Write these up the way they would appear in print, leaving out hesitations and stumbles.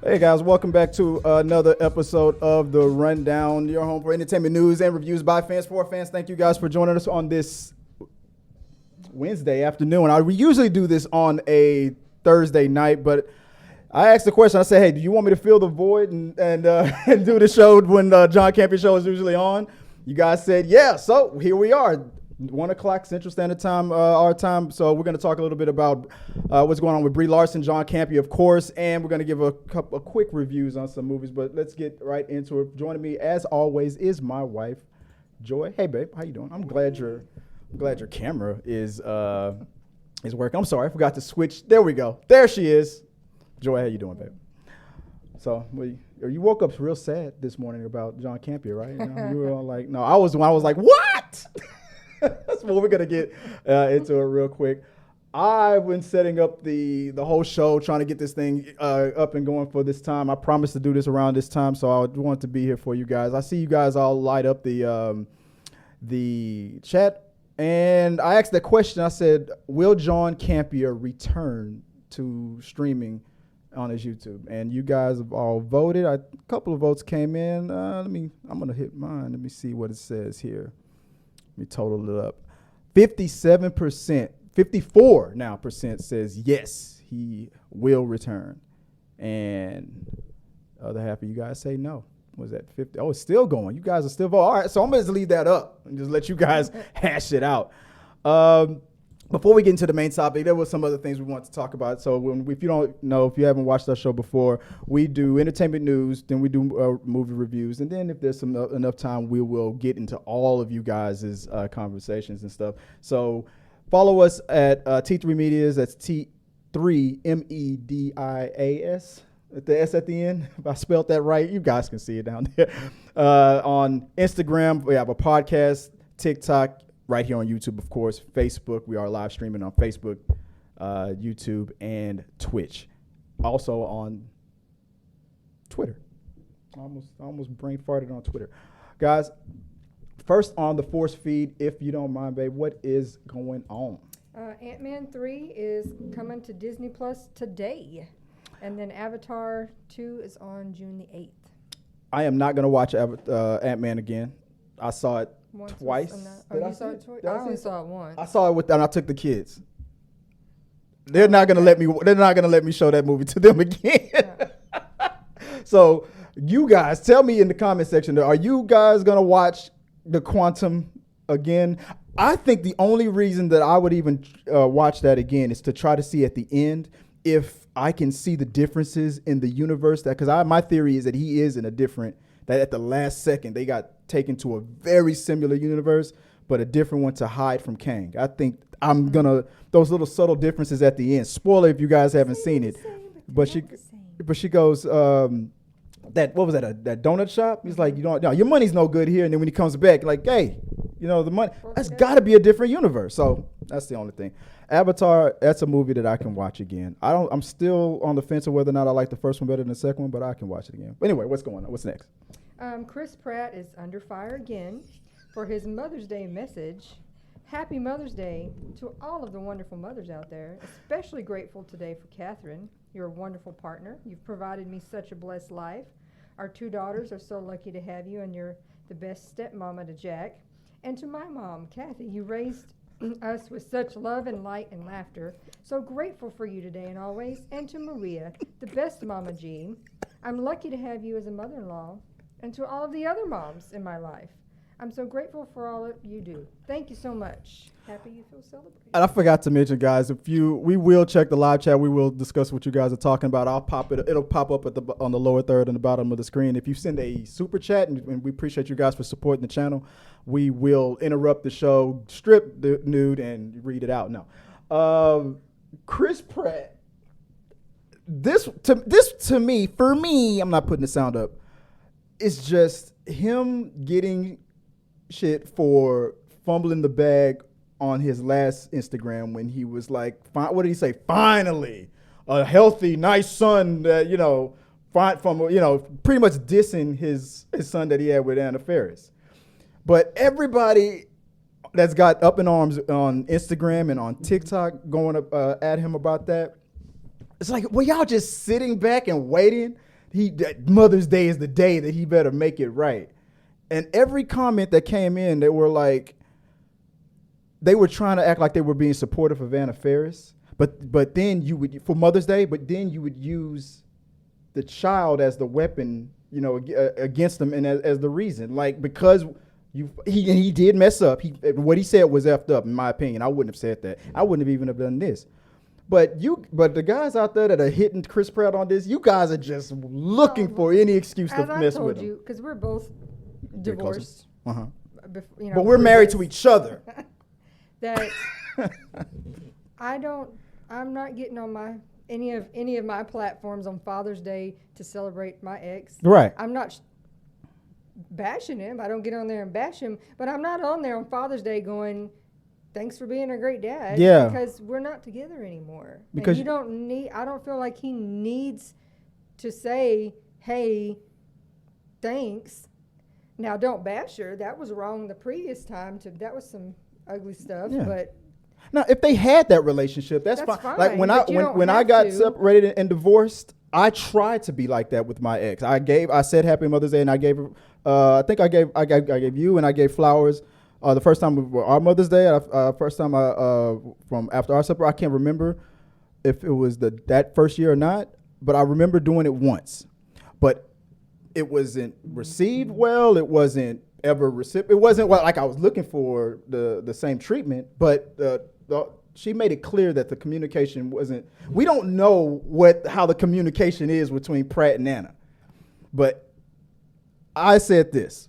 Hey guys, welcome back to another episode of The Rundown, your home for entertainment news and reviews by fans for fans. Thank you guys for joining us on this Wednesday afternoon. We usually do this on a Thursday night, but I asked the question. I said, hey, do you want me to fill the void and do the show when John Campea show is usually on? You guys said, yeah, so here we are. 1 o'clock Central Standard Time, our time. So we're going to talk a little bit about what's going on with Brie Larson, John Campea, of course, and we're going to give a quick reviews on some movies. But let's get right into it. Joining me, as always, is my wife, Joy. Hey, babe, how you doing? I'm glad your camera is working. I'm sorry, I forgot to switch. There we go. There she is. Joy, how you doing, babe? So you woke up real sad this morning about John Campea, right? You were all like, no, I was like, what? That's what we're gonna get into it real quick. I've been setting up the whole show, trying to get this thing up and going for this time. I promised to do this around this time, so I want to be here for you guys. I see you guys all light up the chat, and I asked that question. I said, will John Campea return to streaming on his YouTube? And you guys have all voted. A couple of votes came in. I'm gonna hit mine. Let me see what it says here. Let me total it up. 57%, 54% now says yes, he will return. And the other half of you guys say no. Was that 50? Oh, it's still going. You guys are still voting. All right, so I'm going to leave that up and just let you guys hash it out. Before we get into the main topic, there were some other things we want to talk about. So if you don't know, if you haven't watched our show before, we do entertainment news, then we do movie reviews, and then if there's enough time, we will get into all of you guys' conversations and stuff. So follow us at T3 Medias. That's T3MEDIAS. The S at the end. If I spelled that right, you guys can see it down there. On Instagram, we have a podcast, TikTok, right here on YouTube, of course, Facebook. We are live streaming on Facebook, YouTube, and Twitch. Also on Twitter. Almost brain farted on Twitter. Guys, first on the force feed, if you don't mind, babe, what is going on? Antman 3 is coming to Disney Plus today. And then Avatar 2 is on June the 8th. I am not going to watch Antman again. I saw it twice. You saw it twice? I only saw it once. I saw it and I took the kids. They're not gonna let me. They're not gonna let me show that movie to them again. Yeah. So you guys, tell me in the comment section. Are you guys gonna watch The Quantum again? I think the only reason that I would even watch that again is to try to see at the end if I can see the differences in the universe. Because my theory is that he is in a different. That at the last second they got taken to a very similar universe, but a different one to hide from Kang. I think I'm gonna those little subtle differences at the end. Spoiler if you guys haven't seen it, but she goes that what was that that donut shop? He's like, your money's no good here, and then when he comes back, like, hey, the money that's got to be a different universe. So that's the only thing. Avatar, that's a movie that I can watch again. I'm still on the fence of whether or not I like the first one better than the second one, but I can watch it again. But anyway, what's going on? What's next? Chris Pratt is under fire again for his Mother's Day message. Happy Mother's Day to all of the wonderful mothers out there. Especially grateful today for Katherine. You're a wonderful partner. You've provided me such a blessed life. Our 2 daughters are so lucky to have you, and you're the best stepmama to Jack. And to my mom, Kathy, you raised us with such love and light and laughter. So grateful for you today and always. And to Maria, the best Mama G. I'm lucky to have you as a mother-in-law. And to all of the other moms in my life. I'm so grateful for all that you do. Thank you so much. Happy you feel celebrated. And I forgot to mention, guys, we will check the live chat. We will discuss what you guys are talking about. I'll pop it. It'll pop up on the lower third and the bottom of the screen. If you send a super chat, and we appreciate you guys for supporting the channel, we will interrupt the show, strip the nude, and read it out. No, Chris Pratt. This to me, for me, I'm not putting the sound up. It's just him getting shit for fumbling the bag on his last Instagram when he was like, what did he say? Finally, a healthy, nice son that, pretty much dissing his son that he had with Anna Faris. But everybody that's got up in arms on Instagram and on TikTok going at him about that, it's like, were y'all just sitting back and waiting that Mother's Day is the day that he better make it right. And every comment that came in, they were trying to act like they were being supportive of Anna Faris. But then you would, for Mother's Day, but then you would use the child as the weapon, against them and as the reason. Like, because he did mess up. What he said was effed up, in my opinion. I wouldn't have said that. I wouldn't have even have done this. But the guys out there that are hitting Chris Pratt on this, you guys are just looking for any excuse to mess with him. As I told you, because we're both divorced. Uh-huh. But we're married to each other. That I'm not getting on any of my platforms on Father's Day to celebrate my ex. Right. I'm not bashing him. I don't get on there and bash him, but I'm not on there on Father's Day going, thanks for being a great dad. Yeah. Because we're not together anymore. Because and I don't feel like he needs to say, hey, thanks. Now, don't bash her. That was wrong the previous time. That was some ugly stuff. Yeah. But now, if they had that relationship, that's fine. Like when I got separated and divorced, I tried to be like that with my ex. I said Happy Mother's Day, and I gave her. I think I gave you, and I gave flowers. The first time our Mother's Day, first time from after our separation, I can't remember if it was that first year or not, but I remember doing it once. But it wasn't received well. It wasn't ever received. It wasn't like I was looking for the same treatment. But she made it clear that the communication wasn't. We don't know how the communication is between Pratt and Anna, but I said this.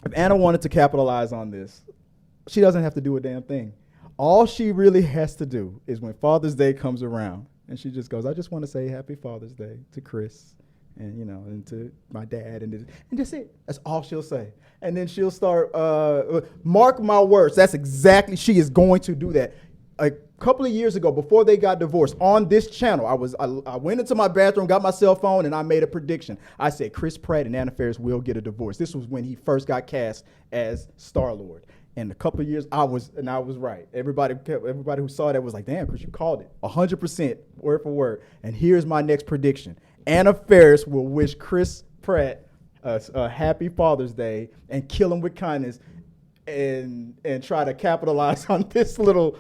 If Anna wanted to capitalize on this, she doesn't have to do a damn thing. All she really has to do is when Father's Day comes around, and she just goes, I just want to say Happy Father's Day to Chris and, and to my dad. And that's it. That's all she'll say. And then she'll start, mark my words. That's exactly, she is going to do that. A couple of years ago, before they got divorced, on this channel, I went into my bathroom, got my cell phone, and I made a prediction. I said Chris Pratt and Anna Faris will get a divorce. This was when he first got cast as Star-Lord. And a couple of years, I was right. Everybody who saw that was like, damn, Chris, you called it 100%, word for word. And here's my next prediction. Anna Faris will wish Chris Pratt a happy Father's Day and kill him with kindness and try to capitalize on this little,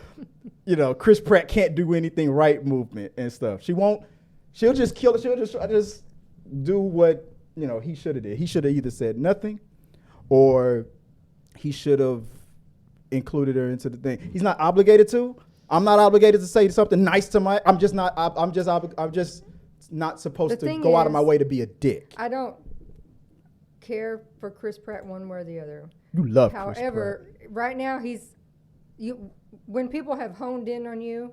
Chris Pratt can't do anything right movement and stuff. She'll just kill it. She'll just do what, he should have did. He should have either said nothing or he should have included her into the thing. He's not obligated to. I'm not obligated to say something nice to I'm just not supposed to go out of my way to be a dick. I don't care for Chris Pratt one way or the other. You love However, Chris Pratt. Right now when people have honed in on you,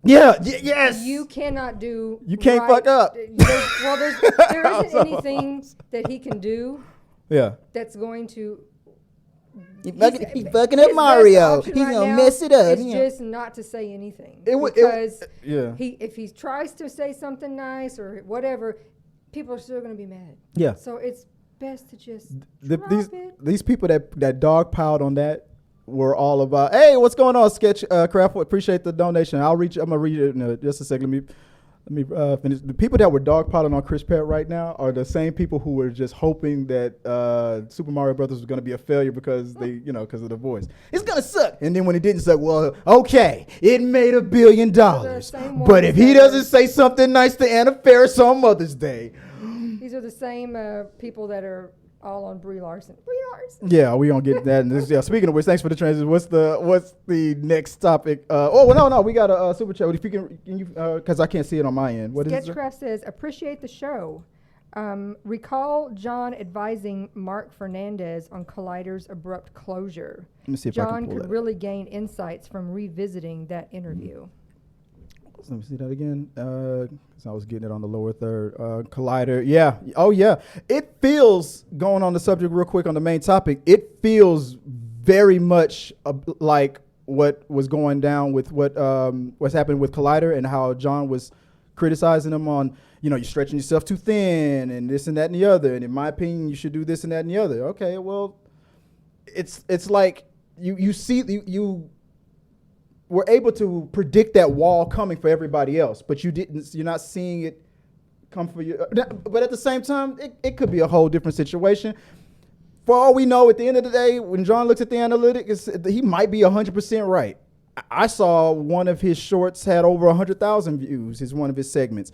yes, you cannot do. You can't fuck up. There isn't anything that he can do. Yeah, that's going to. He's fucking up Mario. He's gonna mess it up. It's just not to say anything. If he tries to say something nice or whatever, people are still going to be mad. Yeah. So it's best to just these people that dog piled on that were all about. Hey, what's going on, Sketchcraft? Appreciate the donation. I'm gonna read it in just a second. Let me finish. The people that were dogpiling on Chris Pratt right now are the same people who were just hoping that Super Mario Brothers was going to be a failure because because of the voice. It's going to suck. And then when it didn't suck, well, okay, it made $1 billion. But if he doesn't say something nice to Anna Faris on Mother's Day. These are the same people that are all on Brie Larson. Yeah, we don't get that. Speaking of which, thanks for the transition. What's the next topic? No, we got a super chat. If you can because I can't see it on my end. What is it? Sketchcraft says, appreciate the show. Recall John advising Mark Fernandez on Collider's abrupt closure. Let me see if John could really gain insights from revisiting that interview. Let me see that again. I was getting it on the lower third. Collider. Yeah. Oh, yeah. It feels, going on the subject real quick on the main topic, it feels very much like what was going down with what's happened with Collider and how John was criticizing him on, you're stretching yourself too thin and this and that and the other. And in my opinion, you should do this and that and the other. Okay, well, it's like you were able to predict that wall coming for everybody else, but you're not seeing it come for you. But at the same time, it could be a whole different situation. For all we know, at the end of the day, when John looks at the analytics, he might be 100% right. I saw one of his shorts had over 100,000 views. Is one of his segments,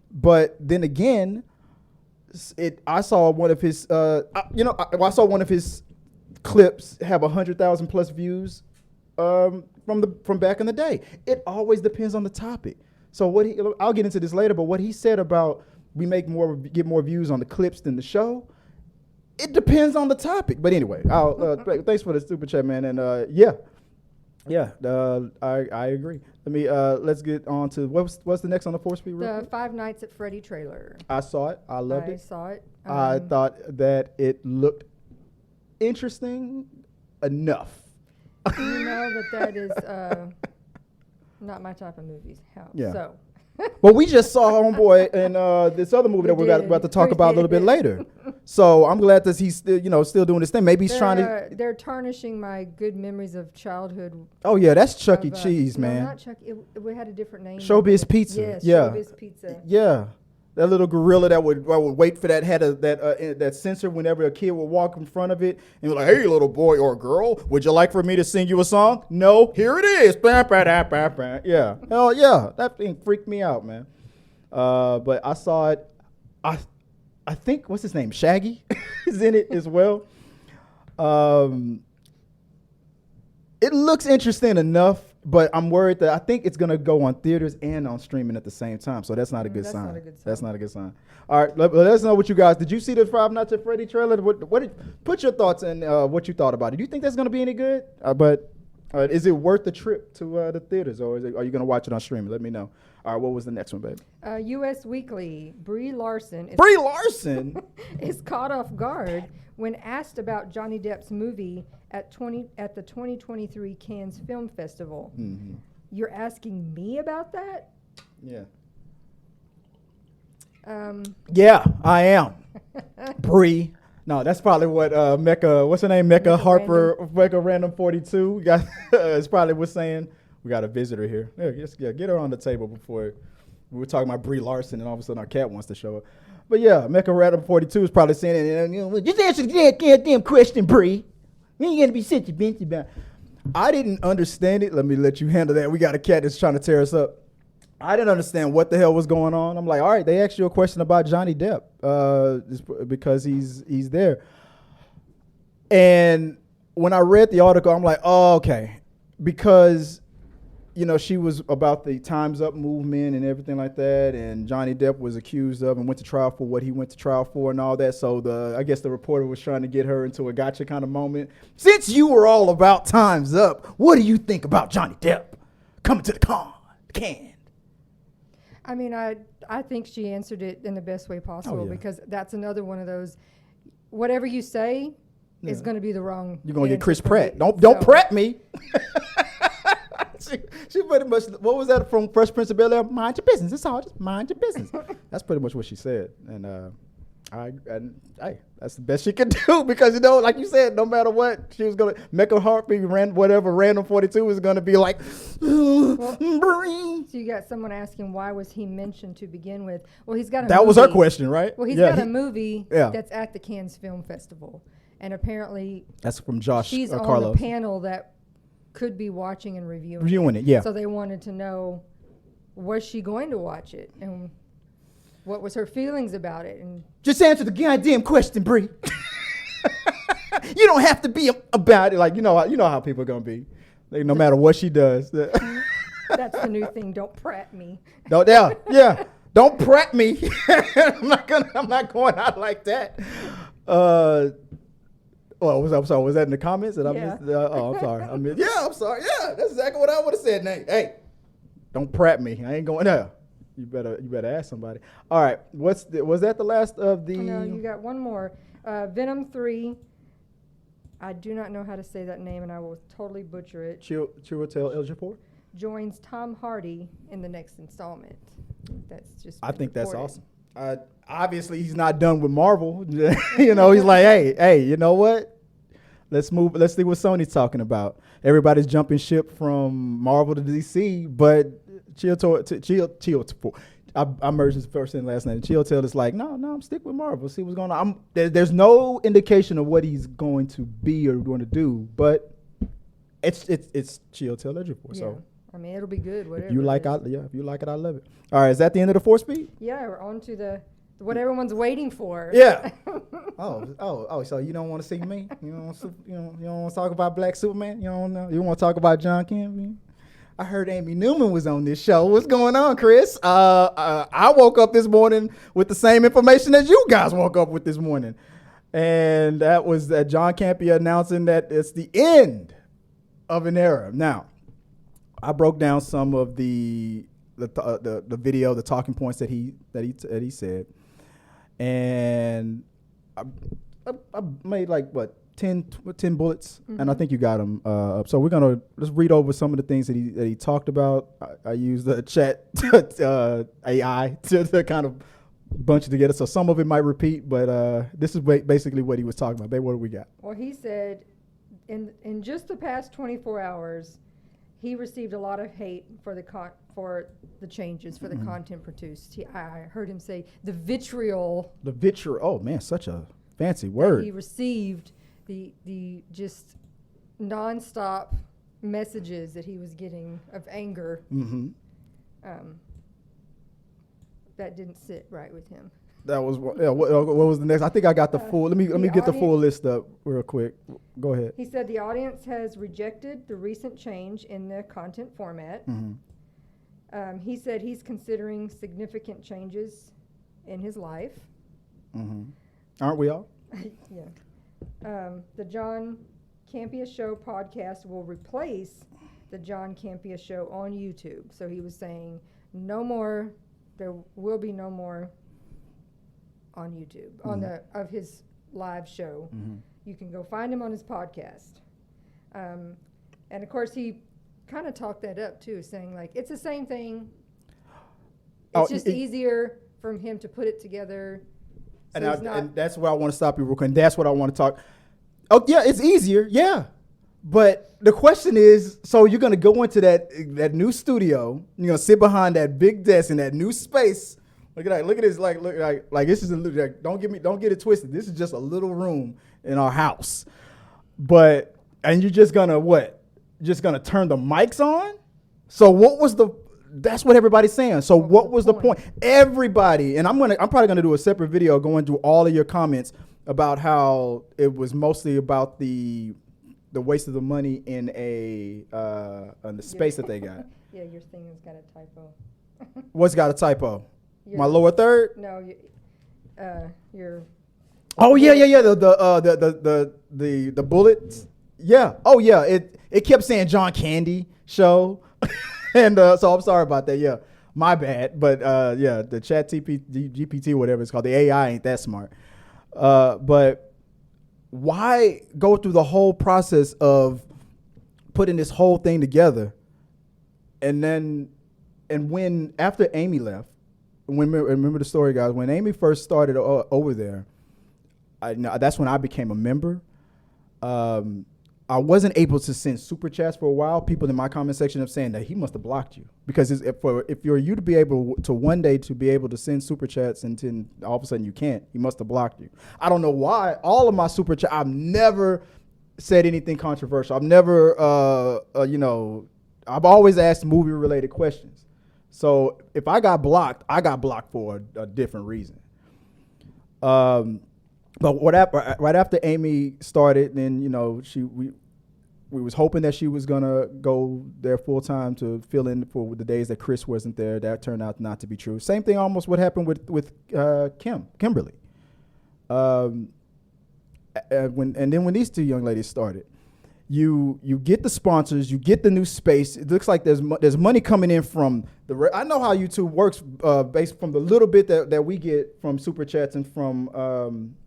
but then again, I saw one of his. I saw one of his clips have 100,000 plus views from back in the day. It always depends on the topic. So I'll get into this later, but what he said about we get more views on the clips than the show. It depends on the topic. But anyway, thanks for the super chat, man. And I agree. Let's get on to what's the next on the 4-speed? The Five Nights at Freddy trailer. I saw it. I loved it. I saw it. I thought that it looked interesting enough. You know that is not my type of movies. Yeah. So. Well, we just saw Homeboy in this other movie that we're about to talk about a little bit later. So I'm glad that he's still doing this thing. Maybe he's trying to. They're tarnishing my good memories of childhood. Oh yeah, that's Chuck E. Cheese, man. No, not Chuck. We had a different name. Showbiz Pizza. Yes, yeah. Showbiz Pizza. Yeah. That little gorilla that would wait for that sensor whenever a kid would walk in front of it and be like, "Hey, little boy or girl, would you like for me to sing you a song?" No, here it is. Yeah, hell yeah, that thing freaked me out, man. But I saw it. I think what's his name, Shaggy, is in it as well. It looks interesting enough. But I'm worried that I think it's going to go on theaters and on streaming at the same time. So that's not a good sign. That's not a good sign. All right, let us know what you guys. Did you see the Five Nights at Freddy trailer? Put your thoughts in what you thought about it. Do you think that's going to be any good? But is it worth the trip to the theaters, or are you going to watch it on streaming? Let me know. All right, what was the next one, baby? U.S. Weekly, Brie Larson is caught off guard when asked about Johnny Depp's movie at the 2023 Cannes Film Festival. Mm-hmm. You're asking me about that? Yeah. Yeah, I am. Brie. No, that's probably what Mecca. What's her name? Mecca Harper. Mecca Random 42. It's probably what's saying. We got a visitor here. Get her on the table before we were talking about Brie Larson, and all of a sudden our cat wants to show up. But yeah, Mecca Random 42 is probably saying, just answer the goddamn question, Brie. You ain't gonna be such a bitch about. I didn't understand it. Let me let you handle that. We got a cat that's trying to tear us up. I didn't understand what the hell was going on. I'm like, all right, they asked you a question about Johnny Depp because he's there. And when I read the article, I'm like, oh, okay, because she was about the Time's Up movement and everything like that, and Johnny Depp was accused of and went to trial for what he went to trial for and all that. So I guess the reporter was trying to get her into a gotcha kind of moment. Since you were all about Time's Up, what do you think about Johnny Depp coming to the can? I mean, I think she answered it in the best way possible because that's another one of those, whatever you say is going to be the wrong. You're going to get Chris Pratt. Don't Pratt me. She pretty much, what was that from Fresh Prince of Bel-Air? Mind your business. It's all just mind your business. That's pretty much what she said. And that's the best she could do because, like you said, no matter what, she was going to make a heartbeat, Random 42 was going to be like, so you got someone asking, why was he mentioned to begin with? Well, he's got a movie. That was her question, right? Well, he's got a movie that's at the Cannes Film Festival. And apparently, that's from Josh she's on Carlos. the panel that could be watching and reviewing it. Yeah. So they wanted to know, was she going to watch it, and what was her feelings about it? And just answer the goddamn question, Brie. You don't have to be about it. Like you know how people are gonna be. No matter what she does. That's the new thing. Don't Pratt me. Yeah. Don't Pratt me. I'm not going out like that. Was that in the comments? That I missed? I'm sorry. I'm sorry. Yeah, that's exactly what I would have said, Nate. Hey, don't Pratt me. I ain't going there. You better ask somebody. All right. Was that the last of the? No, you got one more. Venom 3. I do not know how to say that name, and I will totally butcher it. Chiwetel Ejiofor joins Tom Hardy in the next installment. I think that's awesome. Obviously, he's not done with Marvel. He's like, hey, you know what? Let's see what Sony's talking about. Everybody's jumping ship from Marvel to DC, but I merged his first and last name. Chill is like, no, I'm stick with Marvel. See what's going on. There's no indication of what he's going to be or going to do, but it's Chill Ledger for. Yeah. So I mean, it'll be good. Whatever. if you like it, I love it. All right, is that the end of the 4-speed? Yeah, we're on to what everyone's waiting for. Yeah. oh. So you don't want to see me? You don't want to talk about Black Superman? You don't know? You want to talk about John Campea? I heard Amy Newman was on this show. What's going on, Chris? I woke up this morning with the same information as you guys woke up with this morning, and that was that John Campea announcing that it's the end of an era. Now, I broke down some of the video, the talking points that he said, and I made like 10 bullets, and I think you got them up. So we're gonna just read over some of the things that he talked about. I used the chat AI to kind of bunch it together, so some of it might repeat, but this is basically what he was talking about. Babe, what do we got? Well, he said in just the past 24 hours, he received a lot of hate for the changes, for the content produced. I heard him say the vitriol. The vitriol. Oh man, such a fancy word. He received the just nonstop messages that he was getting of anger. Mm-hmm. That didn't sit right with him. That was what was the next? I think I got the full. Let me get the full list up real quick. Go ahead. He said the audience has rejected the recent change in the content format. Mm-hmm. He said he's considering significant changes in his life. Mm-hmm. Aren't we all? Yeah. The John Campea Show podcast will replace the John Campea Show on YouTube. So he was saying there will be no more on YouTube, of his live show. Mm-hmm. You can go find him on his podcast. And of course he kind of talked that up too, saying like, it's the same thing. It's just easier for him to put it together. So and that's where I want to stop you real quick. And that's what I want to talk. Oh yeah, it's easier. Yeah. But the question is, so you're going to go into that new studio, you're going to sit behind that big desk in that new space. Look at that. Look at this. Like this is don't get it twisted. This is just a little room in our house. And you're just going to what? Just going to turn the mics on? So that's what everybody's saying. So what was the point? Everybody, and I'm probably going to do a separate video going through all of your comments about how it was mostly about the waste of the money in on the space that they got. Yeah, your thing has got a typo. What's got a typo? My lower third? No, your. Oh yeah. The bullets. Yeah. Oh yeah. It kept saying John Candy Show, and so I'm sorry about that. Yeah, my bad. But yeah, the Chat GPT, whatever it's called, the AI ain't that smart. But why go through the whole process of putting this whole thing together, and when after Amy left, remember the story, guys. When Amy first started over there, that's when I became a member. I wasn't able to send super chats for a while. People in my comment section have saying that he must have blocked you, because if you to be able to one day to be able to send super chats and then all of a sudden you can't, he must have blocked you. I don't know why. All of my super chats, I've never said anything controversial. I've never, I've always asked movie related questions. So if I got blocked for a different reason. But right after Amy started, then we was hoping that she was gonna go there full time to fill in for the days that Chris wasn't there. That turned out not to be true. Same thing, almost what happened with Kimberly. When these two young ladies started, you get the sponsors, you get the new space. It looks like there's money coming in from I know how YouTube works based from the little bit that we get from super chats and from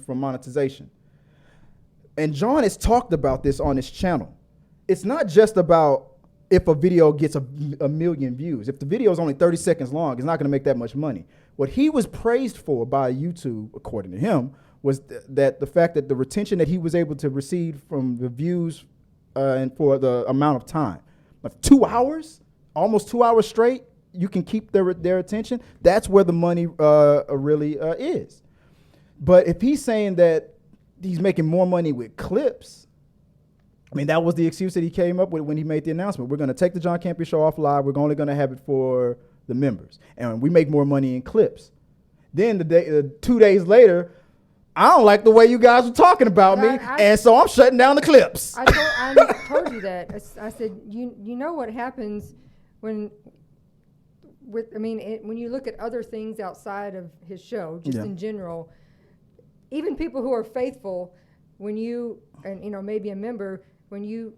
monetization. And John has talked about this on his channel. It's not just about if a video gets a million views. If the video is only 30 seconds long, it's not going to make that much money. What he was praised for by YouTube, according to him, was that the fact that the retention that he was able to receive from the views and for the amount of time, like 2 hours, almost 2 hours straight, you can keep their attention. That's where the money really is. But if he's saying that he's making more money with clips, I mean, that was the excuse that he came up with when he made the announcement. We're going to take the John Campea show off live. We're only going to have it for the members. And we make more money in clips. Then 2 days later, I don't like the way you guys were talking about me, and so I'm shutting down the clips. I told you that. I said, you know what happens when you look at other things outside of his show, just in general, even people who are faithful, when you, and maybe a member, when you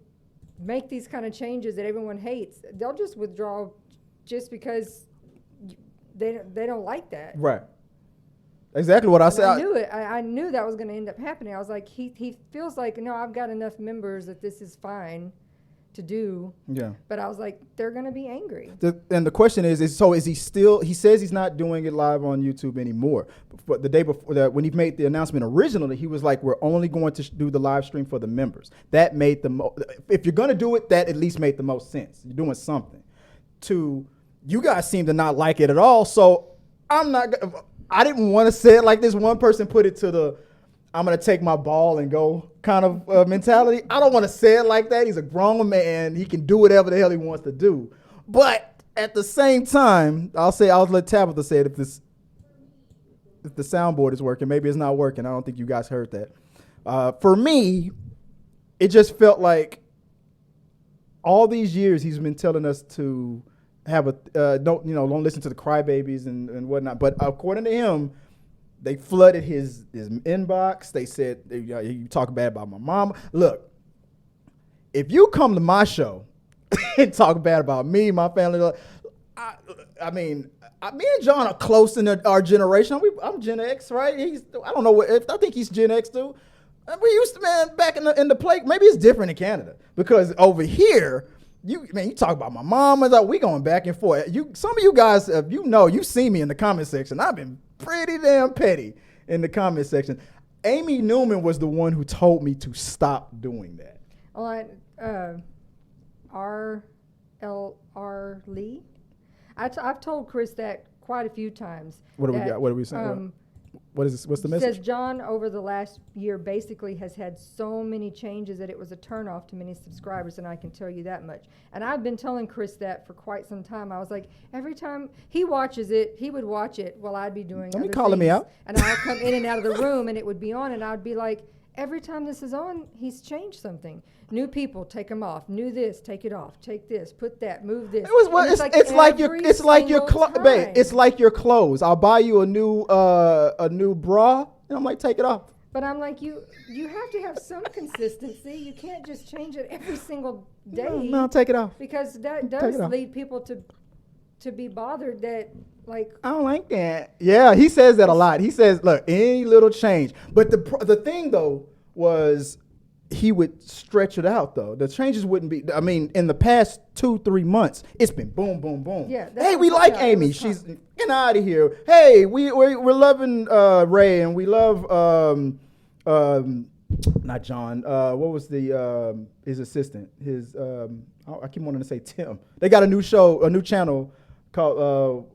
make these kind of changes that everyone hates, they'll just withdraw just because they don't like that. Right. Exactly what I said. I knew it. I knew that was going to end up happening. I was like, he feels like, no, I've got enough members that this is fine to do. Yeah. But I was like, they're going to be angry. And the question is he still, he says he's not doing it live on YouTube anymore. But the day before that, when he made the announcement originally, he was like, we're only going to do the live stream for the members. That made if you're going to do it, that at least made the most sense. You're doing something. You guys seem to not like it at all. So I didn't want to say it like this one person put it to I'm going to take my ball and go kind of mentality. I don't want to say it like that. He's a grown man. He can do whatever the hell he wants to do. But at the same time, I'll let Tabitha say it if the soundboard is working. Maybe it's not working. I don't think you guys heard that. For me, it just felt like all these years he's been telling us to have don't listen to the crybabies and whatnot. But according to him, they flooded his inbox. They said, you talk bad about my mama. Look, if you come to my show and talk bad about me, my family, me and John are close in our generation. I'm Gen X, right? I don't know I think he's Gen X too. We used to, back in the play. Maybe it's different in Canada because over here, you talk about my mom. We going back and forth. Some of you guys, you've seen me in the comment section. I've been pretty damn petty in the comment section. Amy Newman was the one who told me to stop doing that. R.L.R. Lee. I've told Chris that quite a few times. What do we got? What are we saying? What is this? What's the message? Says John over the last year basically has had so many changes that it was a turnoff to many subscribers, and I can tell you that much. And I've been telling Chris that for quite some time. I was like, every time he watches it, he would watch it while I'd be doing other things. Calling me out. And I'll come in and out of the room, and it would be on, and I'd be like, every time this is on, he's changed something. New people, take them off. New this, take it off. Take this, put that, move this. It's like your clothes. I'll buy you a new bra, and I'm like, take it off. But I'm like, you have to have some consistency. You can't just change it every single day. No, take it off. Because that does lead people to be bothered that, like, I don't like that. Yeah, he says that a lot. He says, look, any little change. But the thing, though, was he would stretch it out, though. The changes wouldn't be, in the past 2-3 months, it's been boom, boom, boom. Yeah. Hey, we like Amy. She's getting out of here. Hey, we're loving Ray, and we love, not John. What was his assistant? I keep wanting to say Tim. They got a new channel called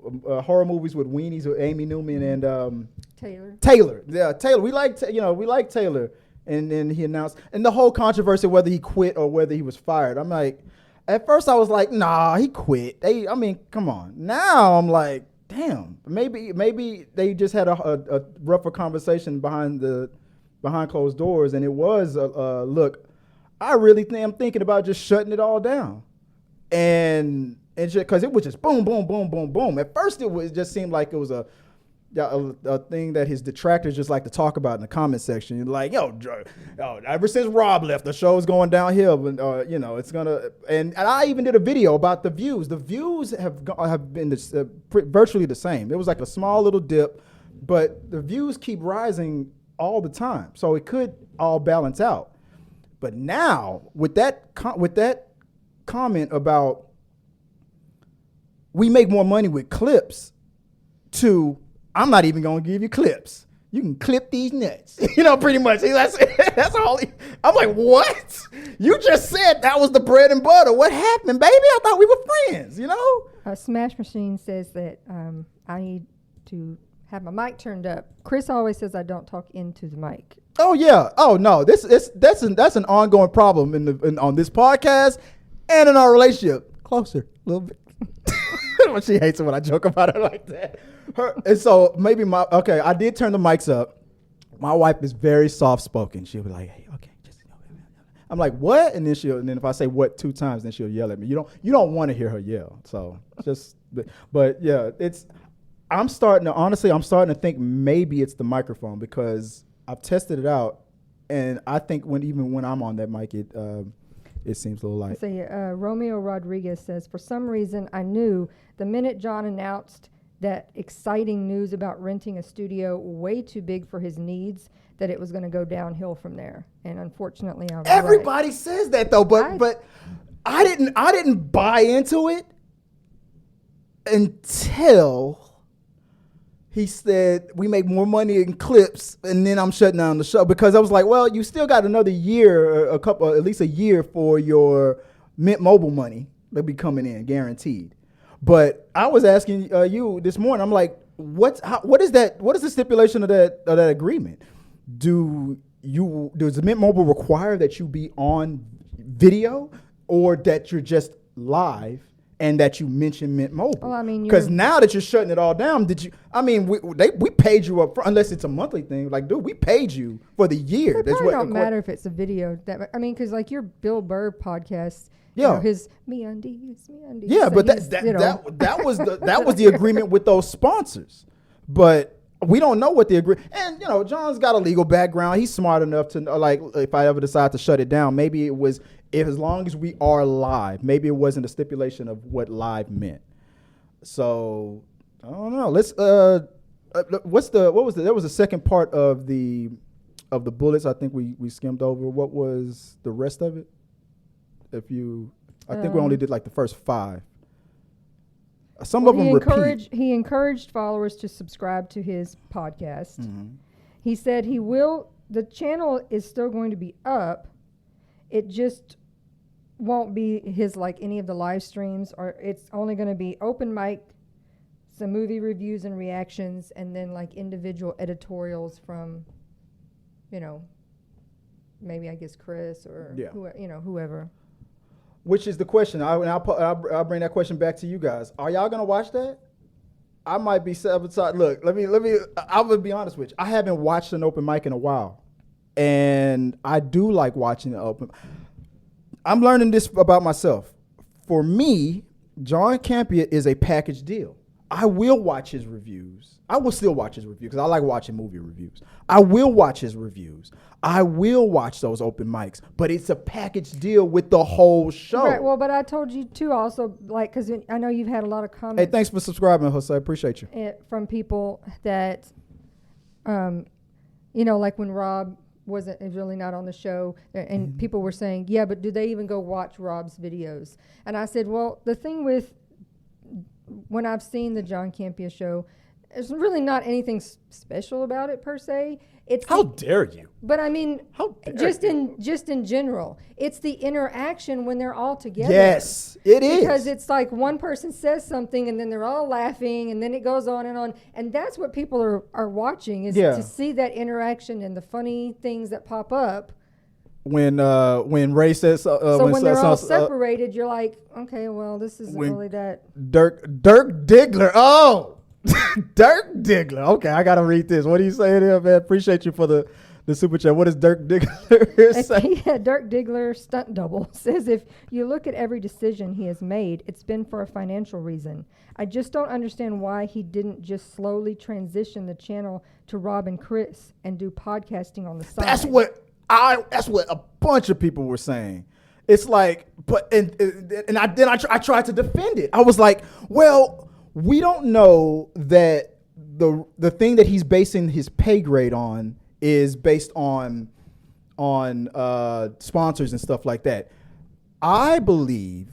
Horror Movies with Weenies with Amy Newman and Taylor. Yeah, Taylor. We like Taylor. And then he announced, and the whole controversy whether he quit or whether he was fired. I'm like, at first I was like, nah, he quit. Come on. Now I'm like, damn, maybe they just had a rougher conversation behind closed doors, and it was look, I really think I'm thinking about just shutting it all down, and because it was just boom, boom, boom, boom, boom. At first it just seemed like it was a thing that his detractors just like to talk about in the comment section. You're like, yo, ever since Rob left, the show's going downhill, and it's gonna. And I even did a video about the views. The views have been virtually the same. It was like a small little dip, but the views keep rising all the time, so it could all balance out. But now with that comment about we make more money with clips, to I'm not even going to give you clips. You can clip these nuts. Pretty much. That's all. I'm like, what? You just said that was the bread and butter. What happened, baby? I thought we were friends. Smash Machine says that I need to have my mic turned up. Chris always says I don't talk into the mic. Oh yeah. Oh no. That's an ongoing problem on this podcast and in our relationship. Closer, a little bit. She hates it when I joke about her like that. And so maybe I did turn the mics up. My wife is very soft spoken. She'll be like, hey, okay, just. I'm like, what? And then if I say what 2 times, then she'll yell at me. You don't want to hear her yell. So but yeah, I'm starting to think maybe it's the microphone because I've tested it out, and I think when I'm on that mic, it seems a little light. So Romeo Rodriguez says, for some reason, I knew the minute John announced that exciting news about renting a studio way too big for his needs, that it was going to go downhill from there. And unfortunately, I was Everybody right. says that though, but I didn't buy into it until he said we make more money in clips, and then I'm shutting down the show because I was like, well, you still got another year, at least a year for your Mint Mobile money that'll be coming in, guaranteed. But I was asking you this morning, I'm like, what is that? What is the stipulation of that agreement? Does the Mint Mobile require that you be on video, or that you're just live? And that you mentioned Mint Mobile. Well, I mean, because now that you're shutting it all down, we paid you up front, unless it's a monthly thing. Like, dude, we paid you for the year. It probably don't matter if it's a video. Because like your Bill Burr podcast, his MeUndies. Yeah, so but that was the agreement with those sponsors. But we don't know what the agreement. And John's got a legal background. He's smart enough to know, like, if I ever decide to shut it down, maybe it was. As long as we are live, maybe it wasn't a stipulation of what live meant. So I don't know. Let's there was the second part of the bullets. I think we skimmed over. What was the rest of it? I think we only did like the first 5. Some of them repeat. He encouraged followers to subscribe to his podcast. Mm-hmm. He said the channel is still going to be up. It just won't be like any of the live streams, or it's only going to be open mic, some movie reviews and reactions, and then like individual editorials from, maybe I guess Chris or whoever. Which is the question. I'll bring that question back to you guys. Are y'all gonna watch that? I might be sabotaged. Look, let me. I would be honest with you. I haven't watched an open mic in a while. And I do like watching the open. I'm learning this about myself. For me, John Campea is a package deal. I will watch his reviews. I will still watch his reviews because I like watching movie reviews. I will watch his reviews. I will watch those open mics, but it's a package deal with the whole show. Right. Well, but I told you too also, like, because I know you've had a lot of comments. Hey, thanks for subscribing, Jose. I appreciate you. From people that, like when Rob is really not on the show, and people were saying, yeah, but do they even go watch Rob's videos? And I said, well, the thing with when I've seen the John Campea show, there's really not anything special about it per se. It's how dare you? But I mean, just in general, it's the interaction when they're all together. Yes, it is. Because it's like one person says something and then they're all laughing and then it goes on, and that's what people are watching is to see that interaction and the funny things that pop up. When Ray says so when they're all separated, you're like, okay, well, this isn't really that. Dirk Diggler. Oh. Dirk Diggler. Okay, I gotta read this. What are you saying here, man? Appreciate you for the super chat. What is Dirk Diggler saying? Yeah, Dirk Diggler, stunt double, says if you look at every decision he has made, it's been for a financial reason. I just don't understand why he didn't just slowly transition the channel to Rob and Chris and do podcasting on the side. That's what a bunch of people were saying. It's like, but I tried to defend it. I was like, well, we don't know that the thing that he's basing his pay grade on is based on sponsors and stuff like that. I believe,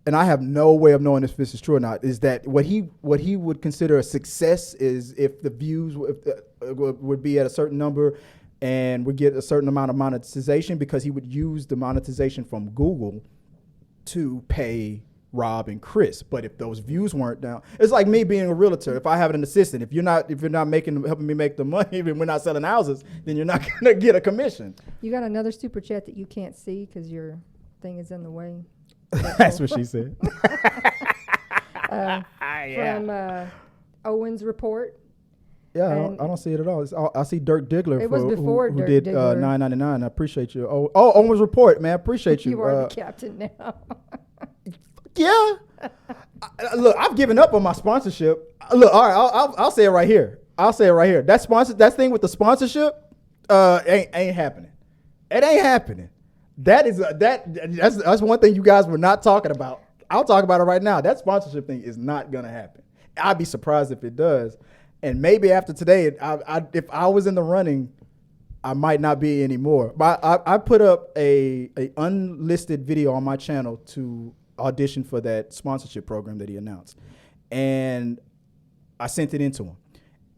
and I have no way of knowing if this is true or not, is that what he would consider a success is if the views, would be at a certain number and would get a certain amount of monetization, because he would use the monetization from Google to pay Rob and Chris. But if those views weren't down, it's like me being a realtor. If I have an assistant, if you're not helping me make the money, even we're not selling houses, then you're not gonna get a commission. You got another super chat that you can't see because your thing is in the way. That's what she said. From Owen's report. Yeah, I don't see it at all. I see Dirk Diggler. It was before who Dirk did Diggler. $9.99. I appreciate you. Oh, Owen's report, man. I appreciate you. You are the captain now. Yeah. Look, I've given up on my sponsorship. Look, all right, I'll say it right here. That thing with the sponsorship, ain't happening. It ain't happening. That's one thing you guys were not talking about. I'll talk about it right now. That sponsorship thing is not gonna happen. I'd be surprised if it does. And maybe after today, if I was in the running, I might not be anymore. But I put up a unlisted video on my channel to audition for that sponsorship program that he announced, and I sent it into him.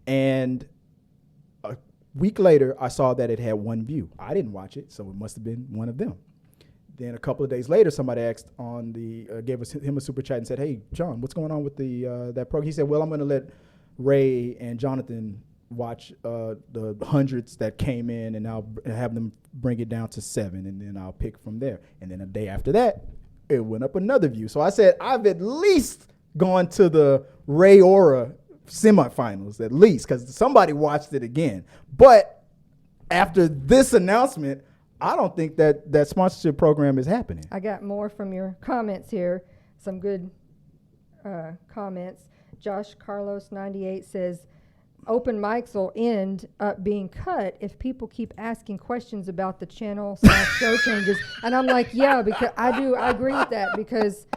And a week later, I saw that it had 1 view. I didn't watch it, so it must have been one of them. Then a couple of days later, somebody asked gave him a super chat and said, "Hey, John, what's going on with that program?" He said, "Well, I'm going to let Ray and Jonathan watch the hundreds that came in, and I'll have them bring it down to 7, and then I'll pick from there." And then a day after that, it went up another view. So I said, I've at least gone to the Ray Aura semifinals, at least, because somebody watched it again. But after this announcement, I don't think that sponsorship program is happening. I got more from your comments here. Some good comments. Josh Carlos 98 says, open mics will end up being cut if people keep asking questions about the channel / show changes. And I'm like, yeah, because I agree with that, because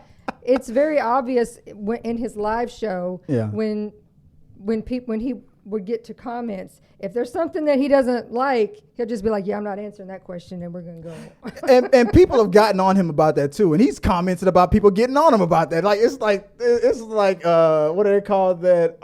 it's very obvious in his live show when he would get to comments, if there's something that he doesn't like, he'll just be like, yeah, I'm not answering that question, and we're going to go. and people have gotten on him about that too. And he's commented about people getting on him about that. It's like what do they call that?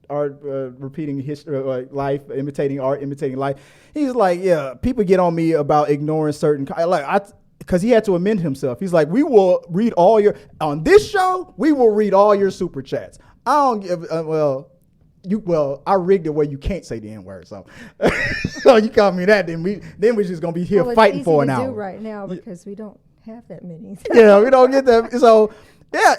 Art repeating history, like life, imitating art, imitating life. He's like, yeah, people get on me about ignoring certain, because he had to amend himself. He's like, we will read on this show, we will read all your super chats. I don't give, I rigged it where you can't say the N-word, so so you call me that, then we're just gonna be here fighting for an hour. It's easy to do right now because we don't have that many. Yeah, we don't get that. So yeah,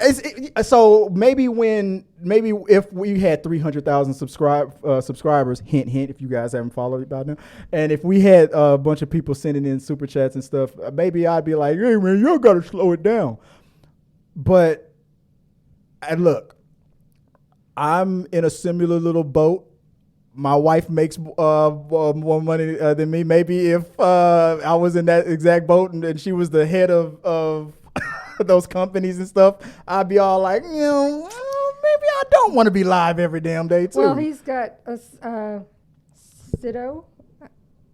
so maybe if we had 300,000 subscribers, hint, if you guys haven't followed it by now, and if we had a bunch of people sending in super chats and stuff, maybe I'd be like, hey man, you gotta slow it down. But look, I'm in a similar little boat. My wife makes more money than me. Maybe if I was in that exact boat and she was the head of those companies and stuff, I'd be all like, maybe I don't want to be live every damn day too. Well, he's got Sido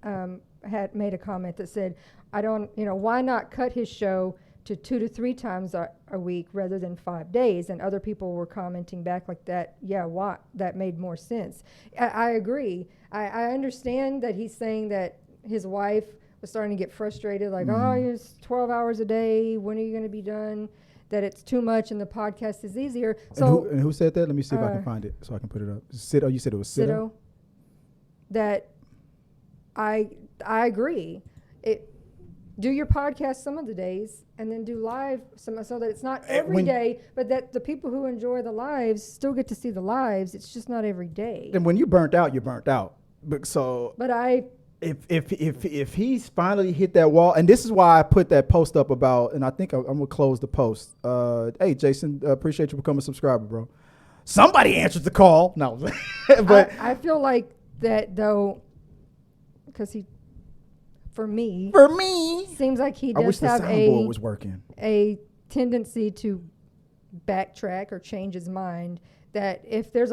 had made a comment that said, I don't, why not cut his show to 2 to 3 times a week rather than 5 days? And other people were commenting back like that. Yeah, why? That made more sense. I agree. I understand that he's saying that his wife was starting to get frustrated, like, oh, it's 12 hours a day. When are you going to be done? That it's too much and the podcast is easier. So, and who said that? Let me see if I can find it so I can put it up. Sido, you said it was Sido? That I agree. Do your podcast some of the days and then do live so that it's not every day, but that the people who enjoy the lives still get to see the lives. It's just not every day. And when you burnt out, you're burnt out. If he's finally hit that wall, and this is why I put that post up about, and I think I'm gonna close the post. Hey Jason, appreciate you becoming a subscriber, bro. Somebody answered the call. No, but I feel like that though, because For me, seems like he does have a tendency to backtrack or change his mind. That if there's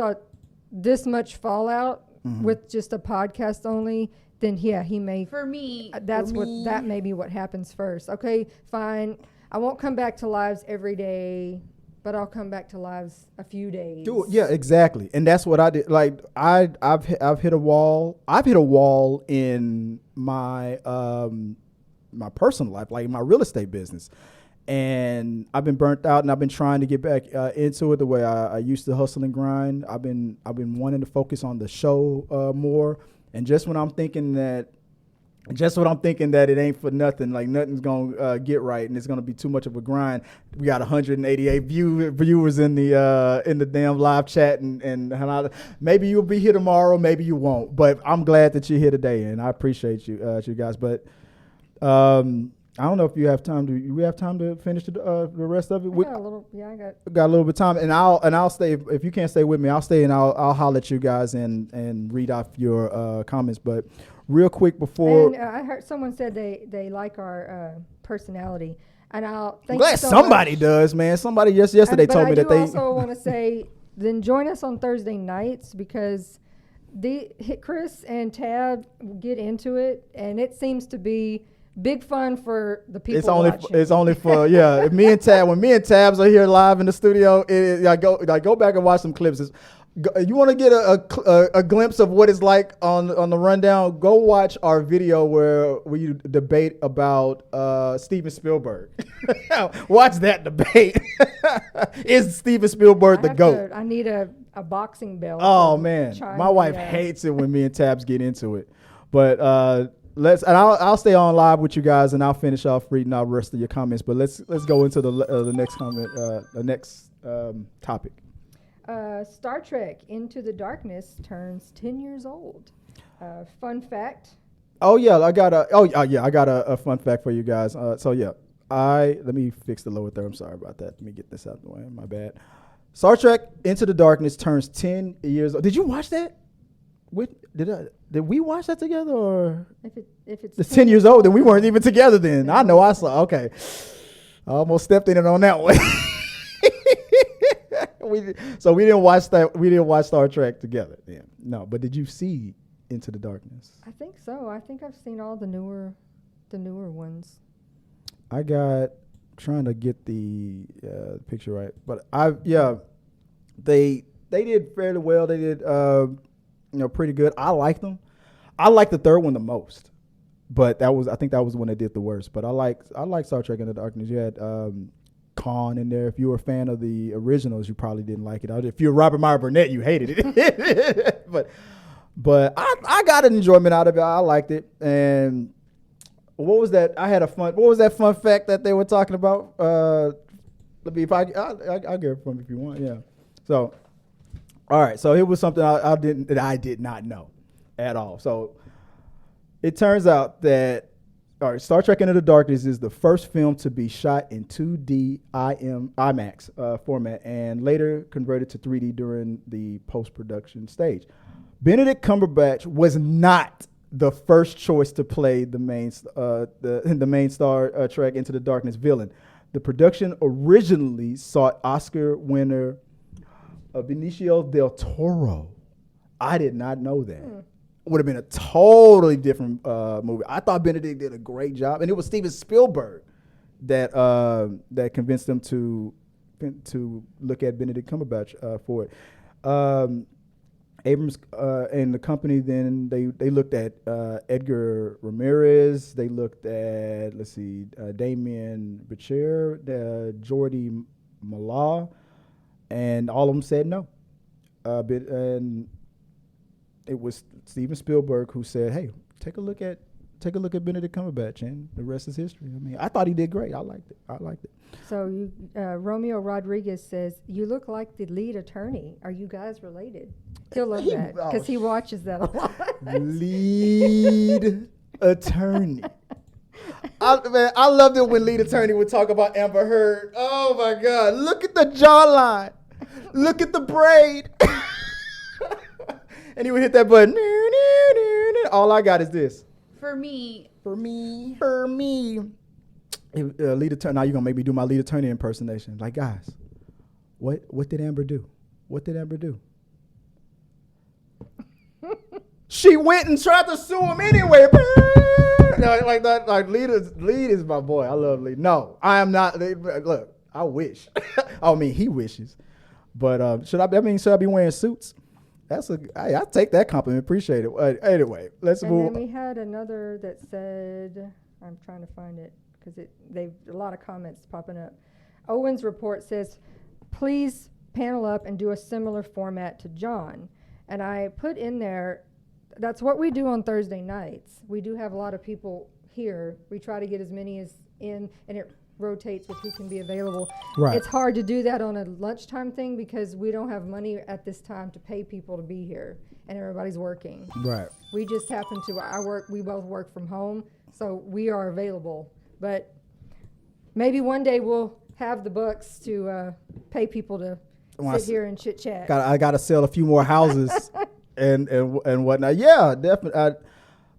this much fallout with just a podcast only, then yeah, he may. That may be what happens first. Okay, fine. I won't come back to lives every day. but I'll come back to lives a few days. Yeah, exactly. And that's what I did. Like I've hit a wall. I've hit a wall in my my personal life, like my real estate business. And I've been burnt out, and I've been trying to get back into it the way I used to hustle and grind. I've been wanting to focus on the show more. And just when I'm thinking that it ain't for nothing, like nothing's gonna get right, and it's gonna be too much of a grind. We got 188 viewers in the damn live chat, and maybe you'll be here tomorrow, maybe you won't. But I'm glad that you're here today, and I appreciate you guys. But I don't know if you have time to. We have time to finish the rest of it. I got a little. Yeah, I got a little bit of time, and I'll stay. If you can't stay with me, I'll stay and I'll holler at you guys and read off your comments. But real quick before, and I heard someone said they like our personality, and I'm glad somebody does, man. Somebody just yesterday told me that they. I also want to say, then join us on Thursday nights because Chris and Tab get into it, and it seems to be big fun for the people watching. It's only for yeah. When me and Tabs are here live in the studio, I go back and watch some clips. You want to get a glimpse of what it's like on the rundown? Go watch our video where we debate about Steven Spielberg. Watch that debate. Is Steven Spielberg the GOAT? I need a boxing belt. Oh man, my wife hates it when me and Tabs get into it, but. I'll stay on live with you guys, and I'll finish off reading out the rest of your comments. But let's go into the next comment, the next topic. Star Trek Into the Darkness turns 10 years old. Fun fact. Oh yeah, I got a fun fact for you guys. Let me fix the lower third. I'm sorry about that. Let me get this out of the way. My bad. Star Trek Into the Darkness turns 10 years old. Did you watch that? Did we watch that together, or if it's 10 years old, then we weren't even together then. I know I saw. Okay, I almost stepped in it on that one. We didn't watch that. We didn't watch Star Trek together. Yeah, no. But did you see Into the Darkness? I think so. I think I've seen all the newer ones. I got trying to get the picture right, but they did fairly well. They did. Pretty good. I like them. I like the third one the most, but I think that was when they did the worst. But I like Star Trek Into the Darkness. You had Khan in there. If you were a fan of the originals, you probably didn't like it. If you're Robert Meyer Burnett, you hated it. but I got an enjoyment out of it. I liked it. And what was that? What was that fun fact that they were talking about? I'll give it from if you want. Yeah. So. All right, so it was something I did not know at all. So it turns out that Star Trek Into the Darkness is the first film to be shot in 2D IMAX format and later converted to 3D during the post-production stage. Benedict Cumberbatch was not the first choice to play the main Star Trek Into the Darkness villain. The production originally sought Oscar winner Benicio del Toro. I did not know that. Would have been a totally different movie. I thought Benedict did a great job, and it was Steven Spielberg that convinced them to look at Benedict Cumberbatch for it. Abrams and the company then they looked at Edgar Ramirez. They looked at Damien Bichir, Jordi Mallah. And all of them said no. And it was Steven Spielberg who said, "Hey, take a look at Benedict Cumberbatch," and the rest is history. I mean, I thought he did great. I liked it. So Romeo Rodriguez says, "You look like the lead attorney. Are you guys related?" He'll love that because he watches that a lot. Lead attorney. I loved it when lead attorney would talk about Amber Heard. Oh my God! Look at the jawline. Look at the braid. And he would hit that button. All I got is this. For me. Lead attorney. Now you're gonna make me do my lead attorney impersonation. Like, guys, what did Amber do? What did Amber do? She went and tried to sue him anyway. Like that. Like lead is my boy. I love lead. No, I am not. Look, I wish. I mean, he wishes. But should I be wearing suits? I take that compliment. Appreciate it. Anyway, let's move. And then we had another that said, I'm trying to find it because they've a lot of comments popping up. Owen's report says, please panel up and do a similar format to John. And I put in there, that's what we do on Thursday nights. We do have a lot of people here. We try to get as many as in, and it rotates with who can be available. Right. It's hard to do that on a lunchtime thing because we don't have money at this time to pay people to be here, and everybody's working. Right. We just happen to, we both work from home, so we are available. But maybe one day we'll have the bucks to pay people to sit here and chit chat. I got to sell a few more houses and whatnot. Yeah, definitely.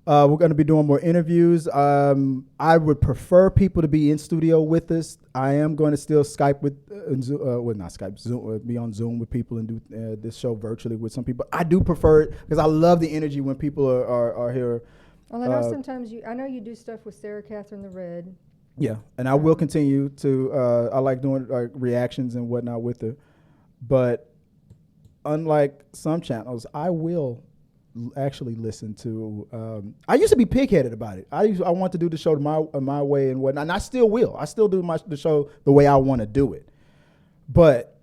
We're going to be doing more interviews. I would prefer people to be in studio with us. I am going to still Skype with, not Skype, Zoom, be on Zoom with people and do this show virtually with some people. I do prefer it because I love the energy when people are here. Well, I know sometimes I know you do stuff with Sarah Catherine the Red. Yeah, and I will continue to. I like doing reactions and whatnot with her, but unlike some channels, I will actually listen to. I used to be pigheaded about it. I want to do the show my way and whatnot, and I still will. I still do the show the way I want to do it, but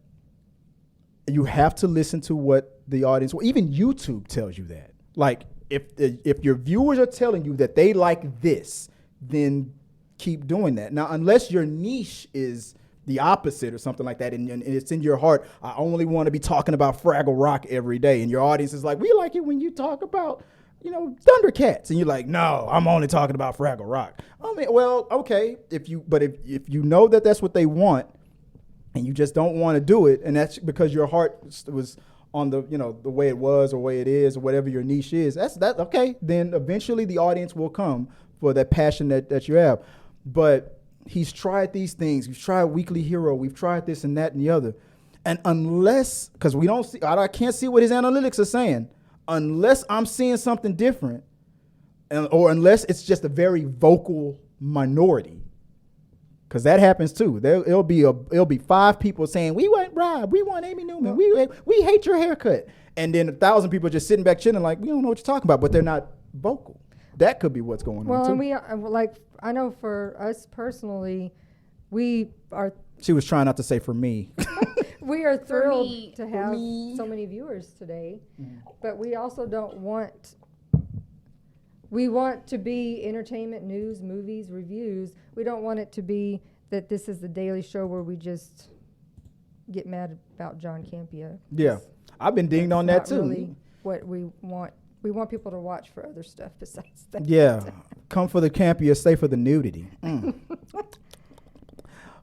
you have to listen to what the audience. Well, even YouTube tells you that. Like if your viewers are telling you that they like this, then keep doing that. Now, unless your niche is the opposite or something like that, and it's in your heart, I only want to be talking about Fraggle Rock every day, and your audience is like, we like it when you talk about, Thundercats, and you're like, no, I'm only talking about Fraggle Rock. I mean, well, okay, if you know that that's what they want, and you just don't want to do it, and that's because your heart was on the the way it was or way it is or whatever your niche is, that's okay. Then eventually the audience will come for that passion that you have. But he's tried these things. We've tried Weekly Hero. We've tried this and that and the other. And unless, because we don't see, I can't see what his analytics are saying, unless I'm seeing something different, or unless it's just a very vocal minority, because that happens too. It'll be 5 people saying, we want Rob, we want Amy Newman, we hate your haircut. And then 1,000 people just sitting back chilling like, we don't know what you're talking about, but they're not vocal. That could be what's going on too. Well, and we I know for us personally, we are. She was trying not to say for me. We are thrilled to have so many viewers today, but we also don't want. We want to be entertainment, news, movies, reviews. We don't want it to be that this is the daily show where we just get mad about John Campea. Yeah, I've been dinged on that too. Really what we want. We want people to watch for other stuff besides that. Yeah, come for the Campea, stay for the nudity.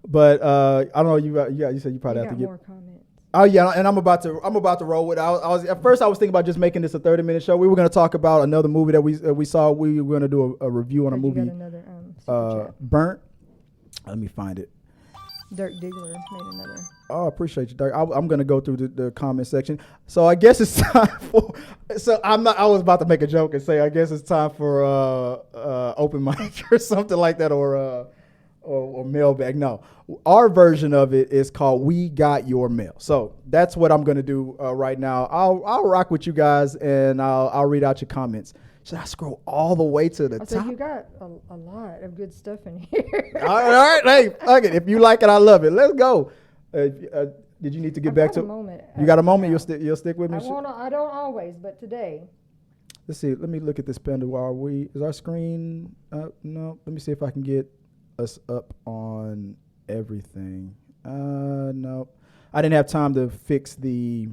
But I don't know. You said you probably have to get more comments. Oh yeah, and I'm about to roll with it. I was at first I was thinking about just making this a 30-minute show. We were going to talk about another movie that we saw. We were going to do a review on a movie. You got another super chat. Burnt. Let me find it. Dirk Diggler made another. Oh, I appreciate you, Dirk. I'm going to go through the comment section. So I guess it's time for. So I was about to make a joke and say I guess it's time for open mic or something like that, or mailbag. No, our version of it is called "We Got Your Mail." So that's what I'm going to do right now. I'll rock with you guys and I'll read out your comments. Should I scroll all the way to the top? So you got a lot of good stuff in here. all right, hey, fuck it. If you like it, I love it. Let's go. Did you need to get back to? You got a moment? You'll stick with me. I don't always, but today. Let's see. Let me look at this panda. Is our screen? No. Let me see if I can get us up on everything. No. I didn't have time to fix the.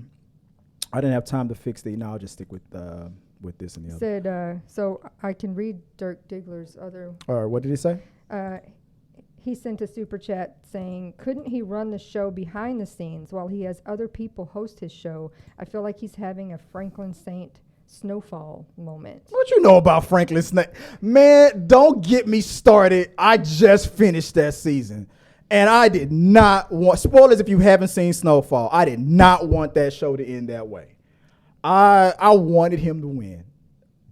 No, I'll just stick with this and the other. Said so. I can read Dirk Diggler's other. All right. What did he say? He sent a super chat saying, couldn't he run the show behind the scenes while he has other people host his show? I feel like he's having a Franklin Saint Snowfall moment. What you know about Franklin Saint? Man, don't get me started. I just finished that season. And I did not want, spoilers if you haven't seen Snowfall, I did not want that show to end that way. I wanted him to win.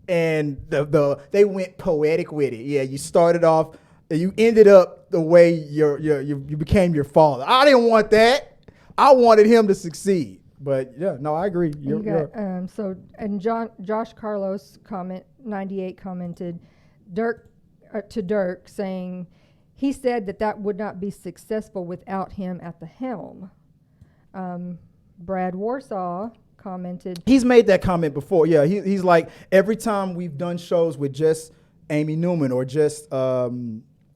And they went poetic with it. Yeah, you started off and you ended up the way you became your father. I didn't want that. I wanted him to succeed. But yeah, no, I agree. Josh Carlos 98 commented to Dirk saying he said that would not be successful without him at the helm. Brad Warsaw commented. He's made that comment before. Yeah, he's like, every time we've done shows with just Amy Newman or just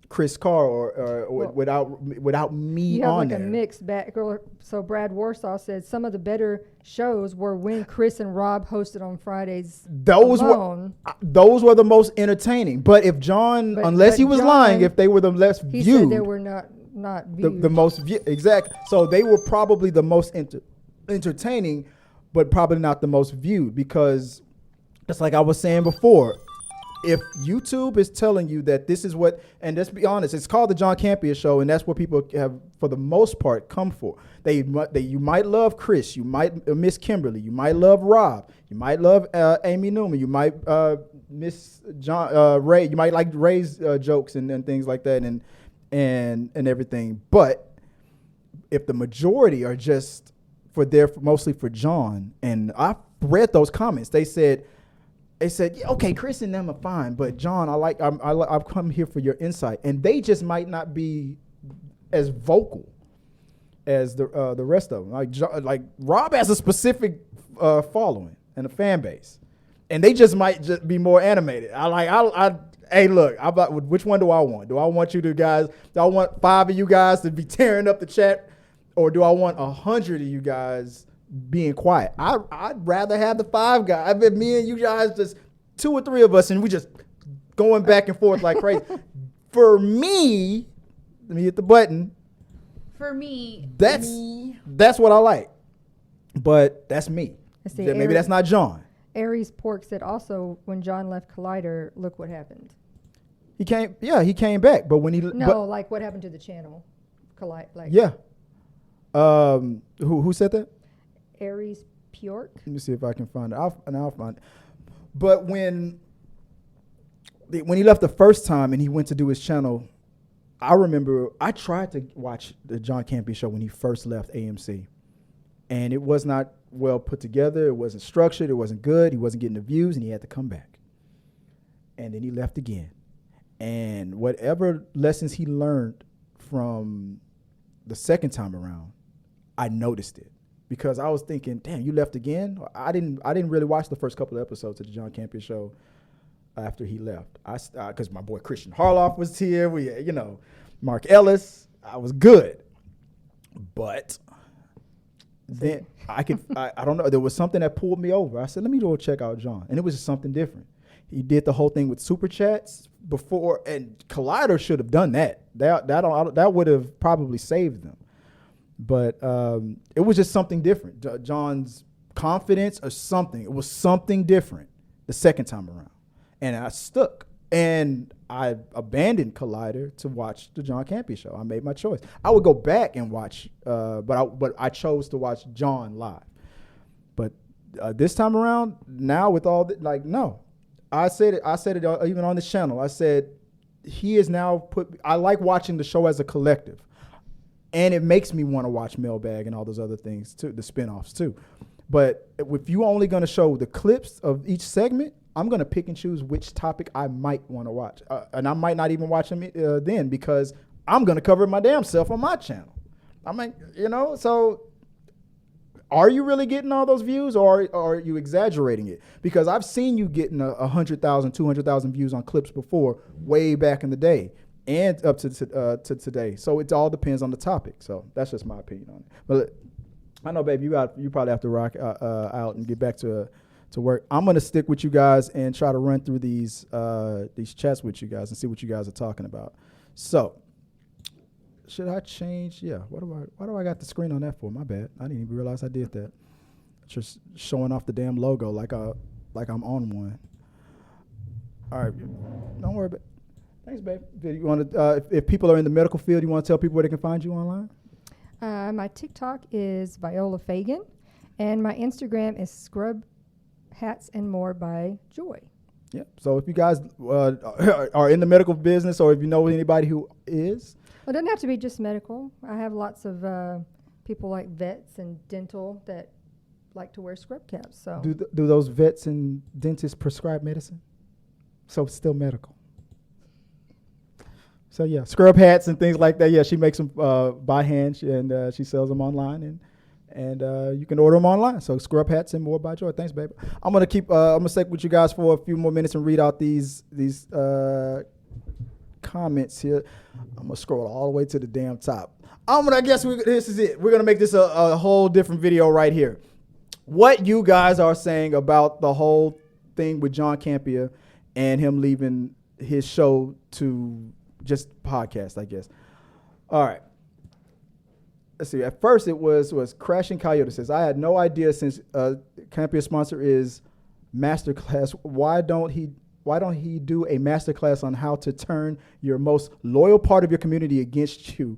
Chris Carr or without me you have on like there. A mixed bag. So Brad Warsaw said some of the better shows were when Chris and Rob hosted on Fridays. Those were the most entertaining. But if John, unless he was lying, if they were the less viewed, he said they were not viewed. The most exactly. So they were probably the most entertaining, but probably not the most viewed, because just like I was saying before, if YouTube is telling you that this is what, and let's be honest, it's called the John Campea Show, and that's what people have, for the most part, come for. You might love Chris, you might miss Kimberly, you might love Rob, you might love Amy Newman, you might miss John Ray, you might like Ray's jokes and things like that, and everything. But if the majority are just mostly for John, and I read those comments, they said, yeah, okay, Chris and them are fine, but John, I've come here for your insight, and they just might not be as vocal as the rest of them. Like Rob has a specific following and a fan base, and they just might just be more animated. Hey, look, which one do I want? Do I want you guys? Do I want 5 of you guys to be tearing up the chat, or do I want 100 of you guys being quiet? I'd rather have the 5 guys. I bet me and you guys, just 2 or 3 of us, and we just going back and forth like crazy. For me, let me hit the button. For me, that's what I like. But that's me. Maybe that's not John. Aries Pork said also, when John left Collider, look what happened. He came back, but when like what happened to the channel? Yeah. Who said that? Aries Pork. Let me see if I can find it. I'll find it. But when he left the first time and he went to do his channel, I remember I tried to watch the John Campea Show when he first left AMC, and it was not well put together. It wasn't structured. It wasn't good. He wasn't getting the views, and he had to come back. And then he left again. And whatever lessons he learned from the second time around, I noticed it, because I was thinking, damn, you left again? I didn't really watch the first couple of episodes of the John Campea Show after he left. Because my boy Christian Harloff was here. We, Mark Ellis. I was good. But then I don't know. There was something that pulled me over. I said, let me go check out John. And it was just something different. He did the whole thing with Super Chats before, and Collider should have done that. That would have probably saved them. But it was just something different. John's confidence or something. It was something different the second time around. And I stuck. And I abandoned Collider to watch the John Campea Show. I made my choice. I would go back and watch, but I chose to watch John live. But this time around, now with all no. I said it even on this channel. I said he is now I like watching the show as a collective. And it makes me want to watch Mailbag and all those other things too, the spinoffs too. But if you're only going to show the clips of each segment, I'm going to pick and choose which topic I might want to watch. And I might not even watch them then, because I'm going to cover my damn self on my channel. I mean, so are you really getting all those views, or are you exaggerating it? Because I've seen you getting 100,000, 200,000 views on clips before, way back in the day, and up to today. So it all depends on the topic. So that's just my opinion on it. But I know, babe, you probably have to rock out and get back to work. I'm gonna stick with you guys and try to run through these chats with you guys and see what you guys are talking about. So should I change? Yeah. Why do I got the screen on that for? My bad. I didn't even realize I did that. Just showing off the damn logo like I'm on one. All right. Don't worry about it. Thanks, babe. You want to? If people are in the medical field, you want to tell people where they can find you online? My TikTok is Viola Fagan, and my Instagram is Scrub Hats and More by Joy. Yeah. So if you guys are in the medical business, or if you know anybody who is, Well, it doesn't have to be just medical. I have lots of people like vets and dental that like to wear scrub caps. So do those vets and dentists prescribe medicine? So it's still medical. So yeah, scrub hats and things like that. Yeah, she makes them by hand, and she sells them online, and you can order them online. So scrub hats and more by Joy. Thanks, baby. I'm gonna stick with you guys for a few more minutes and read out these comments here. I'm gonna scroll all the way to the damn top. I guess this is it. We're gonna make this a whole different video right here. What you guys are saying about the whole thing with John Campea and him leaving his show to just podcast, I guess. All right. Let's see. At first, it was Crashing Coyote says, I had no idea since Campea's sponsor is Masterclass. Why don't he do a masterclass on how to turn your most loyal part of your community against you?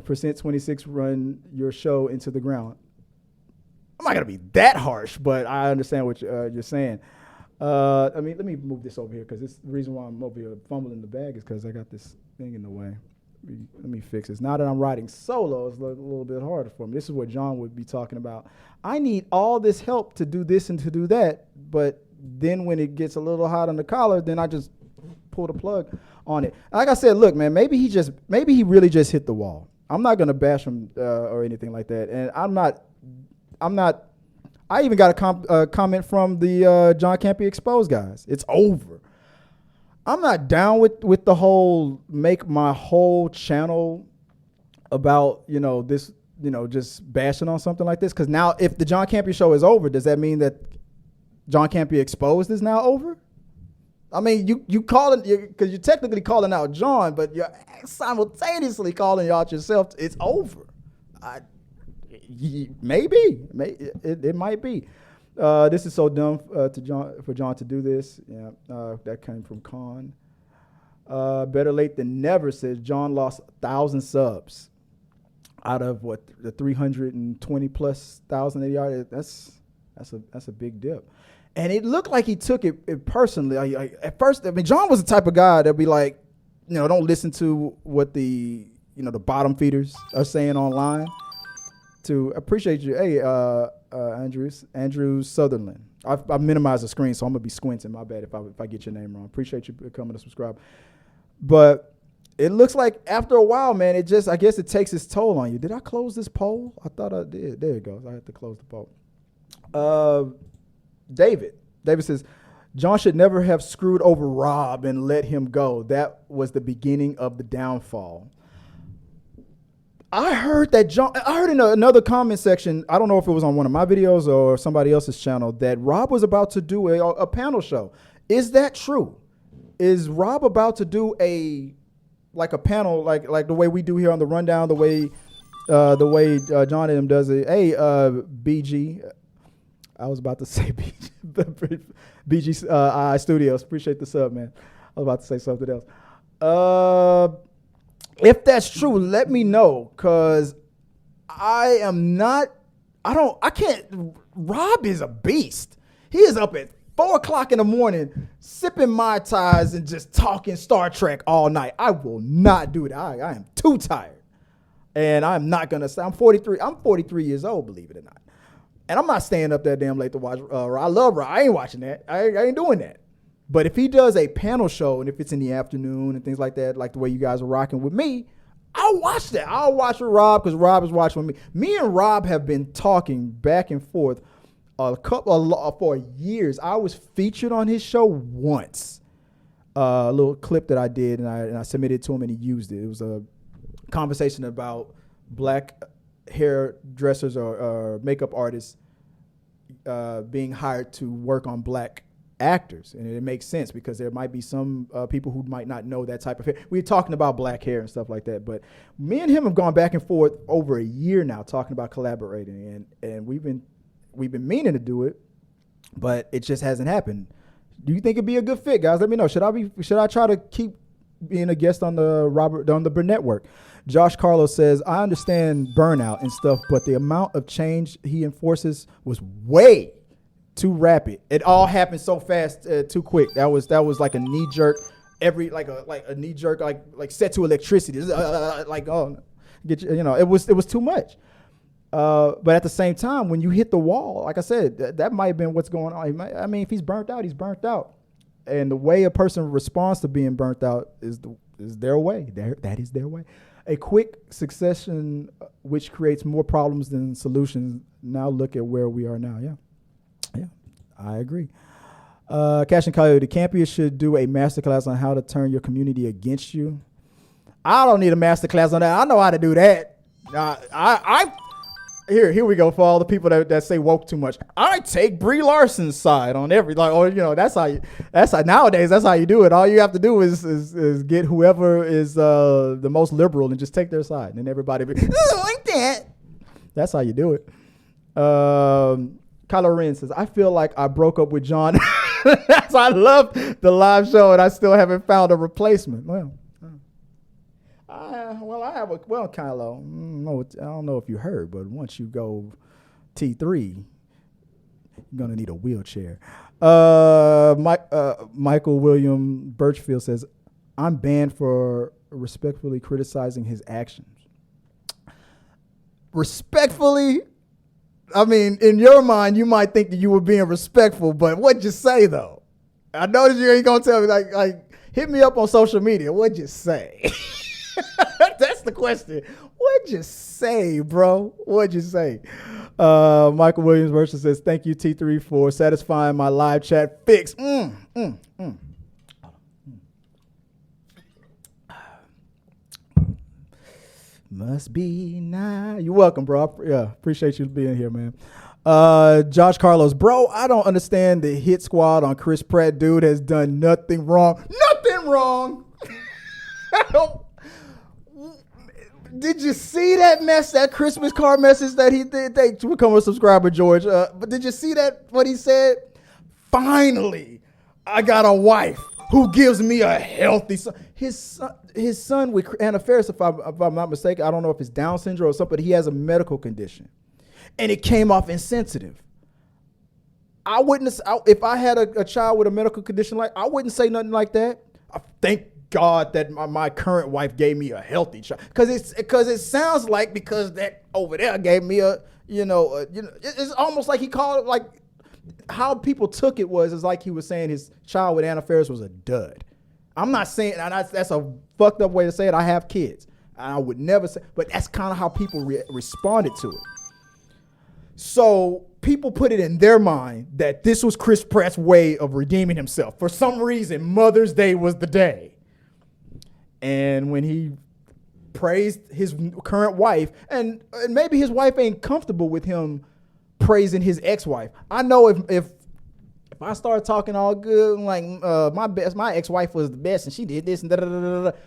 Percent 26 run your show into the ground. I'm not gonna be that harsh, but I understand what you're saying. Let me move this over here, because the reason why I'm over here fumbling the bag is because I got this thing in the way. Let me fix this. Now that I'm riding solo, it's a little bit harder for me. This is what John would be talking about. I need all this help to do this and to do that, but then when it gets a little hot on the collar, then I just pull the plug on it. Like I said, look, man, maybe he really just hit the wall. I'm not gonna bash him or anything like that, and I'm not. I even got a comment from the John Campea Exposed guys. It's over. I'm not down with the whole make my whole channel about, this, just bashing on something like this. Because now if the John Campea show is over, does that mean that John Campea Exposed is now over? I mean, you call it, because you're technically calling out John, but you're simultaneously calling out yourself. It's over. Maybe it might be. This is so dumb for John to do this. Yeah, that came from Khan. Better late than never says John lost 1,000 subs out of the 320 plus thousand that he already. That's a big dip, and it looked like he took it personally. At first, John was the type of guy that'd be like, don't listen to what the bottom feeders are saying online. To appreciate you, hey, Andrew Sutherland. I've minimized the screen, so I'm gonna be squinting. My bad if I get your name wrong. Appreciate you coming to subscribe. But it looks like after a while, man, I guess it takes its toll on you. Did I close this poll? I thought I did. There it goes. I had to close the poll. David says, John should never have screwed over Rob and let him go. That was the beginning of the downfall. I heard in another comment section, I don't know if it was on one of my videos or somebody else's channel, that Rob was about to do a panel show. Is that true? Is Rob about to do a panel like the way we do here on the Rundown, the way John and him does it? Hey, BG, I was about to say BG I Studios. Appreciate the sub, man. I was about to say something else. If that's true, let me know, because Rob is a beast. He is up at 4 o'clock in the morning, sipping Mai Tais and just talking Star Trek all night. I will not do that. I am too tired. And I'm not going to, I'm 43 years old, believe it or not. And I'm not staying up that damn late to watch I love Rob. I ain't watching that. I ain't doing that. But if he does a panel show, and if it's in the afternoon and things like that, like the way you guys are rocking with me, I'll watch that. I'll watch with Rob, because Rob is watching with me. Me and Rob have been talking back and forth for years. I was featured on his show once. A little clip that I did, and I submitted it to him, and he used it. It was a conversation about black hairdressers or makeup artists being hired to work on black actors, and it makes sense because there might be some people who might not know that type of hair. We're talking about black hair and stuff like that, but me and him have gone back and forth over a year now talking about collaborating, and we've been meaning to do it, but it just hasn't happened. Do you think it'd be a good fit, guys? Let me know. Should I try to keep being a guest on the Burnett work? Josh Carlos says, I understand burnout and stuff, but the amount of change he enforces was way too rapid. It all happened so fast, too quick. That was like a knee jerk. Like a knee jerk, like set to electricity. Like it was too much. But at the same time, when you hit the wall, like I said, that might have been what's going on. If he's burnt out, he's burnt out. And the way a person responds to being burnt out is their way. That is their way. A quick succession which creates more problems than solutions. Now look at where we are now. Yeah, I agree. Cash and Coyote, Campea should do a masterclass on how to turn your community against you. I don't need a masterclass on that. I know how to do that. Here we go for all the people that say woke too much. I take Brie Larson's side on every that's how nowadays that's how you do it. All you have to do is get whoever is the most liberal and just take their side, and then everybody be like that. That's how you do it. Kylo Ren says, I feel like I broke up with John. So I love the live show and I still haven't found a replacement. Kylo, I don't know if you heard, but once you go T3, you're gonna need a wheelchair. Michael William Birchfield says, I'm banned for respectfully criticizing his actions. Respectfully? I mean, in your mind, you might think that you were being respectful, but what'd you say though? I know that you ain't gonna tell me like hit me up on social media. What'd you say? That's the question. What'd you say, bro? What'd you say? Michael Williams Merchant says, thank you, T3, for satisfying my live chat fix. Must be nice. You're welcome, bro. Appreciate you being here, man. Josh Carlos, bro, I don't understand the hit squad on Chris Pratt. Dude has done nothing wrong. Nothing wrong. Did you see that Christmas card message that he did? They become a subscriber, George. But did you see that? What he said? Finally, I got a wife who gives me a healthy son. His son with Anna Faris, if I'm not mistaken, I don't know if it's Down syndrome or something, but he has a medical condition. And it came off insensitive. If I had a child with a medical condition, I wouldn't say nothing like that. Thank God that my current wife gave me a healthy child. Because it sounds like because that over there gave me it's almost like he called it how people took it is like he was saying his child with Anna Faris was a dud. I'm not saying, and that's a fucked up way to say it. I have kids. I would never say, but that's kind of how people responded to it. So people put it in their mind that this was Chris Pratt's way of redeeming himself. For some reason, Mother's Day was the day. And when he praised his current wife, and maybe his wife ain't comfortable with him praising his ex-wife. I know if I start talking all good, like my ex-wife was the best and she did this and da-da-da-da-da.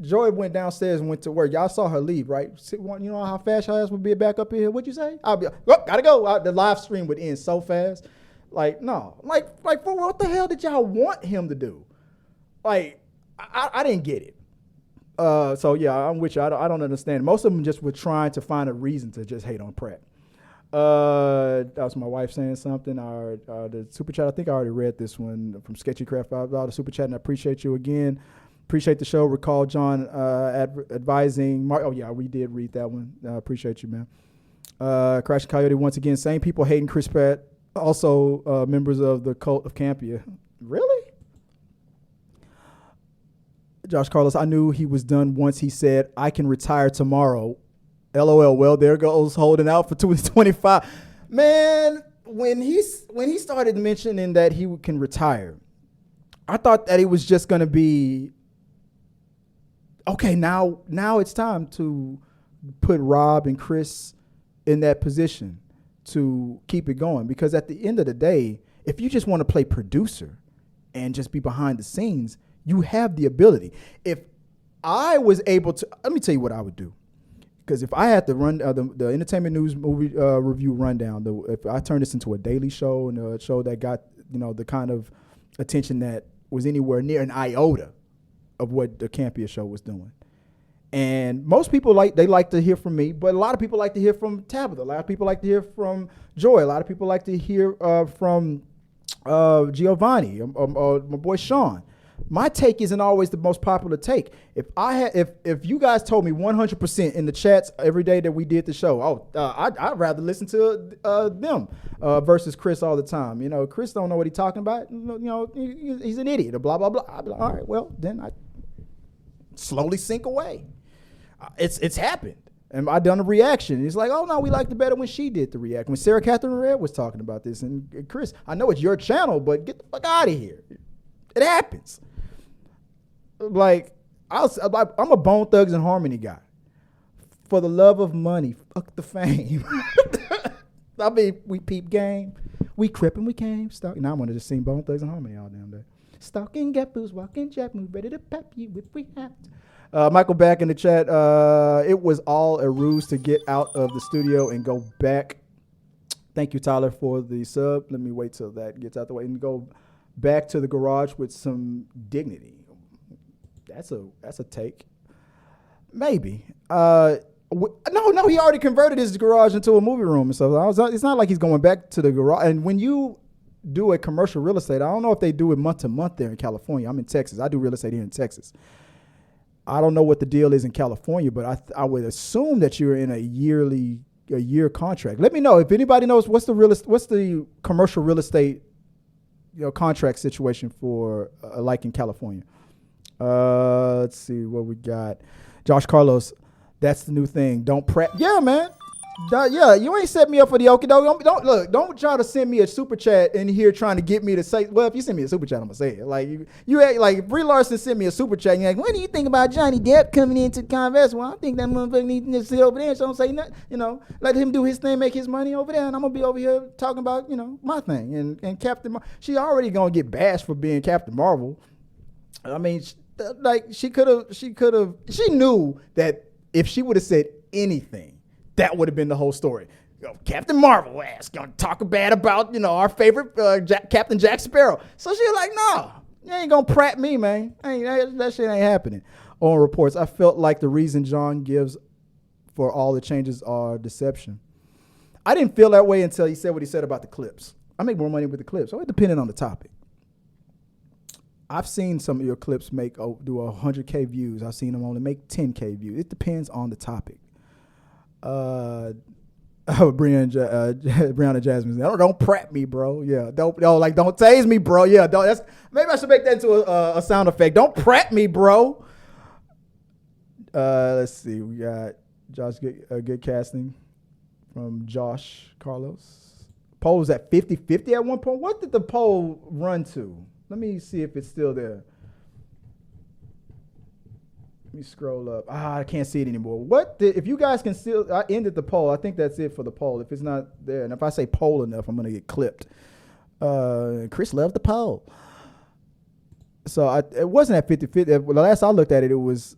Joy went downstairs and went to work. Y'all saw her leave, right? You know how fast her ass would be back up here? What'd you say? I'll be gotta go. The live stream would end so fast. No. For what the hell did y'all want him to do? I didn't get it. So yeah, I'm with you. I don't understand. Most of them just were trying to find a reason to just hate on Pratt. That was my wife saying something. The super chat, I think I already read this one from Sketchy Craft. The super chat, and I appreciate you again. Appreciate the show. Recall John advising. Oh yeah, we did read that one. Appreciate you, man. Crash Coyote once again. Same people hating Chris Pratt. Also members of the cult of Campea. Really? Josh Carlos, I knew he was done once he said, I can retire tomorrow. LOL. Well, there goes holding out for 2025. Man, when he started mentioning that he can retire, I thought that it was just going to be, okay, now it's time to put Rob and Chris in that position to keep it going. Because at the end of the day, if you just want to play producer and just be behind the scenes, you have the ability. If I was able to, let me tell you what I would do. Because if I had to run the entertainment news movie review rundown, if I turned this into a daily show and a show that got the kind of attention that was anywhere near an iota of what the Campea show was doing, And most people like to hear from me, but a lot of people like to hear from Tabitha. A lot of people like to hear from Joy. A lot of people like to hear from Giovanni, my boy Sean. My take isn't always the most popular take. If you guys told me 100% in the chats every day that we did the show, I'd rather listen to them versus Chris all the time. You know, Chris don't know what he's talking about. You know, he's an idiot. Or blah blah blah. I'd be like, all right, well then I slowly sink away. It's happened. And I done a reaction. It's like, oh no, we liked it better when she did the reaction. When Sarah Catherine Red was talking about this, and Chris, I know it's your channel, but get the fuck out of here. It happens. Like I'm a Bone Thugs and Harmony guy. For the love of money, fuck the fame. I mean, we peep game, we crip and we came. Now I want to just sing Bone Thugs and Harmony all damn day. Stalking get booze, walking jet move, ready to pep you if we have to. Michael back in the chat. It was all a ruse to get out of the studio and go back. Thank you, Tyler, for the sub. Let me wait till that gets out the way and go back to the garage with some dignity. That's a take. Maybe. No, he already converted his garage into a movie room and stuff. It's not like he's going back to the garage. And when you do a commercial real estate, I don't know if they do it month to month there in California. I'm in Texas. I do real estate here in Texas. I don't know what the deal is in California, but I would assume that you're in a year contract. Let me know if anybody knows what's the commercial real estate, contract situation for like in California. Let's see what we got. Josh Carlos, that's the new thing. Don't prep. Yeah, man. Yeah, you ain't set me up for the okie doke. Don't try to send me a super chat in here trying to get me to say. Well, if you send me a super chat, I'm gonna say it. Like you act like Brie Larson sent me a super chat. And you're like, what do you think about Johnny Depp coming into the Converse? Well, I think that motherfucker needs to sit over there. So don't say nothing. Let him do his thing, make his money over there, and I'm gonna be over here talking about my thing and Captain. She already gonna get bashed for being Captain Marvel. I mean, she knew that if she would have said anything, that would have been the whole story. Captain Marvel ass gonna talk bad about our favorite Captain Jack Sparrow. So she was like, no, you ain't gonna Pratt me, man. That shit ain't happening. On reports, I felt like the reason John gives for all the changes are deception. I didn't feel that way until he said what he said about the clips. I make more money with the clips. So it depended on the topic. I've seen some of your clips do 100K views. I've seen them only make 10K views. It depends on the topic. Brianna Jasmine, don't prep me, bro. Yeah, don't tase me, bro. Yeah, maybe I should make that into a sound effect. Don't prep me, bro. Let's see, we got Josh, good casting from Josh Carlos. Poll was at 50-50 at one point. What did the poll run to? Let me see if it's still there. Let me scroll up. I can't see it anymore. If you guys can still, I ended the poll. I think that's it for the poll. If it's not there, and if I say poll enough, I'm going to get clipped. Chris loved the poll. So it wasn't at 50-50. The last I looked at it, it was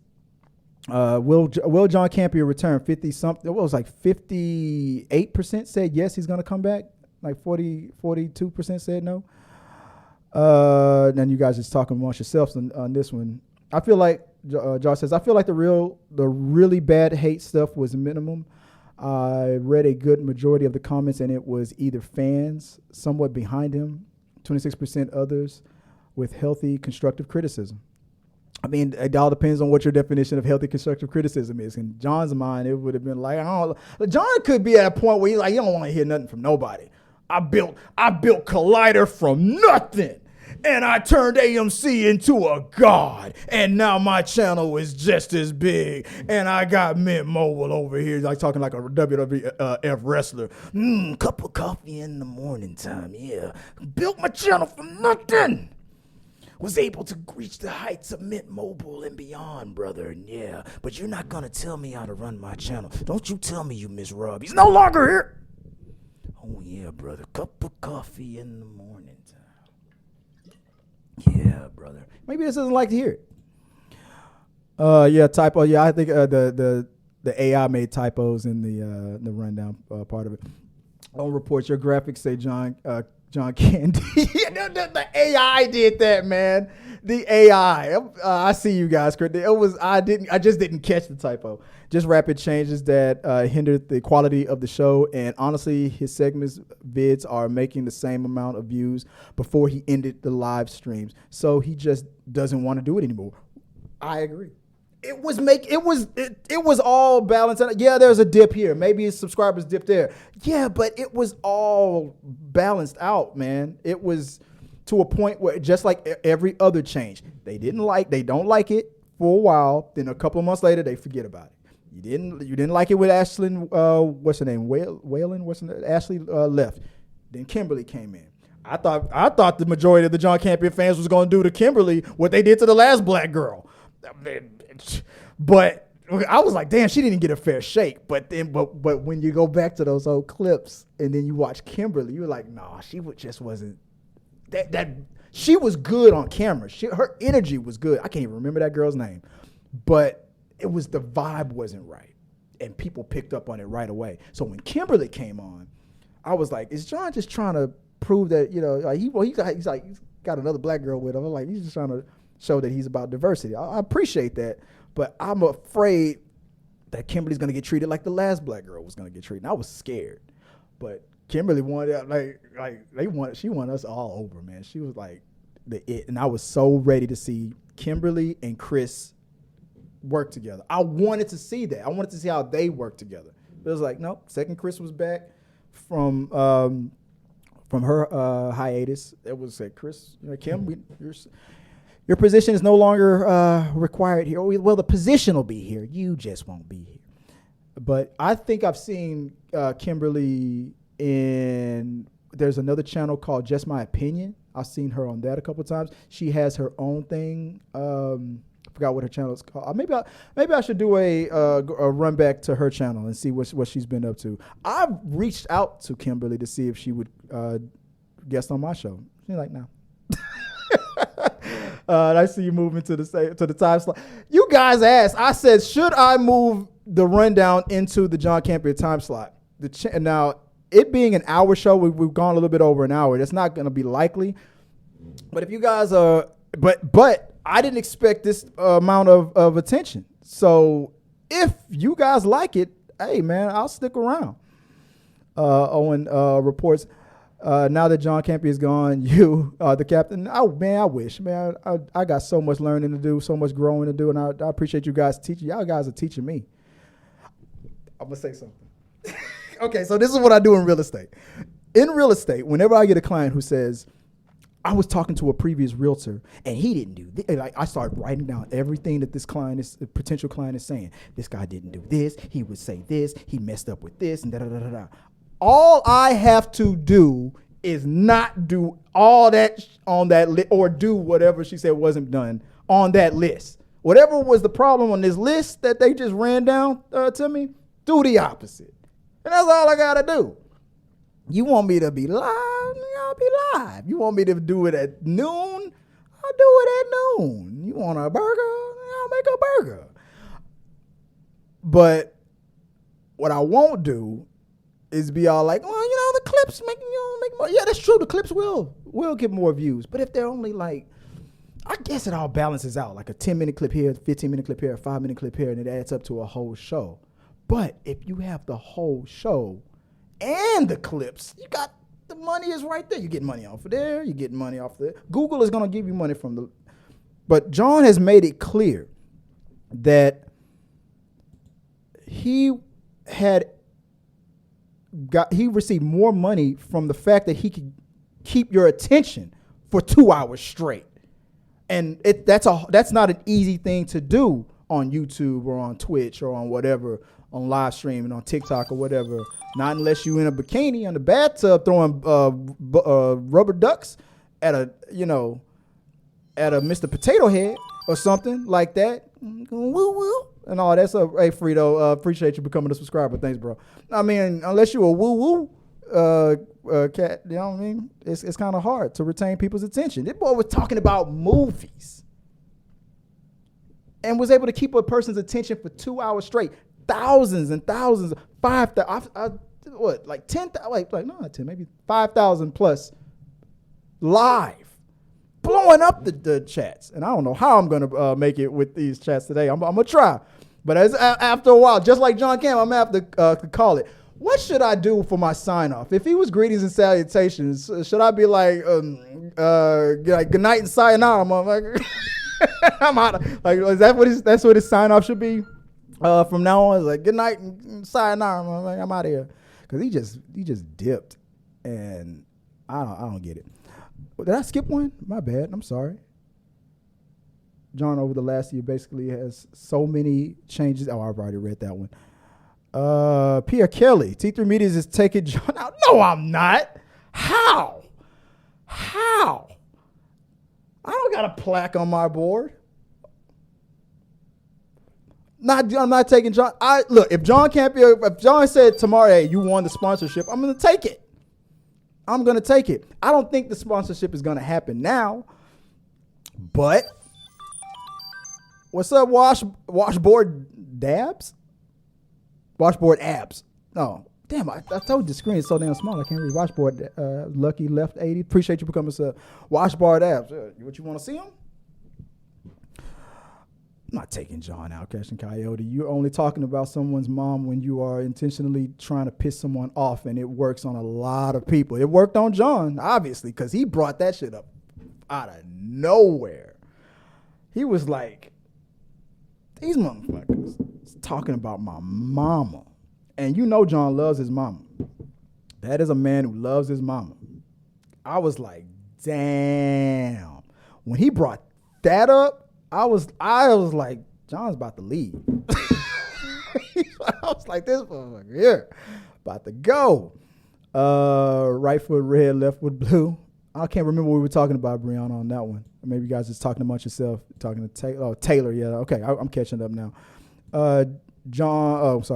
will John Campea return? 50-something. It was like 58% said yes, he's going to come back. Like 42% said no. Then you guys just talking amongst yourselves on this one. I feel like Josh says, I feel like the really bad hate stuff was minimum. I read a good majority of the comments, and it was either fans somewhat behind him, 26% others with healthy constructive criticism. I mean, it all depends on what your definition of healthy constructive criticism is. In John's mind, it would have been like, John could be at a point where he's like, you don't want to hear nothing from nobody. I built Collider from nothing. And I turned AMC into a god, and now my channel is just as big. And I got Mint Mobile over here, like talking like a WWF wrestler. Cup of coffee in the morning time, yeah. Built my channel from nothing. Was able to reach the heights of Mint Mobile and beyond, brother. And yeah, but you're not gonna tell me how to run my channel. Don't you tell me you miss Rob. He's no longer here. Oh yeah, brother. Cup of coffee in the morning time. Yeah, brother. Maybe this doesn't like to hear it. Yeah, typo. Yeah, I think the AI made typos in the rundown part of it. On reports, your graphics say John John Candy. the AI did that, man. The AI. I see you guys. I just didn't catch the typo. Just rapid changes that hindered the quality of the show. And honestly, his segments vids are making the same amount of views before he ended the live streams. So he just doesn't want to do it anymore. I agree. It was all balanced. Yeah, there's a dip here. Maybe his subscribers dipped there. Yeah, but it was all balanced out, man. It was to a point where just like every other change, they don't like it for a while. Then a couple of months later, they forget about it. You didn't like it with Ashlyn, what's her name? Whalen, what's her name? Ashley left. Then Kimberly came in. I thought the majority of the John Campea fans was going to do to Kimberly what they did to the last black girl. But I was like, damn, she didn't get a fair shake. But when you go back to those old clips and then you watch Kimberly, you're like, nah, just wasn't that. She was good on camera. Her energy was good. I can't even remember that girl's name, but it was the vibe wasn't right, and people picked up on it right away. So when Kimberly came on, I was like, is John just trying to prove that he's got another black girl with him? I'm like, he's just trying to show that he's about diversity. I appreciate that, but I'm afraid that Kimberly's gonna get treated like the last black girl was gonna get treated. And I was scared, but Kimberly wanted she won us all over, man. She was like and I was so ready to see Kimberly and Chris work together. I wanted to see that. I wanted to see how they work together. But it was like, nope. Second Chris was back from her hiatus. It was like, Chris, Kim, your position is no longer required here. Well, the position will be here. You just won't be here. But I think I've seen Kimberly there's another channel called Just My Opinion. I've seen her on that a couple of times. She has her own thing. I forgot what her channel is called. Maybe I should do a run back to her channel and see what she's been up to. I've reached out to Kimberly to see if she would guest on my show. She's like, no. I see you moving to the time slot. You guys asked. I said, should I move the rundown into the John Campea time slot? Now, it being an hour show, we've gone a little bit over an hour. That's not going to be likely. But if you guys are, but I didn't expect this amount of attention. So if you guys like it, hey man, I'll stick around. Owen reports. Now that John Campea is gone, you are the captain. I wish, man. I got so much learning to do, so much growing to do, and I appreciate you guys teaching. Y'all guys are teaching me. I'm going to say something. Okay, so this is what I do in real estate. In real estate, whenever I get a client who says, I was talking to a previous realtor and he didn't do this. Like, I start writing down everything that this potential client is saying. This guy didn't do this. He would say this. He messed up with this and da-da-da-da-da. All I have to do is not do all that on that list or do whatever she said wasn't done on that list. Whatever was the problem on this list that they just ran down to me, do the opposite. And that's all I got to do. You want me to be live? I'll be live. You want me to do it at noon? I'll do it at noon. You want a burger? I'll make a burger. But what I won't do is be all like, well, the clips make more. Yeah, that's true. The clips will get more views. But if they're only like, I guess it all balances out. Like a 10-minute clip here, 15-minute clip here, a 5-minute clip here, and it adds up to a whole show. But if you have the whole show and the clips, you got the money is right there. You get money off of there. You get money off there. Google is going to give you money from the. But John has made it clear that he received more money from the fact that he could keep your attention for 2 hours straight. And that's not an easy thing to do on YouTube or on Twitch or on whatever, on live stream and on TikTok or whatever. Not unless you in a bikini in the bathtub throwing rubber ducks at a Mr. Potato Head or something like that. Woo woo and all that stuff. Hey Frito, appreciate you becoming a subscriber. Thanks, bro. I mean, unless you a woo woo cat, you know what I mean? It's kind of hard to retain people's attention. This boy was talking about movies and was able to keep a person's attention for 2 hours straight. Thousands and thousands, 5,000, like 10,000, like no, not 10, maybe 5,000 plus live, blowing up the chats. And I don't know how I'm going to make it with these chats today. I'm going to try. But after a while, just like John Campea, I'm going to have to call it. What should I do for my sign-off? If he was greetings and salutations, should I be like good night and sayonara, motherfucker? I'm out. Is that that's what his sign-off should be from now on? It's like good night and sayonara, motherfucker. I'm out of here. Because he just dipped, and I don't get it. Did I skip one? My bad. I'm sorry. John over the last year basically has so many changes. Oh, I've already read that one. Pierre Kelly, T3 Medias is taking John out. No, I'm not. How? I don't got a plaque on my board. I'm not taking John. Look, if John said tomorrow, hey, you won the sponsorship, I'm going to take it. I don't think the sponsorship is going to happen now, but what's up, washboard dabs? Washboard abs. No, damn, I told you the screen is so damn small I can't read. Washboard, Lucky Left 80. Appreciate you for coming to Washboard abs. What you want to see them? I'm not taking John out, Cash and Coyote. You're only talking about someone's mom when you are intentionally trying to piss someone off, and it works on a lot of people. It worked on John, obviously, because he brought that shit up out of nowhere. He was like, these motherfuckers is talking about my mama. And you know John loves his mama. That is a man who loves his mama. I was like, damn. When he brought that up, I was like, John's about to leave. I was like, this motherfucker here, about to go. Right foot red, left foot blue. I can't remember what we were talking about, Brianna, on that one. Or maybe you guys just talking amongst yourself, talking to Taylor. Oh, Taylor, yeah. Okay, I'm catching up now.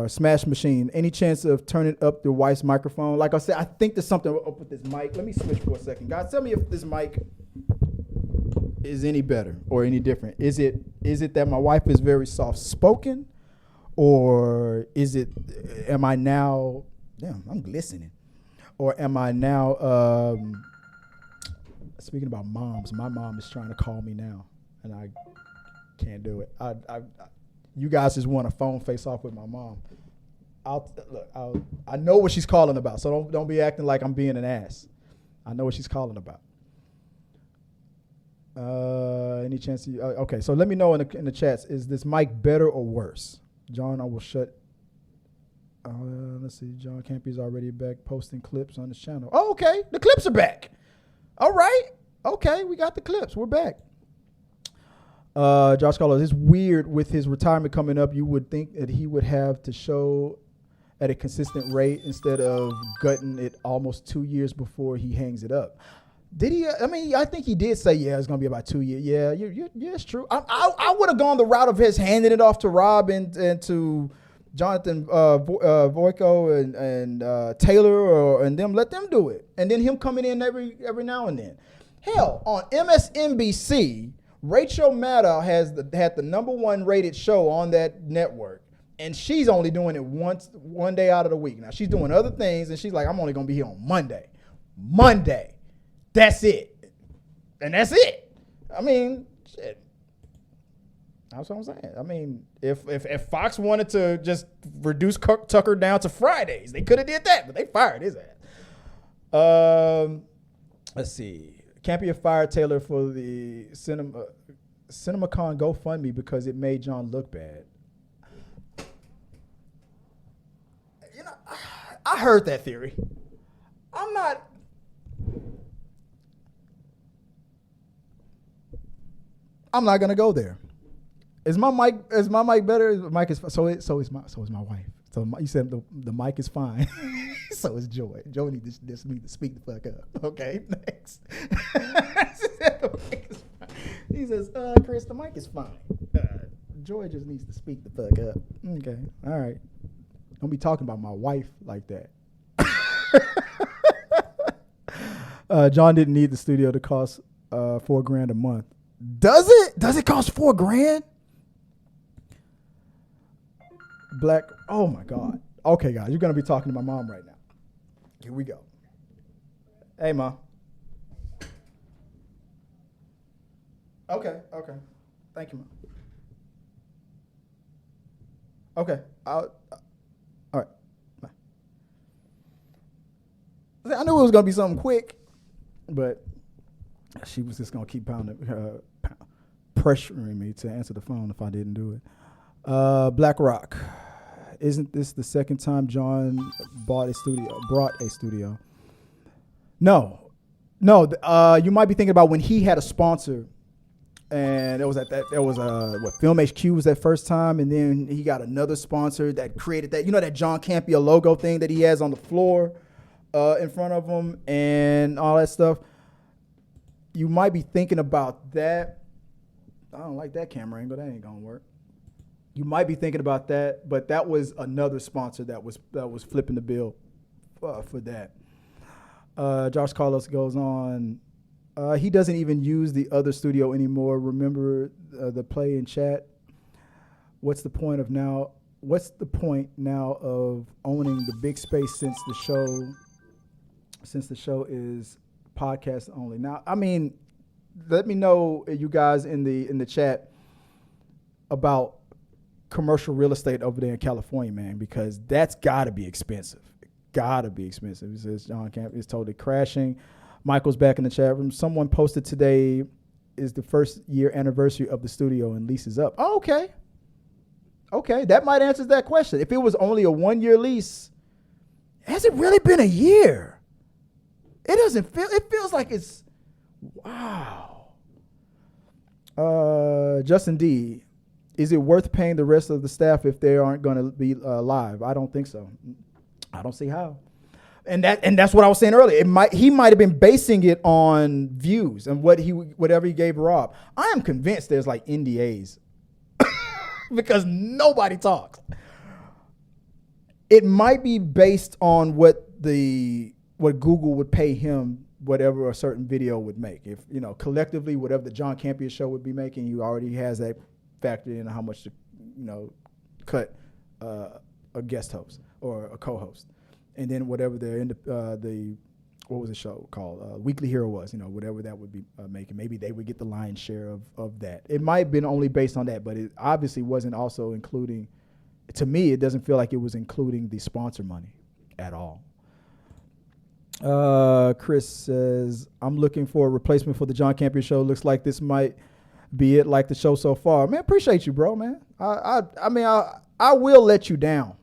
Smash Machine. Any chance of turning up the wife's microphone? Like I said, I think there's something up with this mic. Let me switch for a second. Guys, tell me if this mic is any better or any different. Is it that my wife is very soft-spoken? Or am I now, damn, I'm glistening. Or am I now, speaking about moms, my mom is trying to call me now, and I can't do it. You guys just want a phone face off with my mom. I know what she's calling about, so don't be acting like I'm being an ass. I know what she's calling about. Any chance? Okay, so let me know in the chats. Is this mic better or worse? John, I will shut. Let's see. John Campea's already back posting clips on his channel. Oh, okay. The clips are back. All right. Okay, we got the clips. We're back. Josh Carlos, it's weird with his retirement coming up. You would think that he would have to show at a consistent rate instead of gutting it almost 2 years before he hangs it up. Did he? I mean, I think he did say, yeah, it's going to be about 2 years. Yeah, it's true. I would have gone the route of his handing it off to Rob and to Jonathan Voico and Taylor and them, let them do it. And then him coming in every now and then. Hell, on MSNBC, Rachel Maddow had the #1 rated show on that network, and she's only doing it one day out of the week. Now, she's doing other things, and she's like, I'm only going to be here on Monday. That's it. And that's it. I mean, shit. That's what I'm saying. I mean, if Fox wanted to just reduce Tucker down to Fridays, they could have did that, but they fired his ass. Let's see. Campea fired Taylor for the CinemaCon GoFundMe because it made John look bad. You know, I heard that theory. I'm not gonna go there. Is my mic better? The mic is so is my wife. So you said the mic is fine. So is Joy. Joy needs to speak the fuck up. Okay, next. He says, Chris, the mic is fine. Joy just needs to speak the fuck up. Okay, all right. Don't be talking about my wife like that. John didn't need the studio to cost $4,000 a month. Does it? Does it cost $4,000? Black. Oh my God. Okay, guys, you're gonna be talking to my mom right now. Here we go. Hey, Ma. Okay. Thank you, man. Okay. All right. Bye. I knew it was gonna be something quick, but she was just gonna keep pressuring me to answer the phone if I didn't do it. Black Rock. Isn't this the second time John brought a studio? No. You might be thinking about when he had a sponsor, and it was Film HQ was that first time, and then he got another sponsor that created that, that John Campea logo thing that he has on the floor in front of him and all that stuff. You might be thinking about that. I don't like that camera angle. That ain't gonna work. You might be thinking about that, but that was another sponsor that was flipping the bill for that. Josh Carlos goes on. He doesn't even use the other studio anymore. Remember the play in chat? What's the point now of owning the big space since the show is podcast only? Now, I mean, let me know, you guys in the chat, about commercial real estate over there in California, man, because that's got to be expensive. He says John Camp is totally crashing. Michael's back in the chat room. Someone posted today is the first year anniversary of the studio and lease is up. Oh, okay. That might answer that question. If it was only a 1-year lease, has it really been a year? It feels like it's, wow. Justin D, is it worth paying the rest of the staff if they aren't going to be live? I don't think so. I don't see how. And that's what I was saying earlier. He might have been basing it on views and whatever he gave Rob. I am convinced there's like NDAs because nobody talks. It might be based on what Google would pay him, whatever a certain video would make. If collectively whatever the John Campea show would be making, he already has that factored in how much to cut a guest host or a co-host, and then whatever the what was the show called, Weekly Hero was, whatever that would be making, maybe they would get the lion's share of that. It might have been only based on that, but it obviously wasn't also including. To me, it doesn't feel like it was including the sponsor money at all. Chris says, I'm looking for a replacement for the John Campea show. Looks like this might be it, like the show so far. Man, appreciate you, bro, man. I will let you down.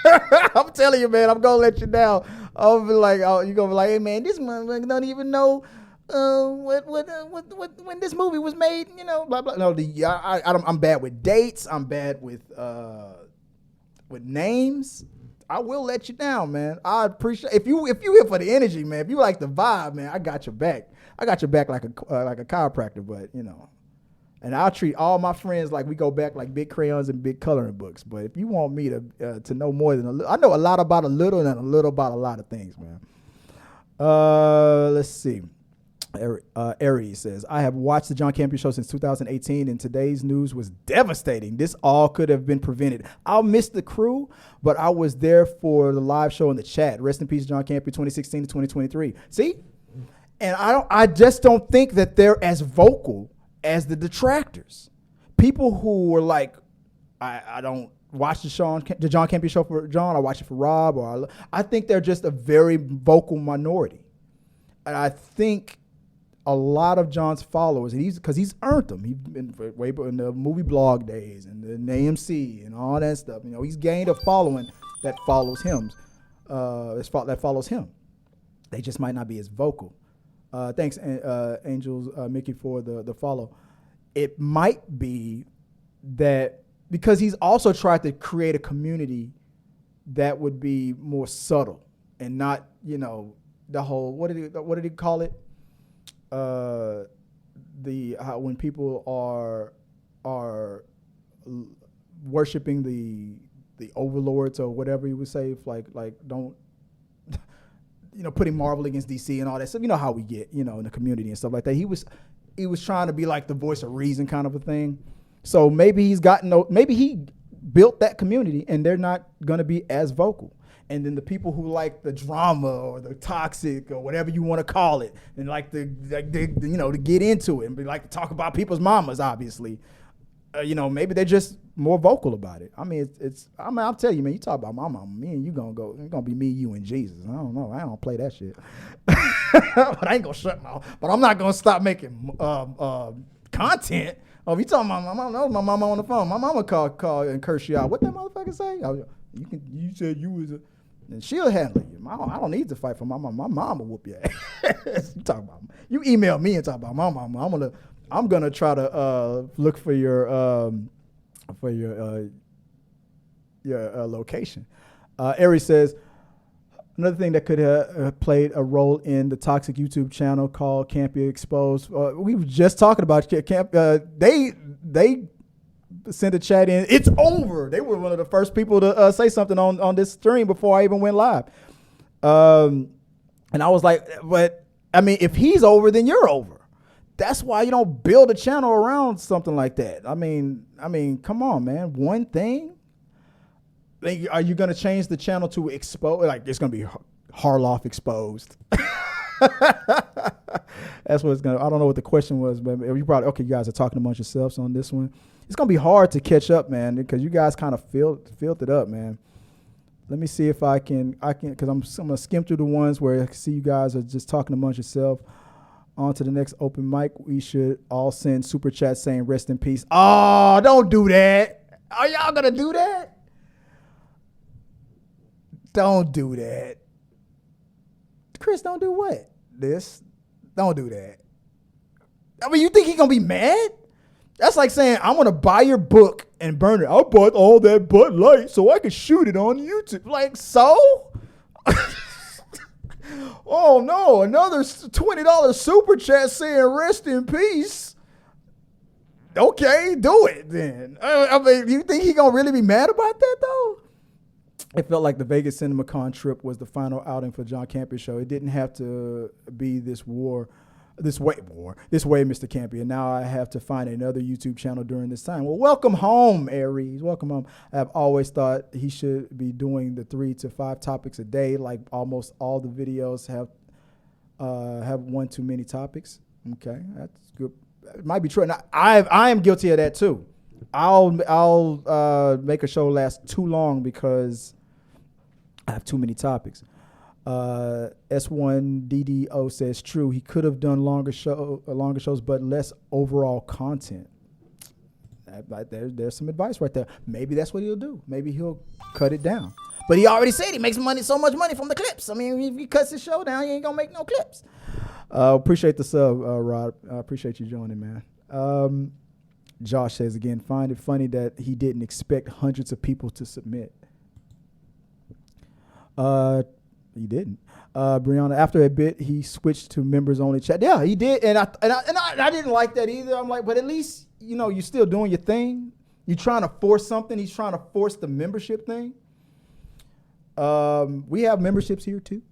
I'm telling you, man, I'm gonna let you down. I'll be like, you're gonna be like, hey, man, this motherfucker don't even know when this movie was made, blah blah. No, I'm bad with dates. I'm bad with names. I will let you down, man. I appreciate if you here for the energy, man. If you like the vibe, man, I got your back. I got your back like a chiropractor, but and I'll treat all my friends like we go back like big crayons and big coloring books. But if you want me to know more than a little, I know a lot about a little and a little about a lot of things, man. Let's see. Aries says, I have watched the John Campea show since 2018, and today's news was devastating. This all could have been prevented. I'll miss the crew, but I was there for the live show in the chat. Rest in peace, John Campea, 2016 to 2023. See? And I just don't think that they're as vocal as the detractors. People who were like, I don't watch the John Campea show for John, I watch it for Rob, I think they're just a very vocal minority. And I think a lot of John's followers, and because he's earned them. He's been way in the movie blog days and the AMC and all that stuff. He's gained a following that follows him. That follows him. They just might not be as vocal. Thanks, Angels, Mickey, for the follow. It might be that because he's also tried to create a community that would be more subtle and not, the whole what did he call it? When people are worshiping the overlords or whatever he would say, if like don't putting Marvel against DC and all that stuff. You know how we get, in the community and stuff like that. He was trying to be like the voice of reason kind of a thing. So maybe maybe he built that community and they're not going to be as vocal. and then the people who like the drama or the toxic or whatever you want to call it, and like the to get into it and be like to talk about people's mamas, obviously, maybe they're just more vocal about it. I mean, I'll tell you, man, you talk about my mama, me and you it's gonna be me, you, and Jesus. I don't know, I don't play that shit, but I ain't gonna shut my. But I'm not gonna stop making content. Oh, if you talking about my mama, that was my mama on the phone. My mama call and curse you out. What that motherfucker say? Oh, you said you was a. And she'll handle you. I don't need to fight for my mama. My mama whoop your ass. You email me and talk about my mama. I'm gonna try to look for your location. Aries says another thing that could have played a role in the toxic YouTube channel called Campea Exposed. We were just talking about Camp. They sent a chat in. It's over. They were one of the first people to say something on this stream before I even went live. And I was like, but I mean, if he's over, then you're over. That's why you don't build a channel around something like that. I mean, come on, man. One thing. Like, are you going to change the channel to expose? Like, it's going to be Harloff Exposed. That's what it's going to. I don't know what the question was, but you probably, okay, you guys are talking amongst yourselves on this one. It's going to be hard to catch up, man, because you guys kind of filled it up, man. Let me see if I can, because I'm going to skim through the ones where I can see you guys are just talking amongst yourself. On to the next open mic. We should all send super chats saying rest in peace. Oh, don't do that. Are y'all going to do that? Don't do that. Chris, don't do what? This? Don't do that. I mean, you think he going to be mad? That's like saying, I'm going to buy your book and burn it. I bought all that Bud Light so I could shoot it on YouTube. Like, so? Oh, no, another $20 super chat saying rest in peace. Okay, do it then. I mean, you think he going to really be mad about that, though? It felt like the Vegas CinemaCon trip was the final outing for John Campea's show. It didn't have to be this way, Mr. Campea. Now I have to find another YouTube channel during this time. Well, welcome home, Aries. Welcome home. I've always thought he should be doing the 3 to 5 topics a day. Like almost all the videos have one too many topics. Okay, that's good. It might be true. And I am guilty of that too. I'll make a show last too long because I have too many topics. S1DDO says true. He could have done longer shows, but less overall content. There's some advice right there. Maybe that's what he'll do. Maybe he'll cut it down. But he already said he makes so much money from the clips. I mean, if he cuts his show down, he ain't gonna make no clips. Appreciate the sub, Rod. I appreciate you joining, man. Josh says again, find it funny that he didn't expect hundreds of people to submit. He didn't. Brianna, after a bit, he switched to members only chat. Yeah, he did, and I didn't like that either. I'm like, but at least you're still doing your thing. You're trying to force something. He's trying to force the membership thing. We have memberships here too,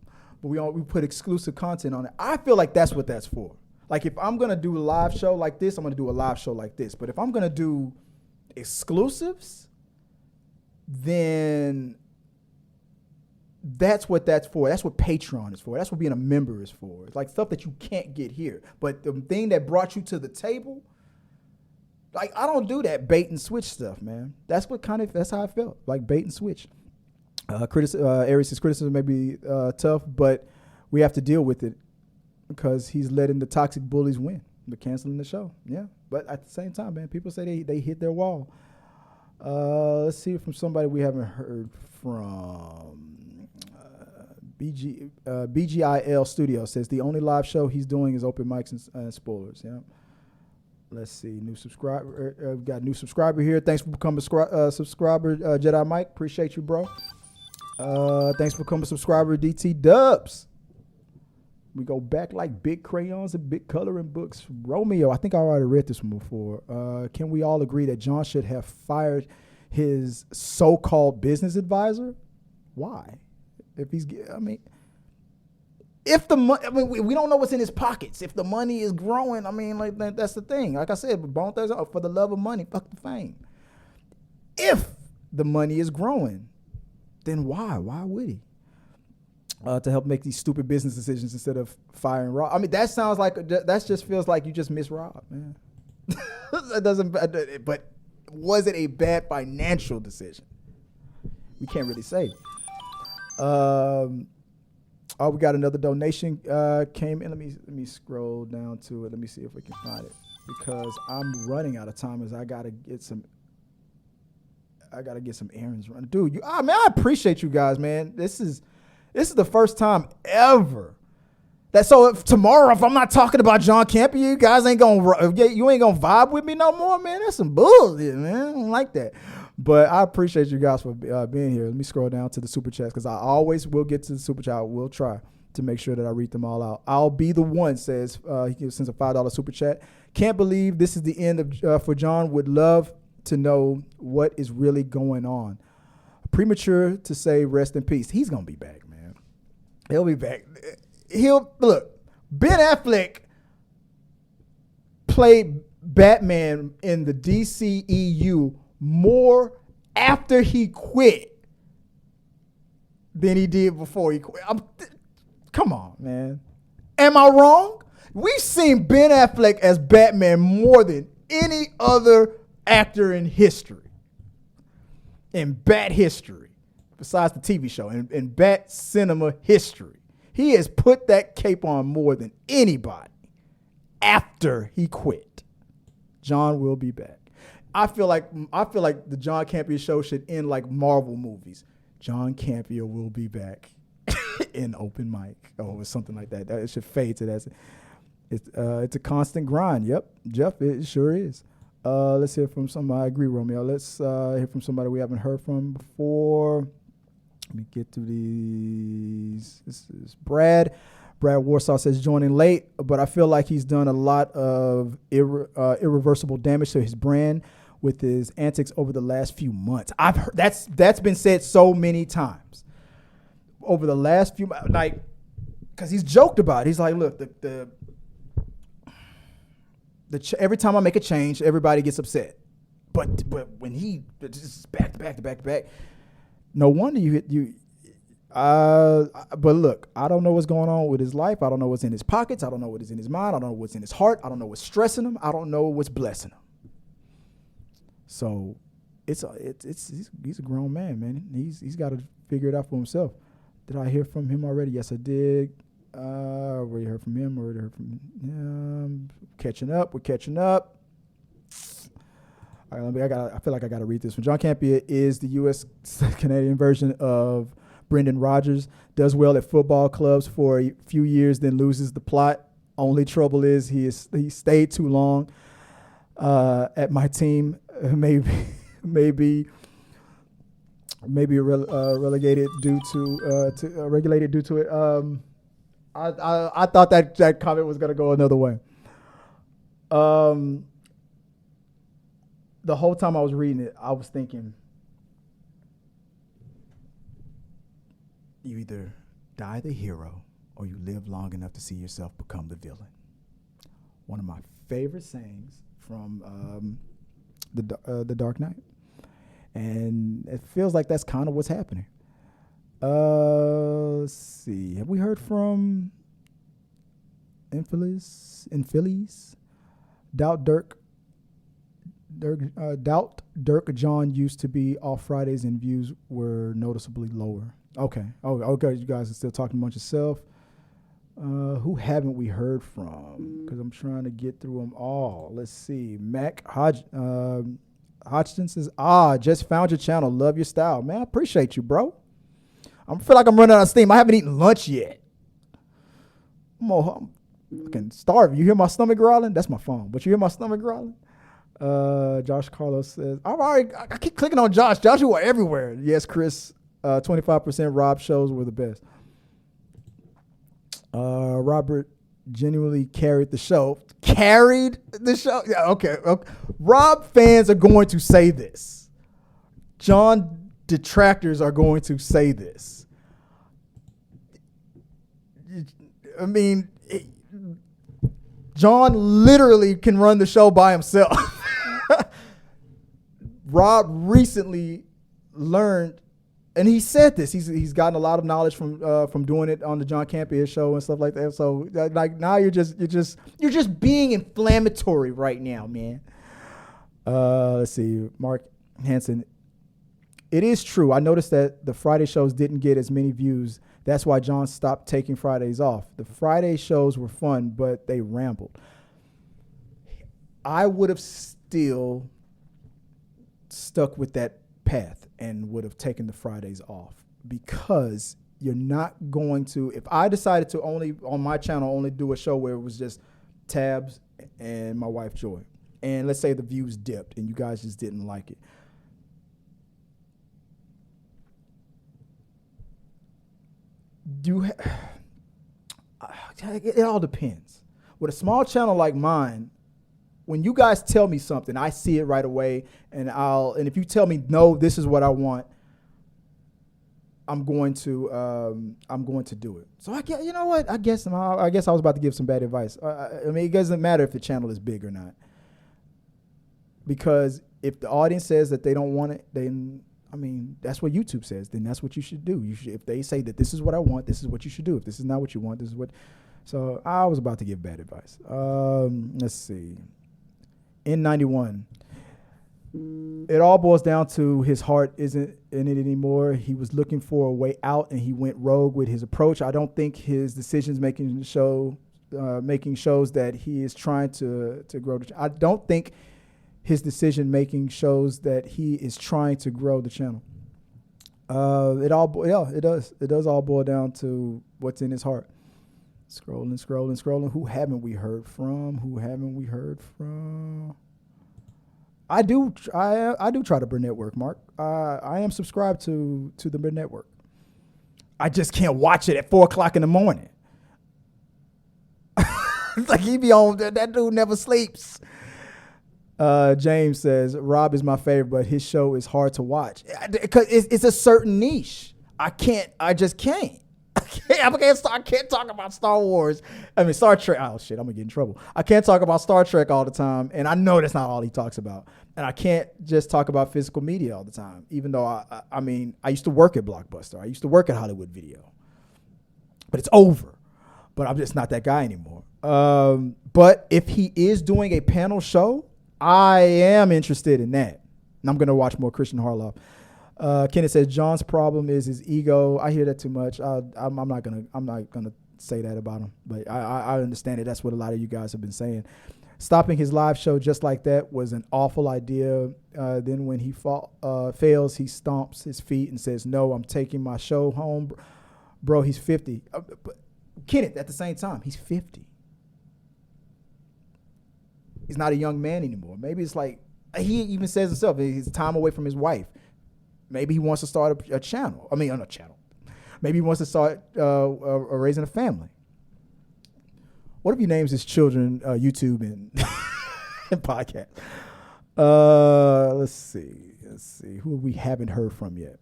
but we put exclusive content on it. I feel like that's what that's for. Like if I'm gonna do a live show like this, I'm gonna do a live show like this. But if I'm gonna do exclusives, then that's what that's for. That's what Patreon is for. That's what being a member is for. It's like stuff that you can't get here. But the thing that brought you to the table, like I don't do that bait and switch stuff, man. That's how I felt. Like bait and switch. Aries' criticism may be tough, but we have to deal with it because he's letting the toxic bullies win. They're canceling the show. Yeah. But at the same time, man, people say they hit their wall. Let's see from somebody we haven't heard from. BGIL Studio says the only live show he's doing is open mics and spoilers. Yeah. Let's see. New subscriber. We've got a new subscriber here. Thanks for becoming a subscriber, Jedi Mike. Appreciate you, bro. Thanks for becoming a subscriber, DT Dubs. We go back like big crayons and big coloring books. Romeo, I think I already read this one before. Can we all agree that John should have fired his so-called business advisor? Why? If he's, if the money, we don't know what's in his pockets. If the money is growing, like that's the thing. Like I said, Bone Thursday, for the love of money, fuck the fame. If the money is growing, then why? Why would he? to help make these stupid business decisions instead of firing Rob. I mean, that sounds like that just feels like you just miss Rob, man. It doesn't. But was it a bad financial decision? We can't really say. We got another donation came in. Let me scroll down to it. Let me see if we can find it because I'm running out of time. As I gotta get some errands run. Dude, man, I appreciate you guys, man. This is the first time ever. So if tomorrow, if I'm not talking about John Campea, you guys ain't gonna vibe with me no more, man. That's some bullshit, man. I don't like that. But I appreciate you guys for being here. Let me scroll down to the super chats because I always will get to the super chat. I will try to make sure that I read them all out. I'll be the one, says he sends a $5 super chat. Can't believe this is the end of for John. Would love to know what is really going on. Premature to say rest in peace. He's gonna be back, man. He'll be back. Look. Ben Affleck played Batman in the DCEU more after he quit than he did before he quit. Come on, man. Am I wrong? We've seen Ben Affleck as Batman more than any other actor in history. In Bat history. Besides the TV show. In Bat cinema history. He has put that cape on more than anybody after he quit. John will be back. I feel like the John Campea show should end like Marvel movies. John Campea will be back in open mic or something like that. It should fade to that. It's a constant grind. Yep, Jeff, it sure is. Let's hear from somebody. I agree, Romeo. Let's hear from somebody we haven't heard from before. Let me get to these. This is Brad. Brad Warsaw says joining late, but I feel like he's done a lot of irreversible damage to his brand with his antics over the last few months. I've heard that's been said so many times over the last few, like, because he's joked about it. He's like, look, every time I make a change, everybody gets upset. But when he just back to back, no wonder you. But look, I don't know what's going on with his life. I don't know what's in his pockets. I don't know what is in his mind. I don't know what's in his heart. I don't know what's stressing him. I don't know what's blessing him. So he's a grown man. He's got to figure it out for himself. Did I hear from him already? Yes, I did. Already heard from him. Already heard from him. We're catching up. All right, I feel like I got to read this one. John Campea is the U.S. Canadian version of Brendan Rodgers. Does well at football clubs for a few years, then loses the plot. Only trouble is he stayed too long at my team. Maybe relegated due to regulated due to it. I thought that comment was gonna go another way. The whole time I was reading it, I was thinking, you either die the hero or you live long enough to see yourself become the villain. One of my favorite sayings from the Dark Knight. And it feels like that's kind of what's happening. Let's see. Have we heard from Phillies? Doubt Dirk John used to be off Fridays and views were noticeably lower. Okay. Okay. You guys are still talking amongst yourself. Who haven't we heard from? Because I'm trying to get through them all. Let's see. Mac Hodgson says, just found your channel. Love your style. Man, I appreciate you, bro. I feel like I'm running out of steam. I haven't eaten lunch yet. I'm fucking starving. You hear my stomach growling? That's my phone. But you hear my stomach growling? Josh Carlos says, I keep clicking on Josh. Josh, you are everywhere. Yes, Chris. 25% Rob shows were the best. Robert genuinely carried the show. Carried the show? Yeah, okay. Rob fans are going to say this. John detractors are going to say this. I mean, John literally can run the show by himself. Rob recently learned and he said this. He's gotten a lot of knowledge from doing it on the John Campea show and stuff like that. So like now you're just being inflammatory right now, man. Let's see, Mark Hansen. It is true. I noticed that the Friday shows didn't get as many views. That's why John stopped taking Fridays off. The Friday shows were fun, but they rambled. I would have still stuck with that path and would have taken the Fridays off, because you're not going to, if I decided to only on my channel only do a show where it was just Tabs and my wife Joy, and let's say the views dipped and you guys just didn't like it, it all depends. With a small channel like mine, when you guys tell me something, I see it right away, and if you tell me no, this is what I want, I'm going to do it. So I guess, you know what? I guess I was about to give some bad advice. I mean, it doesn't matter if the channel is big or not, because if the audience says that they don't want it, then I mean, that's what YouTube says. Then that's what you should do. If they say that this is what I want, this is what you should do. If this is not what you want, this is what. So I was about to give bad advice. Let's see. N91. It all boils down to his heart isn't in it anymore. He was looking for a way out, and he went rogue with his approach. I don't think his decisions making shows that he is trying to grow. I don't think his decision making shows that he is trying to grow the channel. It does all boil down to what's in his heart. Scrolling. Who haven't we heard from? I do try to Burnett work, Mark. I am subscribed to the Burnett work. I just can't watch it at 4:00 in the morning. Like he be on, that dude never sleeps. James says, Rob is my favorite, but his show is hard to watch. Because it's a certain niche. I just can't. I can't talk about Star Wars. I mean, Star Trek. Oh, shit, I'm going to get in trouble. I can't talk about Star Trek all the time, and I know that's not all he talks about. And I can't just talk about physical media all the time, even though, I used to work at Blockbuster. I used to work at Hollywood Video. But it's over. But I'm just not that guy anymore. But if he is doing a panel show, I am interested in that. And I'm going to watch more Christian Harloff. Kenneth says John's problem is his ego. I hear that too much. I'm not gonna say that about him, but I understand it. That's what a lot of you guys have been saying. Stopping his live show just like that was an awful idea. Then when he fails, he stomps his feet and says, "No, I'm taking my show home." Bro, he's 50. But Kenneth, at the same time, he's 50. He's not a young man anymore. Maybe it's like he even says himself, he's time away from his wife. Maybe he wants to start a channel. I mean, on a channel. Maybe he wants to start raising a family. What if he names his children YouTube and, and podcast? Let's see. Who we haven't heard from yet?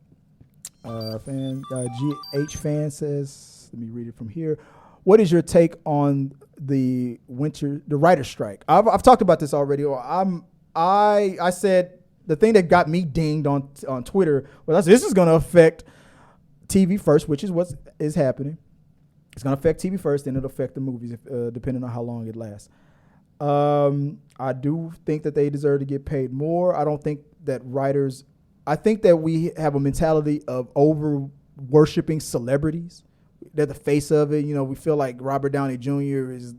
GH fan says, let me read it from here. What is your take on the writer's strike? I've talked about this already. I said, the thing that got me dinged on Twitter was this is going to affect TV first, which is what is happening. It's going to affect TV first, then it'll affect the movies, depending on how long it lasts. I do think that they deserve to get paid more. I don't think that writers. I think that we have a mentality of over worshiping celebrities. They're the face of it. We feel like Robert Downey Jr. is,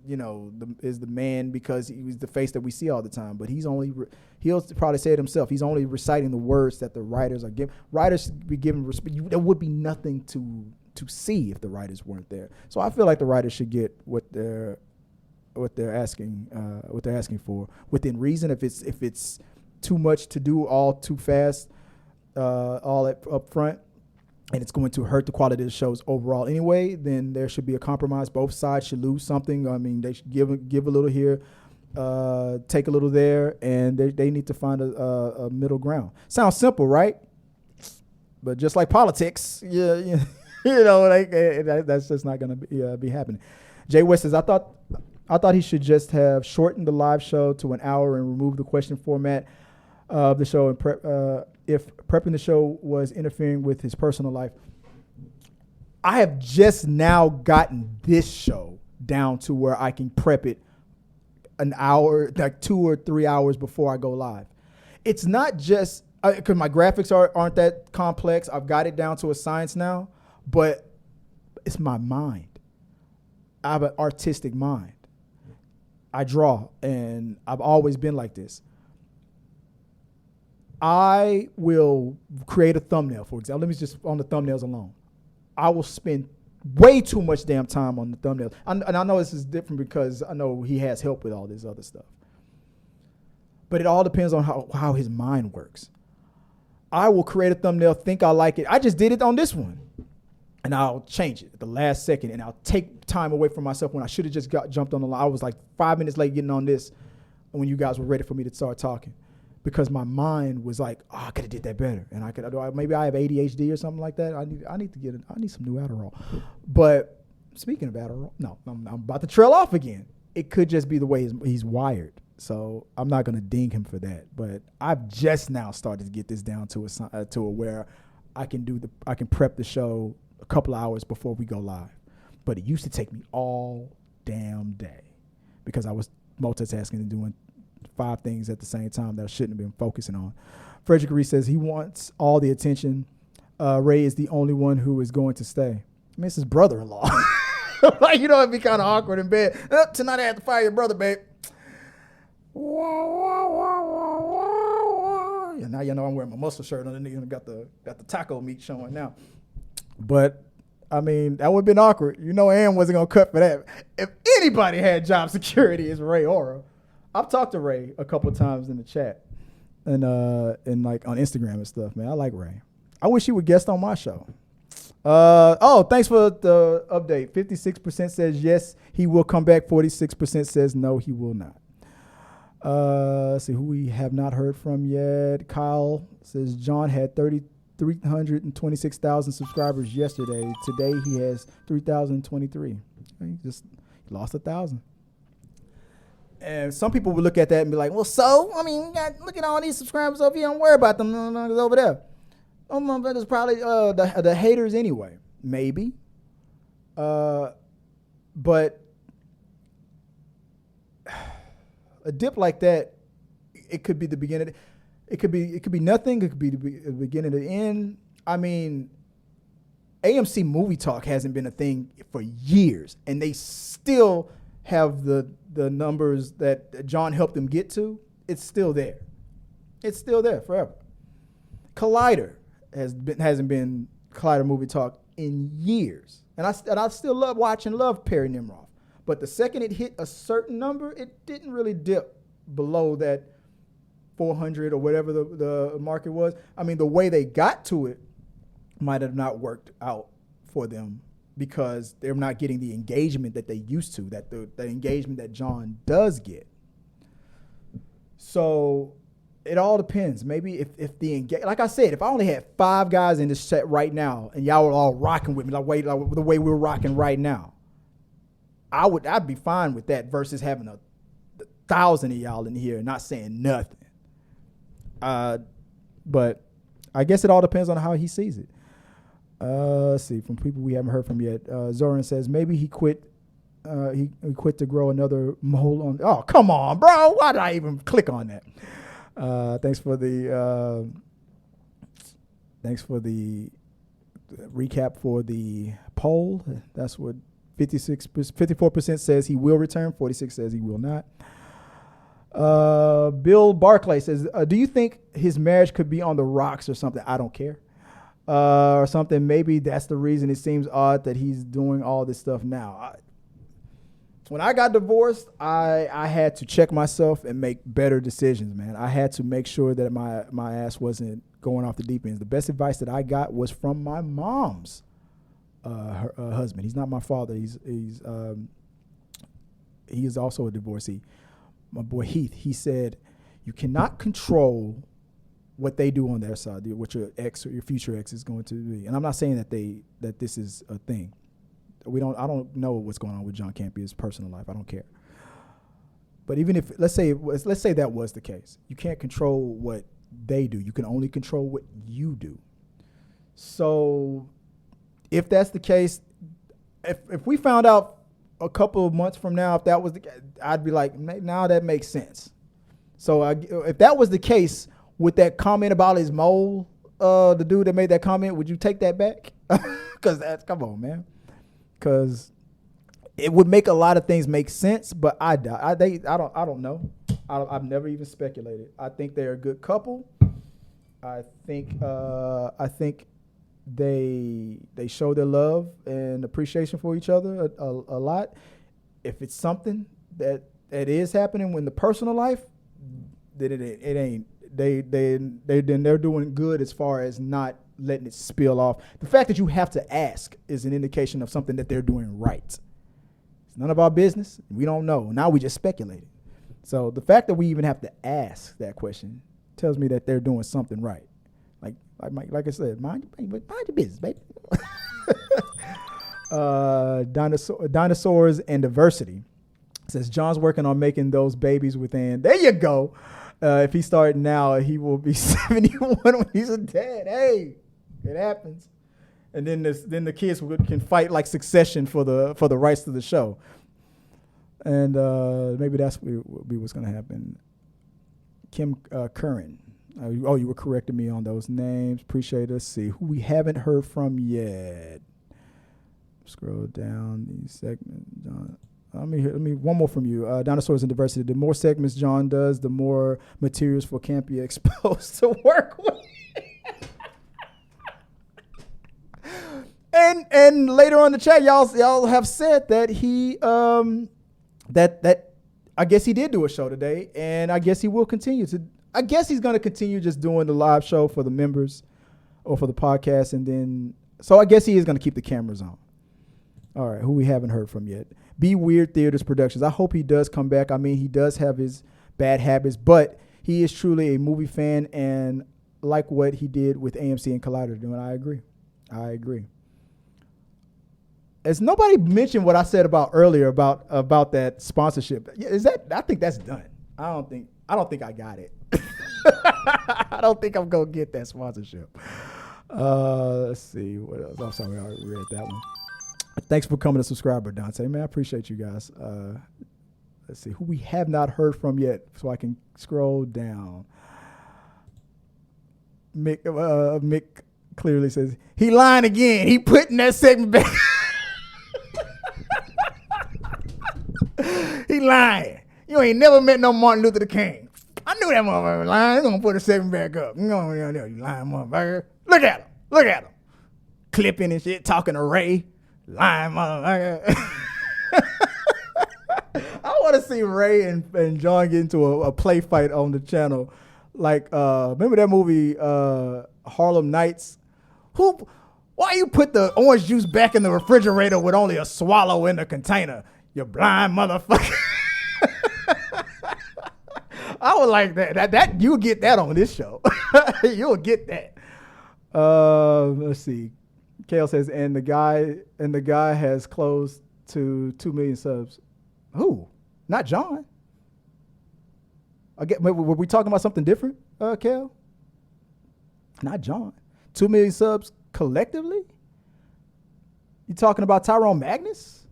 is the man because he was the face that we see all the time. But he'll probably say it himself. He's only reciting the words that the writers are giving. Writers should be given respect. There would be nothing to see if the writers weren't there. So I feel like the writers should get what they're asking for within reason. If it's too much to do all too fast, all up front, and it's going to hurt the quality of the shows overall anyway, then there should be a compromise. Both sides should lose something. I mean, they should give a little here, take a little there, and they need to find a middle ground. Sounds simple, right? But just like politics, that's just not going to be happening. Jay West says, I thought he should just have shortened the live show to an hour and remove the question format of the show if prepping the show was interfering with his personal life. I have just now gotten this show down to where I can prep it an hour, like 2 or 3 hours before I go live. It's not just because my graphics aren't that complex. I've got it down to a science now, but it's my mind. I have an artistic mind. I draw, and I've always been like this. I will create a thumbnail, for example. Let me just, on the thumbnails alone. I will spend way too much damn time on the thumbnails. And I know this is different because I know he has help with all this other stuff. But it all depends on how his mind works. I will create a thumbnail, think I like it. I just did it on this one. And I'll change it at the last second, and I'll take time away from myself when I should have just jumped on the line. I was like 5 minutes late getting on this when you guys were ready for me to start talking, because my mind was like, oh, I could have did that better. And maybe I have ADHD or something like that. I need some new Adderall. But speaking of Adderall, no, I'm about to trail off again. It could just be the way he's wired. So I'm not going to ding him for that. But I've just now started to get this down to where I can prep the show a couple of hours before we go live. But it used to take me all damn day because I was multitasking and doing 5 things at the same time that I shouldn't have been focusing on. Frederick Reese says he wants all the attention. Ray is the only one who is going to stay. I mean, it's his brother-in-law. Like, it'd be kind of awkward in bed. Tonight I have to fire your brother, babe. Yeah, now you know I'm wearing my muscle shirt underneath. Got the taco meat showing now. But I mean, that would have been awkward. Ann wasn't gonna cut for that. If anybody had job security, it's Ray Ora. I've talked to Ray a couple of times in the chat and like on Instagram and stuff. Man, I like Ray. I wish he would guest on my show. Thanks for the update. 56% says yes, he will come back. 46% says no, he will not. Let's see who we have not heard from yet. Kyle says John had 326,000 subscribers yesterday. Today he has 3,023. He lost 1,000. And some people would look at that and be like, well, so? I mean, look at all these subscribers over here. Don't worry about them. It's over there. That's probably the haters anyway. Maybe. But a dip like that, it could be the beginning. It could be nothing. It could be the beginning to the end. I mean, AMC Movie Talk hasn't been a thing for years, and they still have the numbers that John helped them get to. It's still there. It's still there forever. Collider hasn't been Collider Movie Talk in years, and I still love Perry Nimroff. But the second it hit a certain number, it didn't really dip below that 400 or whatever the market was. I mean, the way they got to it might have not worked out for them because they're not getting the engagement that they used to, that the engagement that John does get. So it all depends. Maybe if like I said, if I only had 5 guys in this set right now and y'all were all rocking with me like the way we're rocking right now, I'd be fine with that versus having 1,000 of y'all in here and not saying nothing. But I guess it all depends on how he sees it. Let's see, from people we haven't heard from yet. Zoran says maybe he quit. He quit to grow another mole on. Oh, come on, bro! Why did I even click on that? Thanks for the recap for the poll. That's what 54% says he will return. 46 says he will not. Bill Barclay says, do you think his marriage could be on the rocks or something? I don't care. Or something. Maybe that's the reason it seems odd that he's doing all this stuff now. When I got divorced, I had to check myself and make better decisions, man. I had to make sure that my ass wasn't going off the deep end. The best advice that I got was from my mom's her husband. He's not my father. He is also a divorcee. My boy Heath, he said, you cannot control what they do on their side, what your ex or your future ex is going to be. And I'm not saying that this is a thing. I don't know what's going on with John Campea's personal life. I don't care. But even if let's say that was the case, you can't control what they do. You can only control what you do. So if that's the case, if we found out a couple of months from now, if that was the case, I'd be like, now that makes sense. So if that was the case with that comment about his mole, the dude that made that comment, would you take that back? Because come on, man. Because it would make a lot of things make sense, but I don't know. I've never even speculated. I think they're a good couple. I think they show their love and appreciation for each other a lot. If it's something that is happening in the personal life, then it ain't. They're doing good as far as not letting it spill off. The fact that you have to ask is an indication of something that they're doing right. It's none of our business. We don't know. Now we just speculated. So the fact that we even have to ask that question tells me that they're doing something right. Like I said, mind your business, baby. Dinosaurs and diversity. It says John's working on making those babies within. There you go. If he started now, he will be 71 when he's a dad. Hey, it happens. And then the kids can fight like Succession for the rights to the show. And maybe that's what's going to happen. Kim Curran. You were correcting me on those names. Appreciate it. Let's see who we haven't heard from yet. Scroll down these segments. John. Let me one more from you. Dinosaurs and diversity. The more segments John does, the more materials for Campea exposed to work with. and later on in the chat, y'all have said that he that I guess he did do a show today, and I guess he will continue to. I guess he's going to continue just doing the live show for the members or for the podcast. And then, so I guess he is going to keep the cameras on. All right. Who we haven't heard from yet. Be Weird Theaters Productions. I hope he does come back. I mean, he does have his bad habits, but he is truly a movie fan and like what he did with AMC and Collider doing. I agree. As nobody mentioned what I said about earlier about that sponsorship. I think that's done. I don't think I got it. I don't think I'm going to get that sponsorship. Let's see. What else? I'm sorry, I already read that one. Thanks for becoming a subscriber, Dante. Man, I appreciate you guys. Let's see. Who we have not heard from yet, so I can scroll down. Mick clearly says, he lying again. He putting that segment back. He lying. You ain't never met no Martin Luther King. I knew that motherfucker was lying. He's going to put a segment back up. You lying motherfucker. Look at him. Clipping and shit, talking to Ray. Lying motherfucker. I want to see Ray and John get into a play fight on the channel. Like, remember that movie, Harlem Nights? Why you put the orange juice back in the refrigerator with only a swallow in the container? You blind motherfucker. I would like that you'll get that on this show. You'll get that. Let's see. Kale says, and the guy has close to 2 million subs. Who? Not John. Were we talking about something different, Kale? Not John. 2 million subs collectively? You talking about Tyrone Magnus?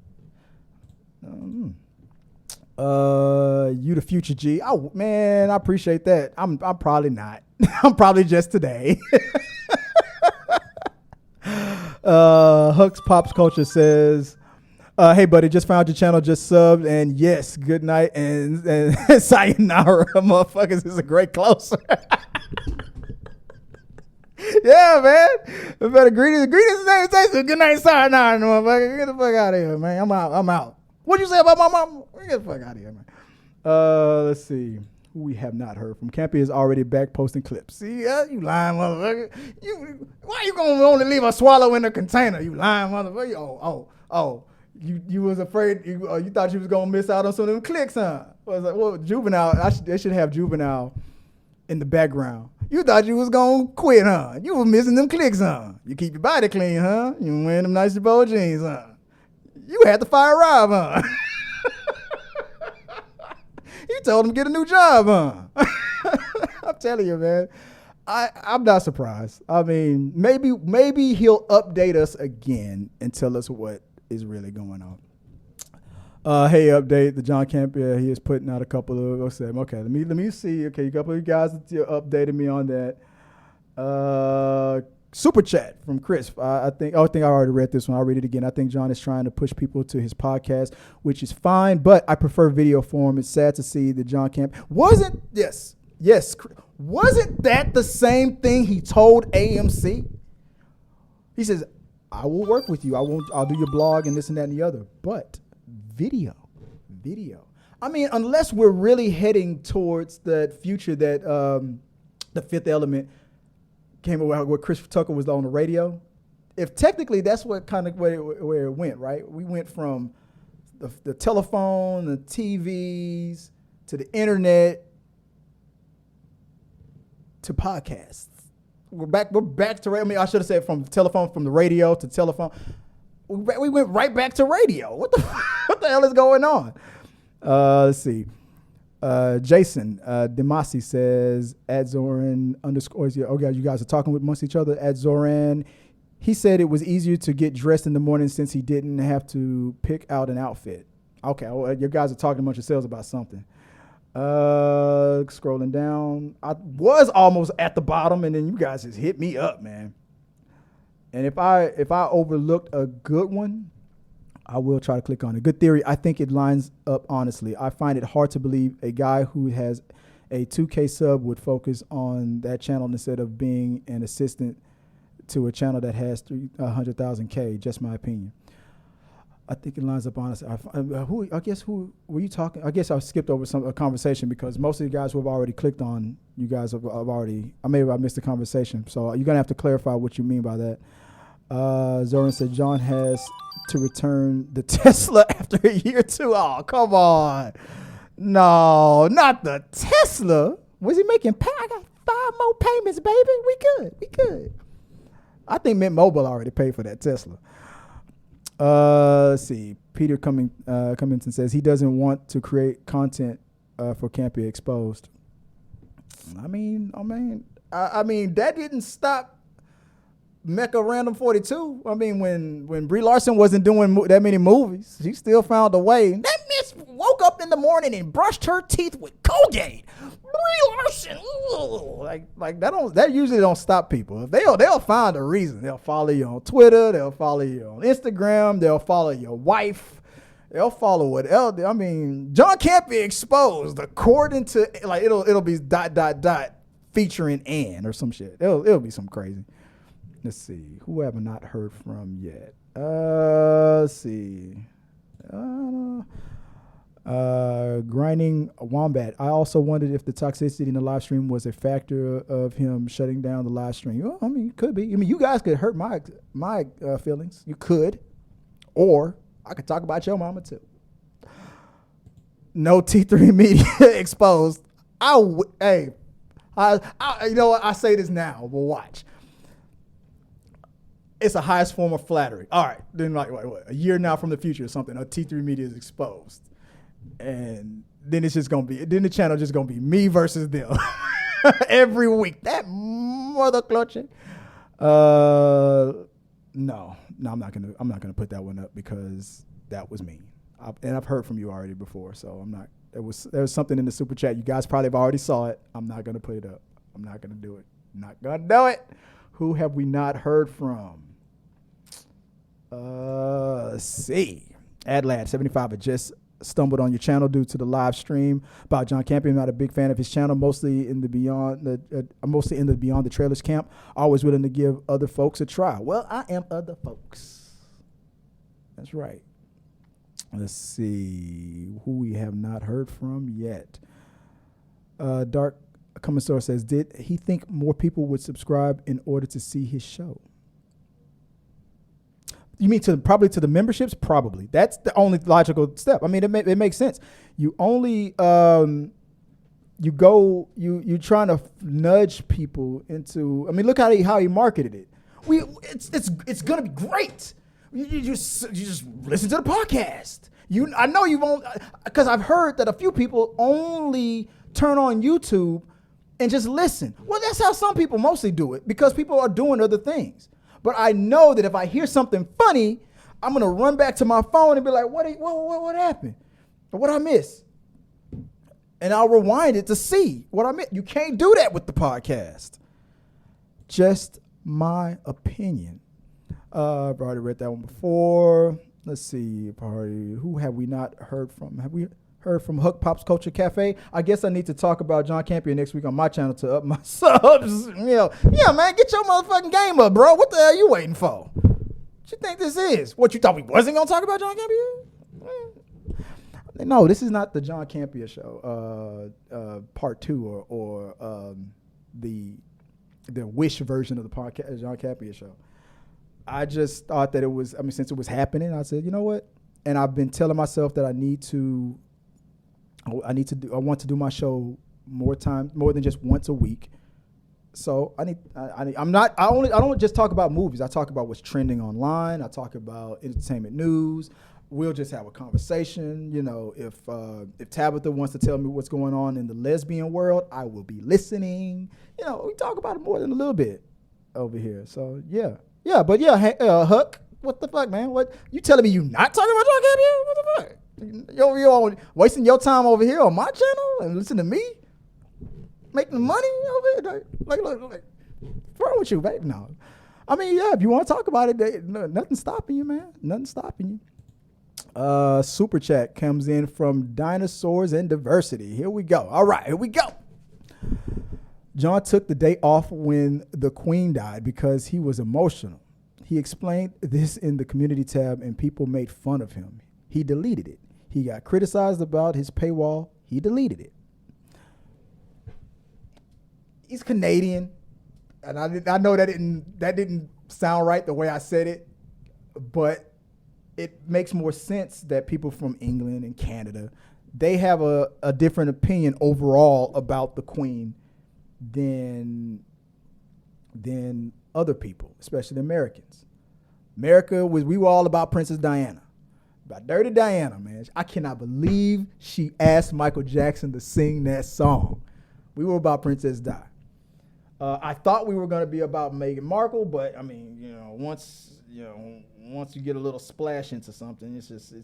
You the future G. Oh man, I appreciate that. I'm probably not. I'm probably just today. Hux Pops Culture says, hey buddy, just found your channel, just subbed, and yes, good night and sayonara, motherfuckers. Is a great closer. Yeah, man. Better greetings. Good night, sayonara, motherfucker. Get the fuck out of here, man. I'm out. What'd you say about my mom? Get the fuck out of here, man. Let's see. Who we have not heard from. Campea is already back posting clips. See, you lying motherfucker. Why you gonna only leave a swallow in the container? You lying motherfucker. Oh. You was afraid. You thought you was gonna miss out on some of them clicks, huh? Well, Juvenile. They should have Juvenile in the background. You thought you was gonna quit, huh? You was missing them clicks, huh? You keep your body clean, huh? You wearing them nice bow jeans, huh? You had to fire Rob, huh? You told him to get a new job, huh? I telling you, man. I'm not surprised. I mean, maybe he'll update us again and tell us what is really going on. Hey, update. The John Campea, he is putting out a couple of. Okay, let me see. Okay, a couple of you guys updated me on that. Super chat from Chris. I think I already read this one. I'll read it again. I think John is trying to push people to his podcast, which is fine, but I prefer video form. It's sad to see that John Camp wasn't that the same thing he told AMC? He says, I will work with you. I'll do your blog and this and that and the other, but video. I mean, unless we're really heading towards the future that the Fifth Element came around where Chris Tucker was on the radio. If technically that's what kind of where it went, right? We went from the telephone, the TVs, to the internet, to podcasts. We're back to. I mean, I should have said from the radio to telephone. We went right back to radio. What the hell is going on? Let's see. Jason Demasi says @Zoran _ okay, you guys are talking amongst each other. @Zoran, he said it was easier to get dressed in the morning since he didn't have to pick out an outfit. Okay, well, you guys are talking amongst yourselves about something. Scrolling down, I was almost at the bottom, and then you guys just hit me up, man. And if I overlooked a good one, I will try to click on it. Good theory. I think it lines up honestly. I find it hard to believe a guy who has a 2K sub would focus on that channel instead of being an assistant to a channel that has 100,000 K. Just my opinion. I think it lines up honestly. Who were you talking? I guess I skipped over a conversation because most of the guys who have already clicked on, you guys have already. I missed the conversation, so you're gonna have to clarify what you mean by that. Zoran said John has to return the Tesla after a year or two. Oh, come on. No, not the Tesla. Was he making I got 5 more payments, baby. We good. I think Mint Mobile already paid for that Tesla. Let's see. Peter Cummington says he doesn't want to create content for Campea Exposed. I mean, that didn't stop Mecca Random 42. I mean, when Brie Larson wasn't doing that many movies, she still found a way. That miss woke up in the morning and brushed her teeth with Colgate. Brie Larson, like that usually don't stop people. If they'll find a reason. They'll follow you on Twitter. They'll follow you on Instagram. They'll follow your wife. They'll follow what else. I mean, John Campea Exposed according to it'll be ... featuring Ann or some shit. It'll be some crazy. Let's see. Who have I not heard from yet? Let's see. Grinding Wombat. I also wondered if the toxicity in the live stream was a factor of him shutting down the live stream. Well, I mean, it could be. I mean, you guys could hurt my feelings. You could. Or I could talk about your mama too. No T3 Media Exposed. You know what? I say this now. We'll watch. It's the highest form of flattery. All right. Then what? A year now from the future or something, a T3 Media is exposed. And then it's just going to be, then the channel just going to be me versus them every week. That mother clutching. No, I'm not going to put that one up because that was me. And I've heard from you already before. So I'm not, there was something in the super chat. You guys probably have already saw it. I'm not going to put it up. I'm not going to do it. Not going to do it. Who have we not heard from? Let's see. Adlad75 had just stumbled on your channel due to the live stream about John Campea. I'm not a big fan of his channel, mostly in the Beyond the Trailers camp. Always willing to give other folks a try. Well, I am other folks. That's right. Let's see who we have not heard from yet. Dark Commissar says, did he think more people would subscribe in order to see his show? You mean probably to the memberships? Probably. That's the only logical step. I mean, it makes sense. You only you're trying to nudge people into. I mean, look how he marketed it. It's gonna be great. You just listen to the podcast. I know you won't, because I've heard that a few people only turn on YouTube and just listen. Well, that's how some people mostly do it because people are doing other things. But I know that if I hear something funny, I'm going to run back to my phone and be like, what happened? Or what I miss? And I'll rewind it to see what I missed. You can't do that with the podcast. Just my opinion. I've already read that one before. Let's see. Who have we not heard from? Have we heard from Hook Pops Culture Cafe? I guess I need to talk about John Campea next week on my channel to up my subs. Yeah, man, get your motherfucking game up, bro. What the hell are you waiting for? What you think this is? What, you thought we wasn't going to talk about John Campea? No, this is not the John Campea show, part 2 or the Wish version of the podcast, John Campea show. I just thought that it was, since it was happening, I said, you know what? And I've been telling myself that I want to do my show more than just once a week. So I don't just talk about movies. I talk about what's trending online. I talk about entertainment news. We'll just have a conversation. You know, if Tabitha wants to tell me what's going on in the lesbian world, I will be listening. You know, we talk about it more than a little bit over here. So but Huck, what the fuck, man? What you telling me you not talking about John Campea? What the fuck? You're wasting your time over here on my channel and listen to me making money over here. Like, look, what's wrong with you, babe? No, if you want to talk about it, nothing's stopping you, man. Nothing's stopping you. Super chat comes in from Dinosaurs and Diversity. Here we go. All right, here we go. John took the day off when the Queen died because he was emotional. He explained this in the community tab and people made fun of him. He deleted it. He got criticized about his paywall. He deleted it. He's Canadian, and I know that didn't sound right the way I said it, but it makes more sense that people from England and Canada, they have a different opinion overall about the Queen than other people, especially Americans. We were all about Princess Diana, about Dirty Diana, man. I cannot believe she asked Michael Jackson to sing that song. We were about Princess Di. I thought we were going to be about Meghan Markle, but once you get a little splash into something, it gets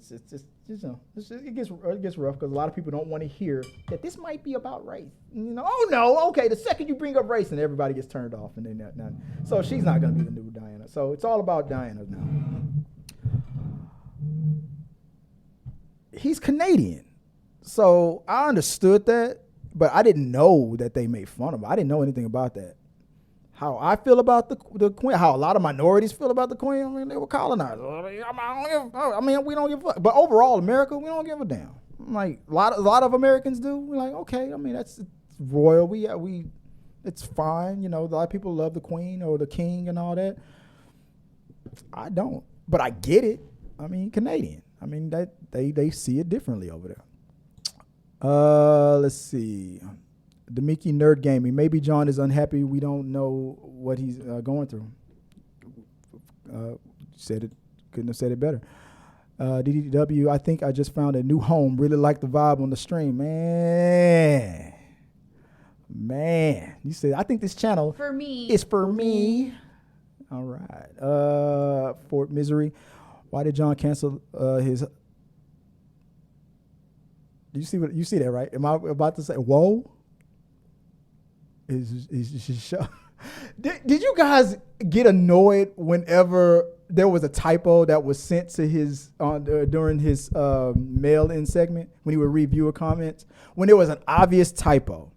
rough because a lot of people don't want to hear that this might be about race. Oh no, okay. The second you bring up race, and everybody gets turned off, and then so she's not going to be the new Diana. So it's all about Diana now. He's Canadian, so I understood that. But I didn't know that they made fun of him. I didn't know anything about that. How I feel about the Queen, how a lot of minorities feel about the Queen. They were colonized. We don't give a fuck. But overall, America, we don't give a damn. Like a lot of Americans do. We're like, okay, that's royal. It's fine. A lot of people love the Queen or the King and all that. I don't, but I get it. Canadian. That they see it differently over there. Let's see. Demiki Nerd Gaming. Maybe John is unhappy. We don't know what he's going through. Couldn't have said it better. DDW, I think I just found a new home. Really like the vibe on the stream. Man. You said, I think this channel For me. is for me. All right. Fort Misery. Why did John cancel his... You see that, right? Am I about to say, whoa? Is show? Did you guys get annoyed whenever there was a typo that was sent to his during his mail-in segment when he would review a comments? When there was an obvious typo,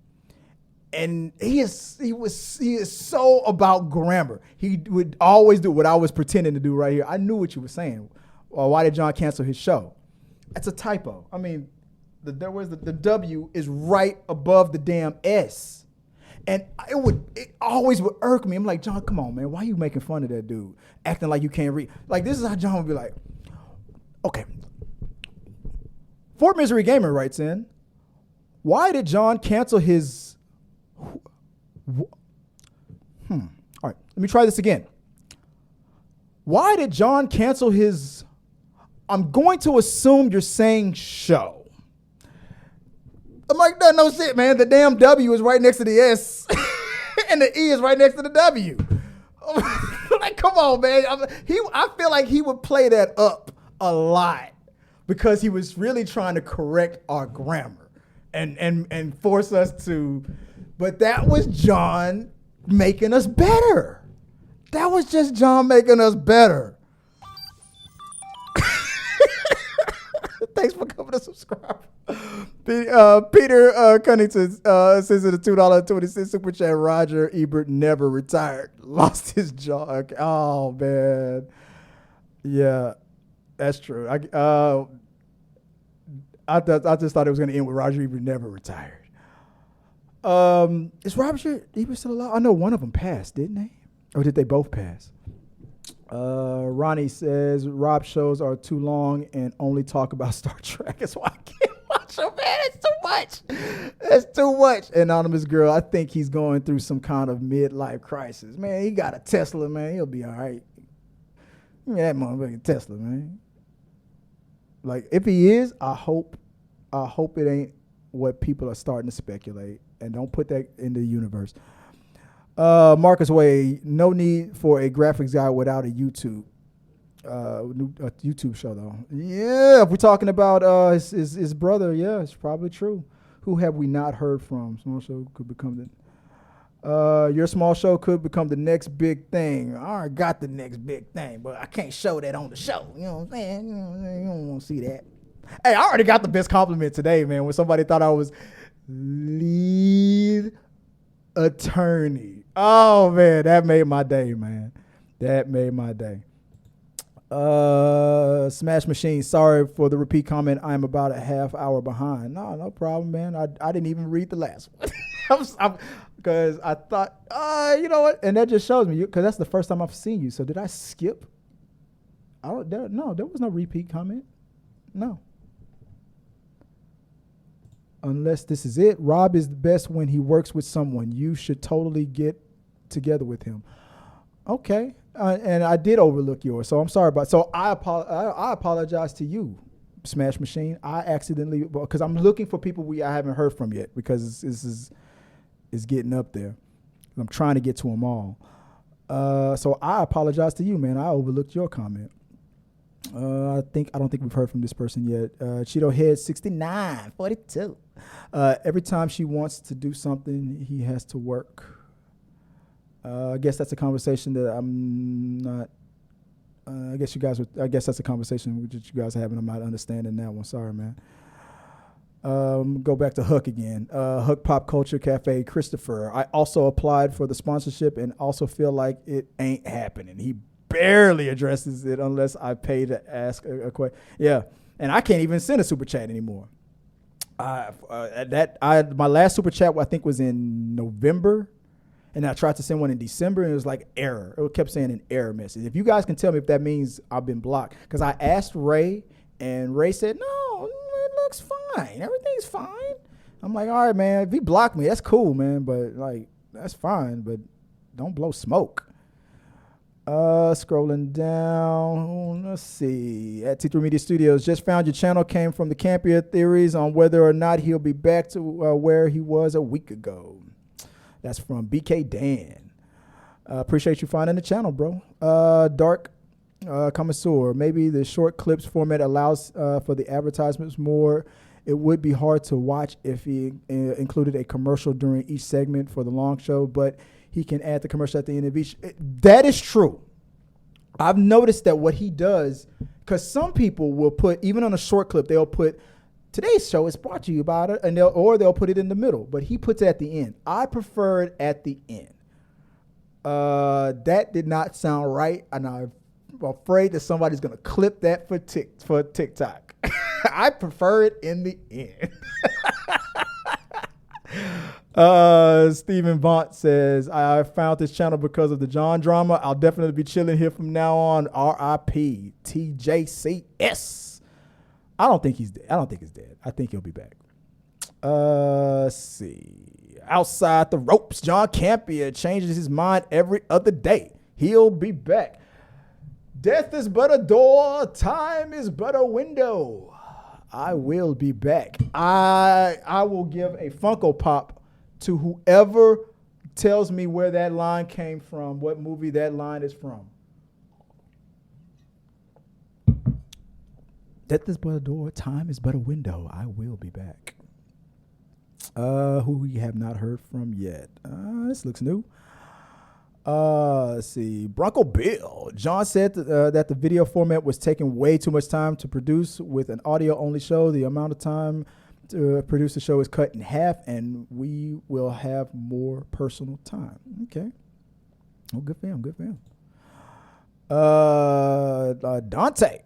and he is so about grammar. He would always do what I was pretending to do right here. I knew what you were saying. Why did John cancel his show? That's a typo. The W is right above the damn S. And it always would irk me. I'm like, John, come on, man. Why are you making fun of that dude? Acting like you can't read. Like, this is how John would be like, okay. Fort Misery Gamer writes in, why did John cancel his... All right, let me try this again. Why did John cancel his... I'm going to assume you're saying show. I'm like, no shit, man. The damn W is right next to the S, and the E is right next to the W. Like, come on, man. I feel like he would play that up a lot because he was really trying to correct our grammar and force us to. But that was John making us better. That was just John making us better. Thanks for coming to subscribe. Peter Cunnington says in the $2.20 super chat, Roger Ebert never retired. Lost his jaw. Oh, man. Yeah, that's true. I just thought it was going to end with Roger Ebert never retired. Is Roger Ebert still alive? I know one of them passed, didn't they? Or did they both pass? Ronnie says Rob shows are too long and only talk about Star Trek. That's why I can't watch them, man. It's too much. That's too much. Anonymous girl, I think he's going through some kind of midlife crisis. Man, he got a Tesla, man. He'll be all right. Yeah, that motherfucking Tesla, man. Like, if he is, I hope it ain't what people are starting to speculate. And don't put that in the universe. Marcus Way, no need for a graphics guy without a YouTube. A YouTube show, though. Yeah, if we're talking about his brother, yeah, it's probably true. Who have we not heard from? Small show could become your small show could become the next big thing. I already got the next big thing, but I can't show that on the show. You know what I'm saying? You don't want to see that. Hey, I already got the best compliment today, man, when somebody thought I was lead attorney. Oh, man, that made my day, man. That made my day. Smash Machine, sorry for the repeat comment. I'm about a half hour behind. No problem, man. I didn't even read the last one. Because I thought, you know what? And that just shows me, because that's the first time I've seen you. So did I skip? No, there was no repeat comment. No. Unless this is it. Rob is the best when he works with someone. You should totally get together with him. Okay. And I did overlook yours, so I'm sorry about. So I apologize to you, Smash Machine. I accidentally, because I'm looking for people I haven't heard from yet, because this is getting up there. I'm trying to get to them all. So I apologize to you, man. I overlooked your comment. I don't think we've heard from this person yet. Cheeto Head 6942. Every time she wants to do something, he has to work. I guess that's a conversation that I'm not. I guess that's a conversation that you guys are having. I'm not understanding that one. Sorry, man. Go back to Hook again. Hook Pop Culture Cafe, Christopher. I also applied for the sponsorship and also feel like it ain't happening. He barely addresses it unless I pay to ask a question. Yeah, and I can't even send a super chat anymore. My last super chat I think was in November, and I tried to send one in December, and it was like error. It kept saying an error message. If you guys can tell me if that means I've been blocked, because I asked Ray, and Ray said no, it looks fine, everything's fine. I'm like, all right, man, if he blocked me, that's cool, man, but like that's fine, but don't blow smoke. Scrolling down, let's see. At T3 Media Studios, just found your channel came from the Campea theories on whether or not he'll be back to where he was a week ago. That's from BK Dan. Appreciate you finding the channel, bro. Dark Connoisseur. Maybe the short clips format allows for the advertisements more. It would be hard to watch if he included a commercial during each segment for the long show, but he can add the commercial at the end of each. That is true. I've noticed that what he does, because some people will put, even on a short clip, they'll put, today's show is brought to you by it, and they'll put it in the middle, but he puts it at the end. I prefer it at the end. That did not sound right, and I'm afraid that somebody's going to clip that for TikTok. I prefer it in the end. Stephen Vaught says, I found this channel because of the John drama. I'll definitely be chilling here from now on. R.I.P. TJCS. I don't think he's dead. I don't think he's dead. I think he'll be back. Let's see. Outside the ropes, John Campea changes his mind every other day. He'll be back. Death is but a door. Time is but a window. I will be back. I will give a Funko Pop to whoever tells me where that line came from, what movie that line is from. Death is but a door, time is but a window. I will be back. Who we have not heard from yet. This looks new. Let's see. Bronco Bill. John said that the video format was taking way too much time to produce with an audio-only show. The amount of time to produce the show is cut in half, and we will have more personal time. Okay. Oh, good for him. Good for him. Dante.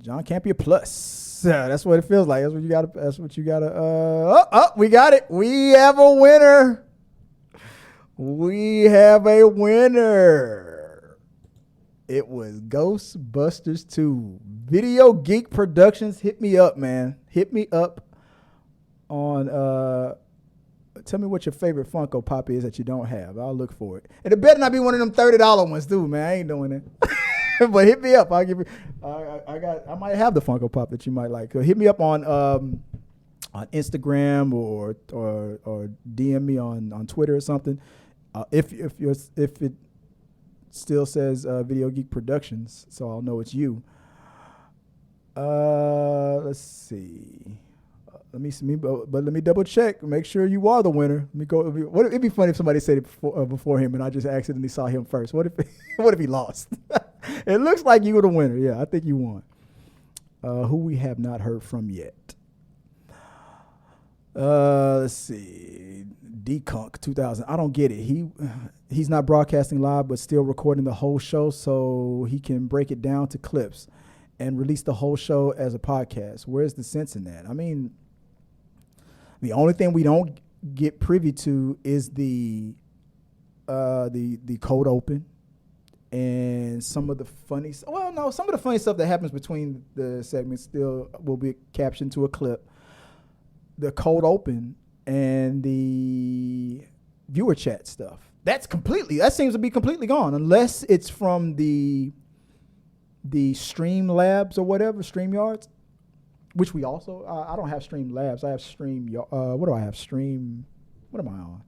John Campea Plus. That's what it feels like. That's what you gotta. We got it. We have a winner. We have a winner. It was Ghostbusters 2. Video Geek Productions. Hit me up, man. Hit me up on. Tell me what your favorite Funko Pop is that you don't have. I'll look for it. And it better not be one of them $30 ones, too, man. I ain't doing it. But hit me up. I'll give you. I might have the Funko Pop that you might like. Hit me up on Instagram or DM me on Twitter or something. If it still says Video Geek Productions, so I'll know it's you. Let's see. Let me double check. Make sure you are the winner. Let me go. It'd be funny if somebody said it before him, and I just accidentally saw him first. What if he lost? It looks like you were the winner. Yeah, I think you won. Who we have not heard from yet. Let's see. D-Conk 2000. I don't get it. He's not broadcasting live, but still recording the whole show so he can break it down to clips and release the whole show as a podcast. Where's the sense in that? I mean, the only thing we don't get privy to is the cold open and some of the funny. Well, no, some of the funny stuff that happens between the segments still will be captioned to a clip. The cold open and the viewer chat stuff. That seems to be completely gone unless it's from the Stream Labs or whatever, StreamYards, which we also, I don't have Stream Labs. I have Stream, what do I have? What am I on?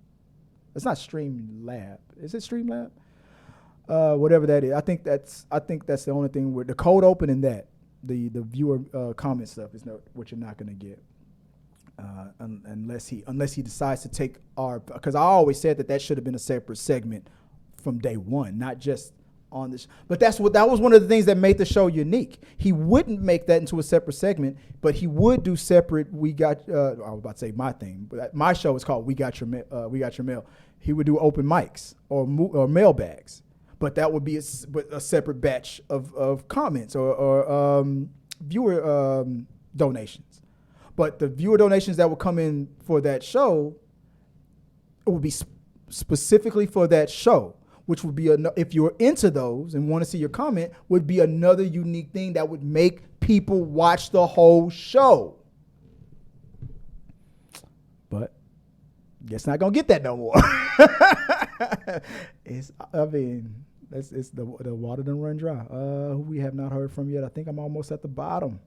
It's not Stream Lab. Is it Stream Lab? Whatever that is. I think that's the only thing where the code open and that the viewer comment stuff is what you're not going to get. Unless he decides to take because I always said that should have been a separate segment from day one, not just on this. But that was one of the things that made the show unique. He wouldn't make that into a separate segment, but he would do separate. I was about to say my thing, but my show is called We Got Your Mail. He would do open mics or mail bags, but that would be a separate batch of comments or viewer donations. But the viewer donations that would come in for that show, it would be specifically for that show, which would be, if you're into those and want to see your comment, would be another unique thing that would make people watch the whole show. But guess not going to get that no more. It's the water done run dry. Who we have not heard from yet. I think I'm almost at the bottom.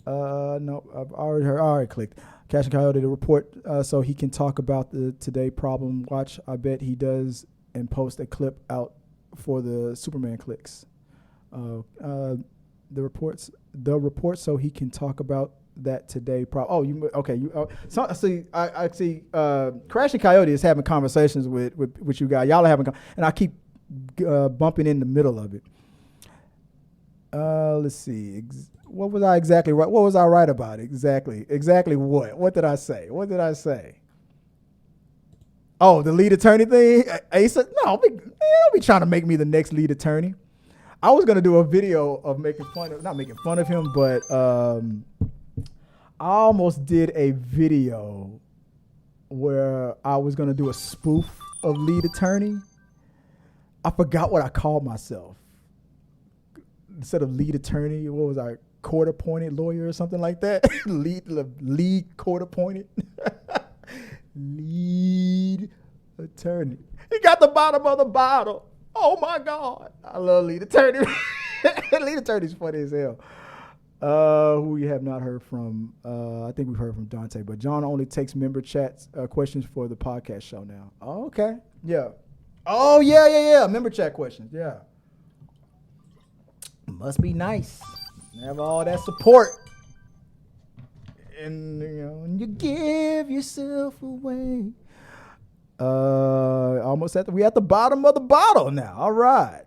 No, I've already clicked. Cash and Coyote to report so he can talk about the today problem watch. I bet he does and post a clip out for the Superman clicks. The report so he can talk about that today problem. Oh, you okay? So see, I see. Crash and Coyote is having conversations with you guys. Y'all are having, and I keep bumping in the middle of it. Let's see. What was I exactly right? What was I right about? Exactly what? What did I say? Oh, the lead attorney thing? He said, no, don't be trying to make me the next lead attorney. I was going to do a video of not making fun of him, but I almost did a video where I was going to do a spoof of lead attorney. I forgot what I called myself. Instead of lead attorney, what was I? Court-appointed lawyer or something like that. lead court-appointed. Lead attorney. He got the bottom of the bottle. Oh my God. I love lead attorney. Lead attorney's funny as hell. Who we have not heard from. I think we've heard from Dante, but John only takes member chats questions for the podcast show now. Oh, okay. Yeah. Oh, yeah. Member chat questions. Yeah. Must be nice. Have all that support. And you give yourself away. Almost we at the bottom of the bottle now. All right.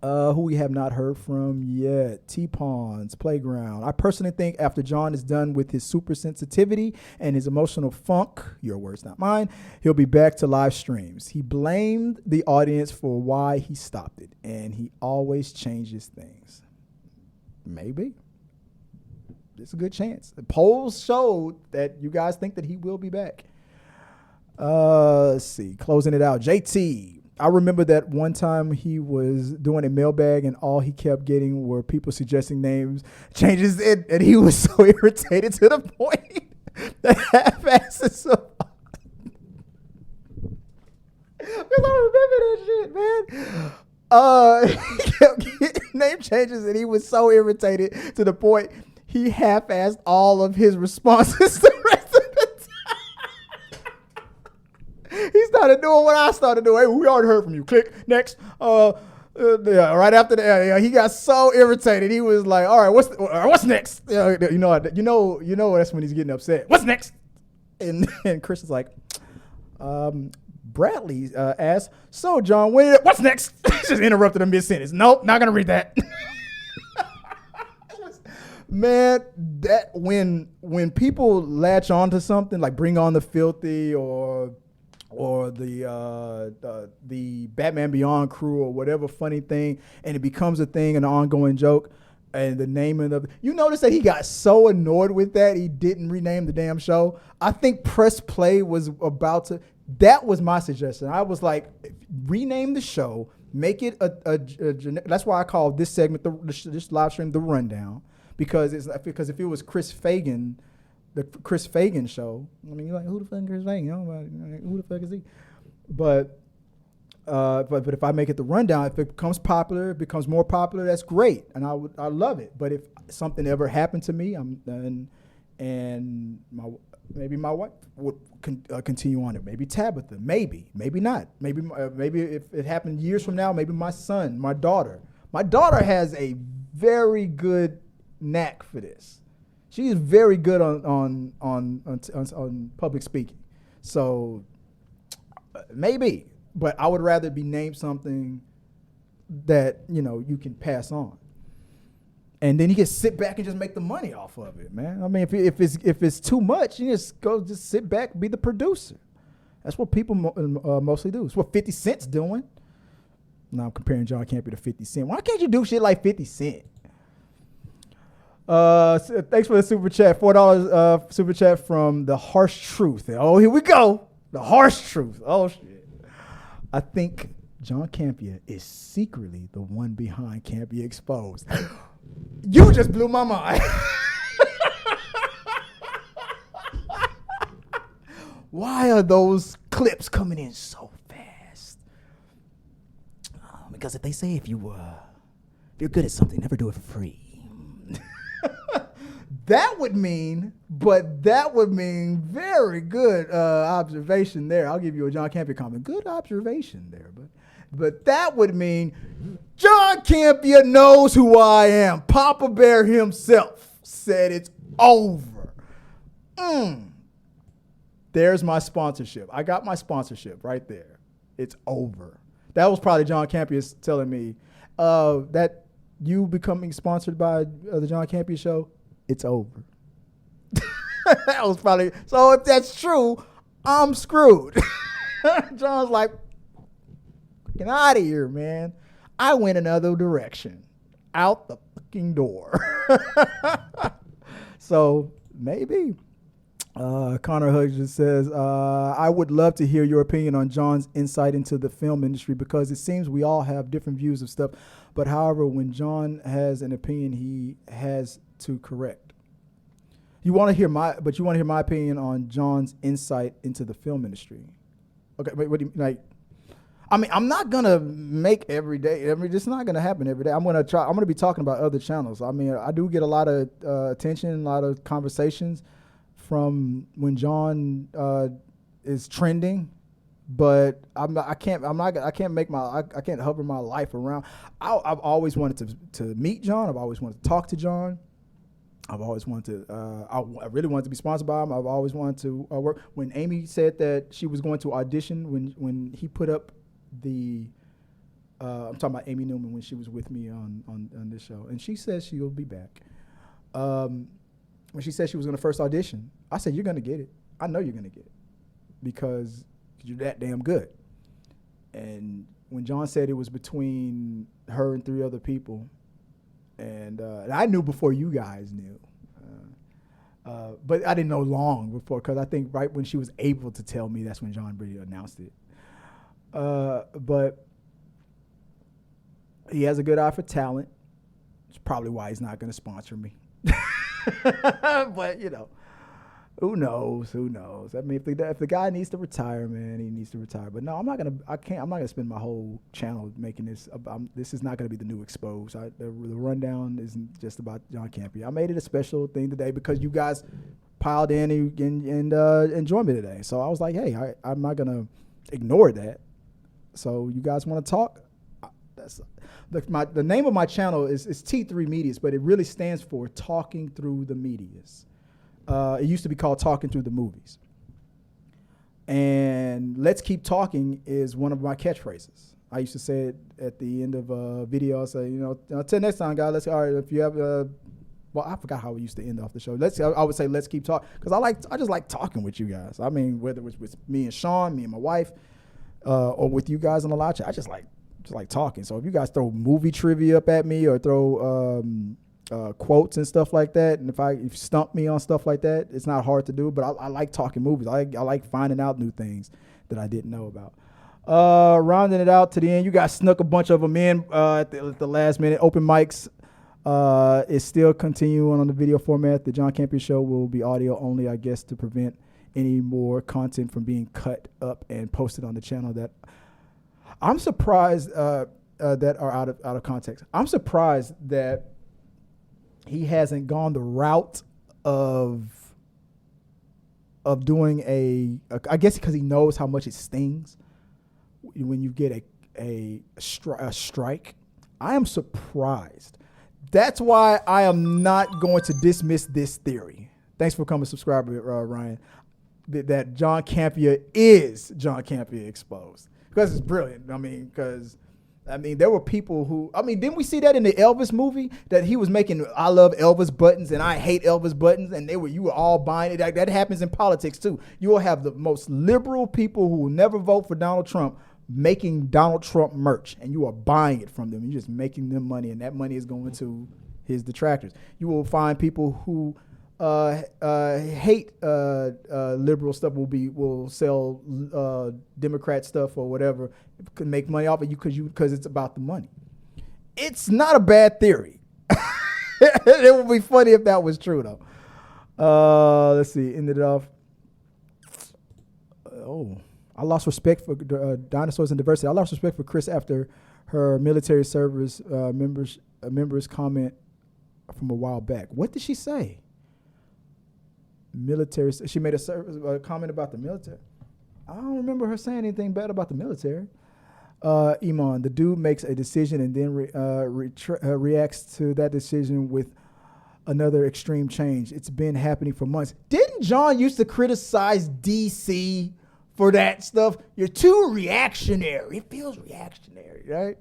Who we have not heard from yet. T-Pawns Playground. I personally think after John is done with his super sensitivity and his emotional funk, your words, not mine, he'll be back to live streams. He blamed the audience for why he stopped it, and he always changes things. Maybe. It's a good chance. The polls showed that you guys think that he will be back. Let's see. Closing it out. JT. I remember that one time he was doing a mailbag and all he kept getting were people suggesting names changes, and he was so irritated to the point that half-asses so because I remember that shit, man. He kept getting name changes and he was so irritated to the point he half-assed all of his responses the rest of the time. He started doing what I started doing. Hey, we already heard from you. Click next. Yeah, right after that, he got so irritated. He was like, "All right, what's next?" You know, that's when he's getting upset. What's next? And Chris is like, Bradley asked, "So, John, what's next?" Just interrupted him mid-sentence. Nope, not gonna read that. Man, that when people latch on to something like Bring On the Filthy or the Batman Beyond crew or whatever funny thing, and it becomes a thing, an ongoing joke, and the naming of you notice that he got so annoyed with that he didn't rename the damn show. I think Press Play was about to. That was my suggestion. I was like, rename the show, make it a that's why I call this segment this live stream the Rundown, because if it was Chris Fagan. The Chris Fagan show. I mean, you're like, who the fuck is Chris Fagan? Who the fuck is he? But if I make it the Rundown, if it becomes popular, it becomes more popular, that's great, and I love it. But if something ever happened to me, maybe my wife would continue on it. Maybe Tabitha. Maybe not. Maybe if it happened years from now, maybe my son, my daughter. My daughter has a very good knack for this. She is very good on public speaking. So maybe, but I would rather be named something that, you can pass on. And then you can sit back and just make the money off of it, man. I mean, if it's too much, you just sit back, be the producer. That's what people mostly do. It's what 50 Cent's doing. Now I'm comparing John Campea to 50 Cent. Why can't you do shit like 50 Cent? Thanks for the super chat. $4 super chat from The Harsh Truth. Oh, here we go. The Harsh Truth. Oh, shit. I think John Campea is secretly the one behind Campea Exposed. You just blew my mind. Why are those clips coming in so fast? Because if they say if you're good at something, never do it for free. That would mean very good observation there. I'll give you a John Campea comment. Good observation there, but that would mean John Campea knows who I am. Papa Bear himself said it's over. There's my sponsorship. I got my sponsorship right there. It's over. That was probably John Campea telling me that you becoming sponsored by the John Campea Show. It's over. That was probably, so if that's true, I'm screwed. John's like, get out of here, man. I went another direction. Out the fucking door. So maybe. Connor Hudgens says, I would love to hear your opinion on John's insight into the film industry, because it seems we all have different views of stuff. But however, when John has an opinion, he has to correct. You want to hear my opinion on John's insight into the film industry. Okay, what do you like? I mean, I'm not gonna make every day. I mean, it's not gonna happen every day. I'm gonna be talking about other channels. I mean, I do get a lot of attention, a lot of conversations from when John is trending, but I can't hover my life around. I've always wanted to meet John. I've always wanted to talk to John. I've always wanted to. I really wanted to be sponsored by him. I've always wanted to work. When Amy said that she was going to audition, when he put up the, I'm talking about Amy Newman when she was with me on this show, and she says she'll be back. When she said she was going to first audition, I said, "You're going to get it. I know you're going to get it because you're that damn good." And when John said it was between her and 3 other people. And I knew before you guys knew, but I didn't know long before because I think right when she was able to tell me, that's when John Brady announced it. But he has a good eye for talent. It's probably why he's not going to sponsor me. But who knows? Who knows? I mean, if the guy needs to retire, man, he needs to retire. But no, I'm not gonna spend my whole channel making this. This is not gonna be the new Exposed. The rundown isn't just about John Campea. I made it a special thing today because you guys piled in and enjoyed me today. So I was like, hey, I'm not gonna ignore that. So you guys want to talk? That's the name of my channel is T3 Medias, but it really stands for Talking Through the Medias. It used to be called Talking Through the Movies. And let's keep talking is one of my catchphrases. I used to say it at the end of a video. I say, until next time, guys, all right, if you have, well, I forgot how we used to end off the show. I would say, let's keep talking. Because I just like talking with you guys. I mean, whether it was with me and Sean, me and my wife, or with you guys on the live chat, I just like talking. So if you guys throw movie trivia up at me or throw, quotes and stuff like that, and if you stump me on stuff like that, it's not hard to do, but I like talking movies. I like finding out new things that I didn't know about. Rounding it out to the end, you guys snuck a bunch of them in at the last minute. Open mics is still continuing on the video format. The John Campea Show will be audio only, I guess, to prevent any more content from being cut up and posted on the channel. That I'm surprised that are out of context. I'm surprised that he hasn't gone the route of doing I guess because he knows how much it stings when you get a strike. I am surprised. That's why I am not going to dismiss this theory. Thanks for coming, subscriber Ryan. That John Campea is John Campea Exposed because it's brilliant. I mean, there were people who, didn't we see that in the Elvis movie that he was making I love Elvis buttons and I hate Elvis buttons, and you were all buying it. That happens in politics too. You will have the most liberal people who will never vote for Donald Trump making Donald Trump merch, and you are buying it from them. You're just making them money, and that money is going to his detractors. You will find people who hate liberal stuff will sell Democrat stuff or whatever, could make money off of you because it's about the money. It's not a bad theory. It would be funny if that was true though. Let's see. Ended it off. I lost respect for dinosaurs and diversity. I lost respect for Chris after her military service members comment from a while back. What did she say? Military. She made a comment about the military. I don't remember her saying anything bad about the military. Iman, the dude makes a decision and then reacts to that decision with another extreme change. It's been happening for months. Didn't John used to criticize DC for that stuff? You're too reactionary. It feels reactionary, right?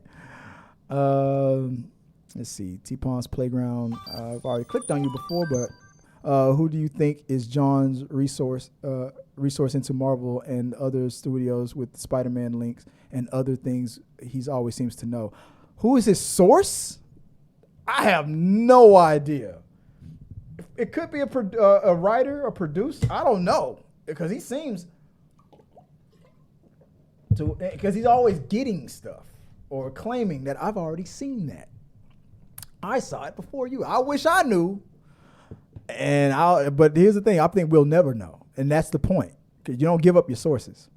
Let's see. T-Pawn's Playground. I've already clicked on you before, but who do you think is John's resource into Marvel and other studios with Spider-Man links and other things he's always seems to know? Who is his source? I have no idea. It could be a writer or producer. I don't know, because he seems to, because he's always getting stuff or claiming that I've already seen that. I saw it before you. I wish I knew. But here's the thing. I think we'll never know. And that's the point. 'Cause you don't give up your sources.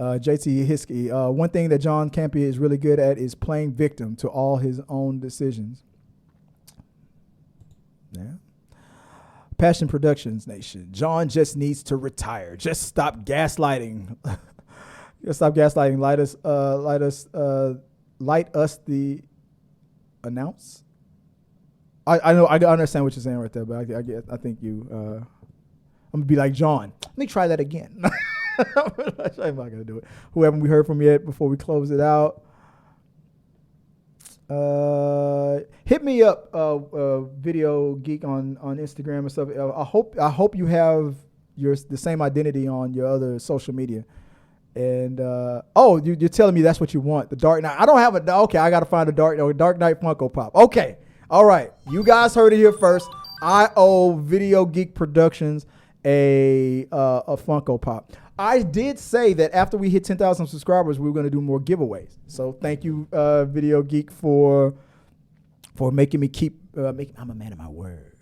JT Hiskey. One thing that John Campea is really good at is playing victim to all his own decisions. Yeah. Passion Productions Nation. John just needs to retire. Just stop gaslighting. Just stop gaslighting. Light us the announce. I know I understand what you're saying right there, but I think you. I'm gonna be like John. Let me try that again. I'm not gonna do it. Who haven't we heard from yet before we close it out? Hit me up, Video Geek on Instagram and stuff. I hope you have the same identity on your other social media. And you're telling me that's what you want, the Dark Knight. I don't have a. Okay, I gotta find a Dark Knight Funko Pop. Okay, all right. You guys heard it here first. I owe Video Geek Productions a Funko Pop. I did say that after we hit 10,000 subscribers, we were going to do more giveaways. So thank you, Video Geek, for making me keep. I'm a man of my word.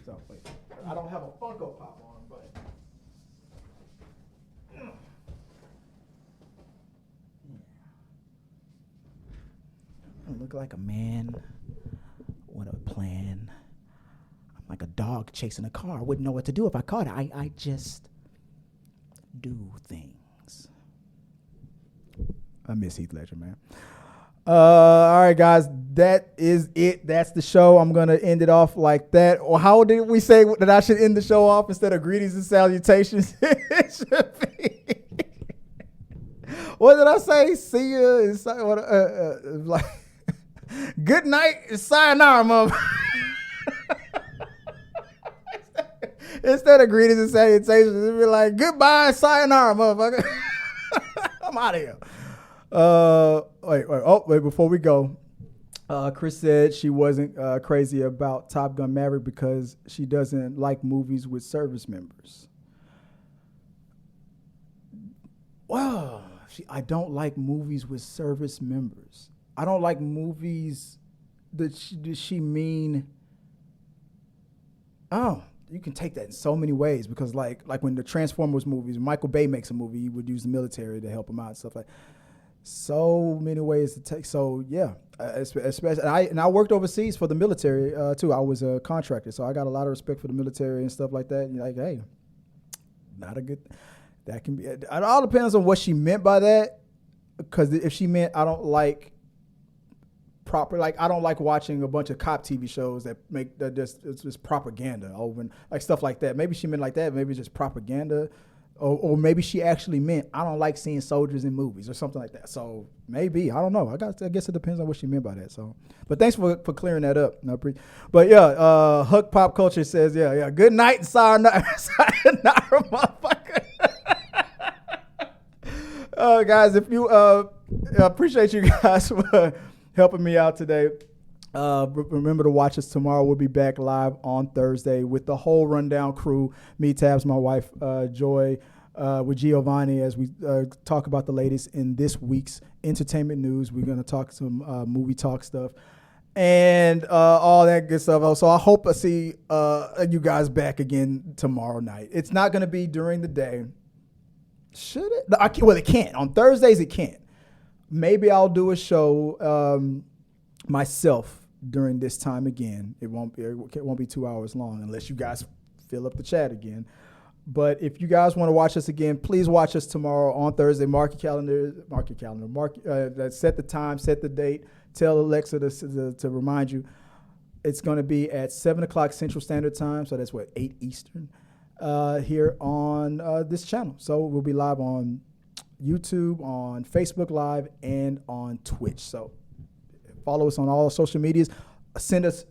So wait, I don't have a Funko Pop on, but I look like a man with a plan. I'm like a dog chasing a car. I wouldn't know what to do if I caught it. I just do things. I miss Heath Ledger, man. All right, guys, that is it. That's the show. I'm gonna end it off like that. Or how did we say that I should end the show off instead of greetings and salutations? It should be. What did I say? See you. Like good night. Sayonara, mom. Instead of greetings and salutations, it'd be like, goodbye, sayonara, motherfucker. I'm out of here. Wait, before we go, Chris said she wasn't crazy about Top Gun Maverick because she doesn't like movies with service members. Wow. I don't like movies with service members. I don't like movies that she mean. Oh. You can take that in so many ways because like when the Transformers movies, Michael Bay makes a movie, he would use the military to help him out and stuff like that. So many ways to take. So yeah, especially and I worked overseas for the military too. I was a contractor, so I got a lot of respect for the military and stuff like that. And you're like, hey, not a good. That can be. It all depends on what she meant by that. Because if she meant I don't like. I don't like watching a bunch of cop TV shows that make that it's just propaganda over and like stuff like that. Maybe she meant like that. Maybe just propaganda, or maybe she actually meant I don't like seeing soldiers in movies or something like that. So maybe I don't know. I guess it depends on what she meant by that. So, but thanks for clearing that up. But yeah, Huck Pop Culture says yeah. Good night and sayonara, motherfucker. Guys, if you appreciate you guys for helping me out today. Remember to watch us tomorrow. We'll be back live on Thursday with the whole Rundown crew. Me, Tabs, my wife, Joy, with Giovanni as we talk about the latest in this week's entertainment news. We're going to talk some movie talk stuff and all that good stuff. So I hope I see you guys back again tomorrow night. It's not going to be during the day. Should it? No, well, it can't. On Thursdays, it can't. Maybe I'll do a show myself during this time again. It won't be 2 hours long unless you guys fill up the chat again. But if you guys want to watch us again, please watch us tomorrow on Thursday. Mark your calendar. Set the time, set the date. Tell Alexa to remind you. It's going to be at 7 o'clock Central Standard Time. So that's 8 Eastern here on this channel. So we'll be live on YouTube, on Facebook Live, and on Twitch. So follow us on all social medias. Send us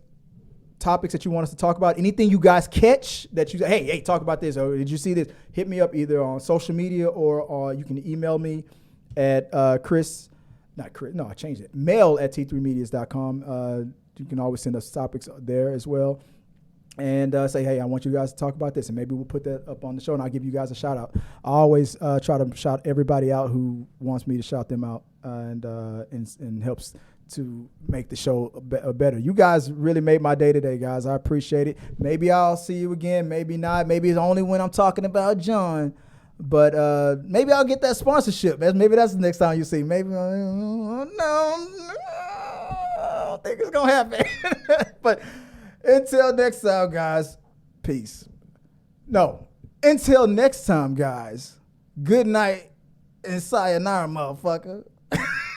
topics that you want us to talk about. Anything you guys catch that you say, hey, talk about this, or did you see this? Hit me up either on social media or you can email me at mail at t3medias.com. You can always send us topics there as well. And say, hey, I want you guys to talk about this, and maybe we'll put that up on the show, and I'll give you guys a shout out. I always try to shout everybody out who wants me to shout them out, and helps to make the show better. You guys really made my day today, guys. I appreciate it. Maybe I'll see you again, maybe not. Maybe it's only when I'm talking about John. But maybe I'll get that sponsorship, man. Maybe that's the next time you see. Maybe no, I don't think it's gonna happen. But until next time, guys, peace. No, until next time, guys. Good night and sayonara, motherfucker.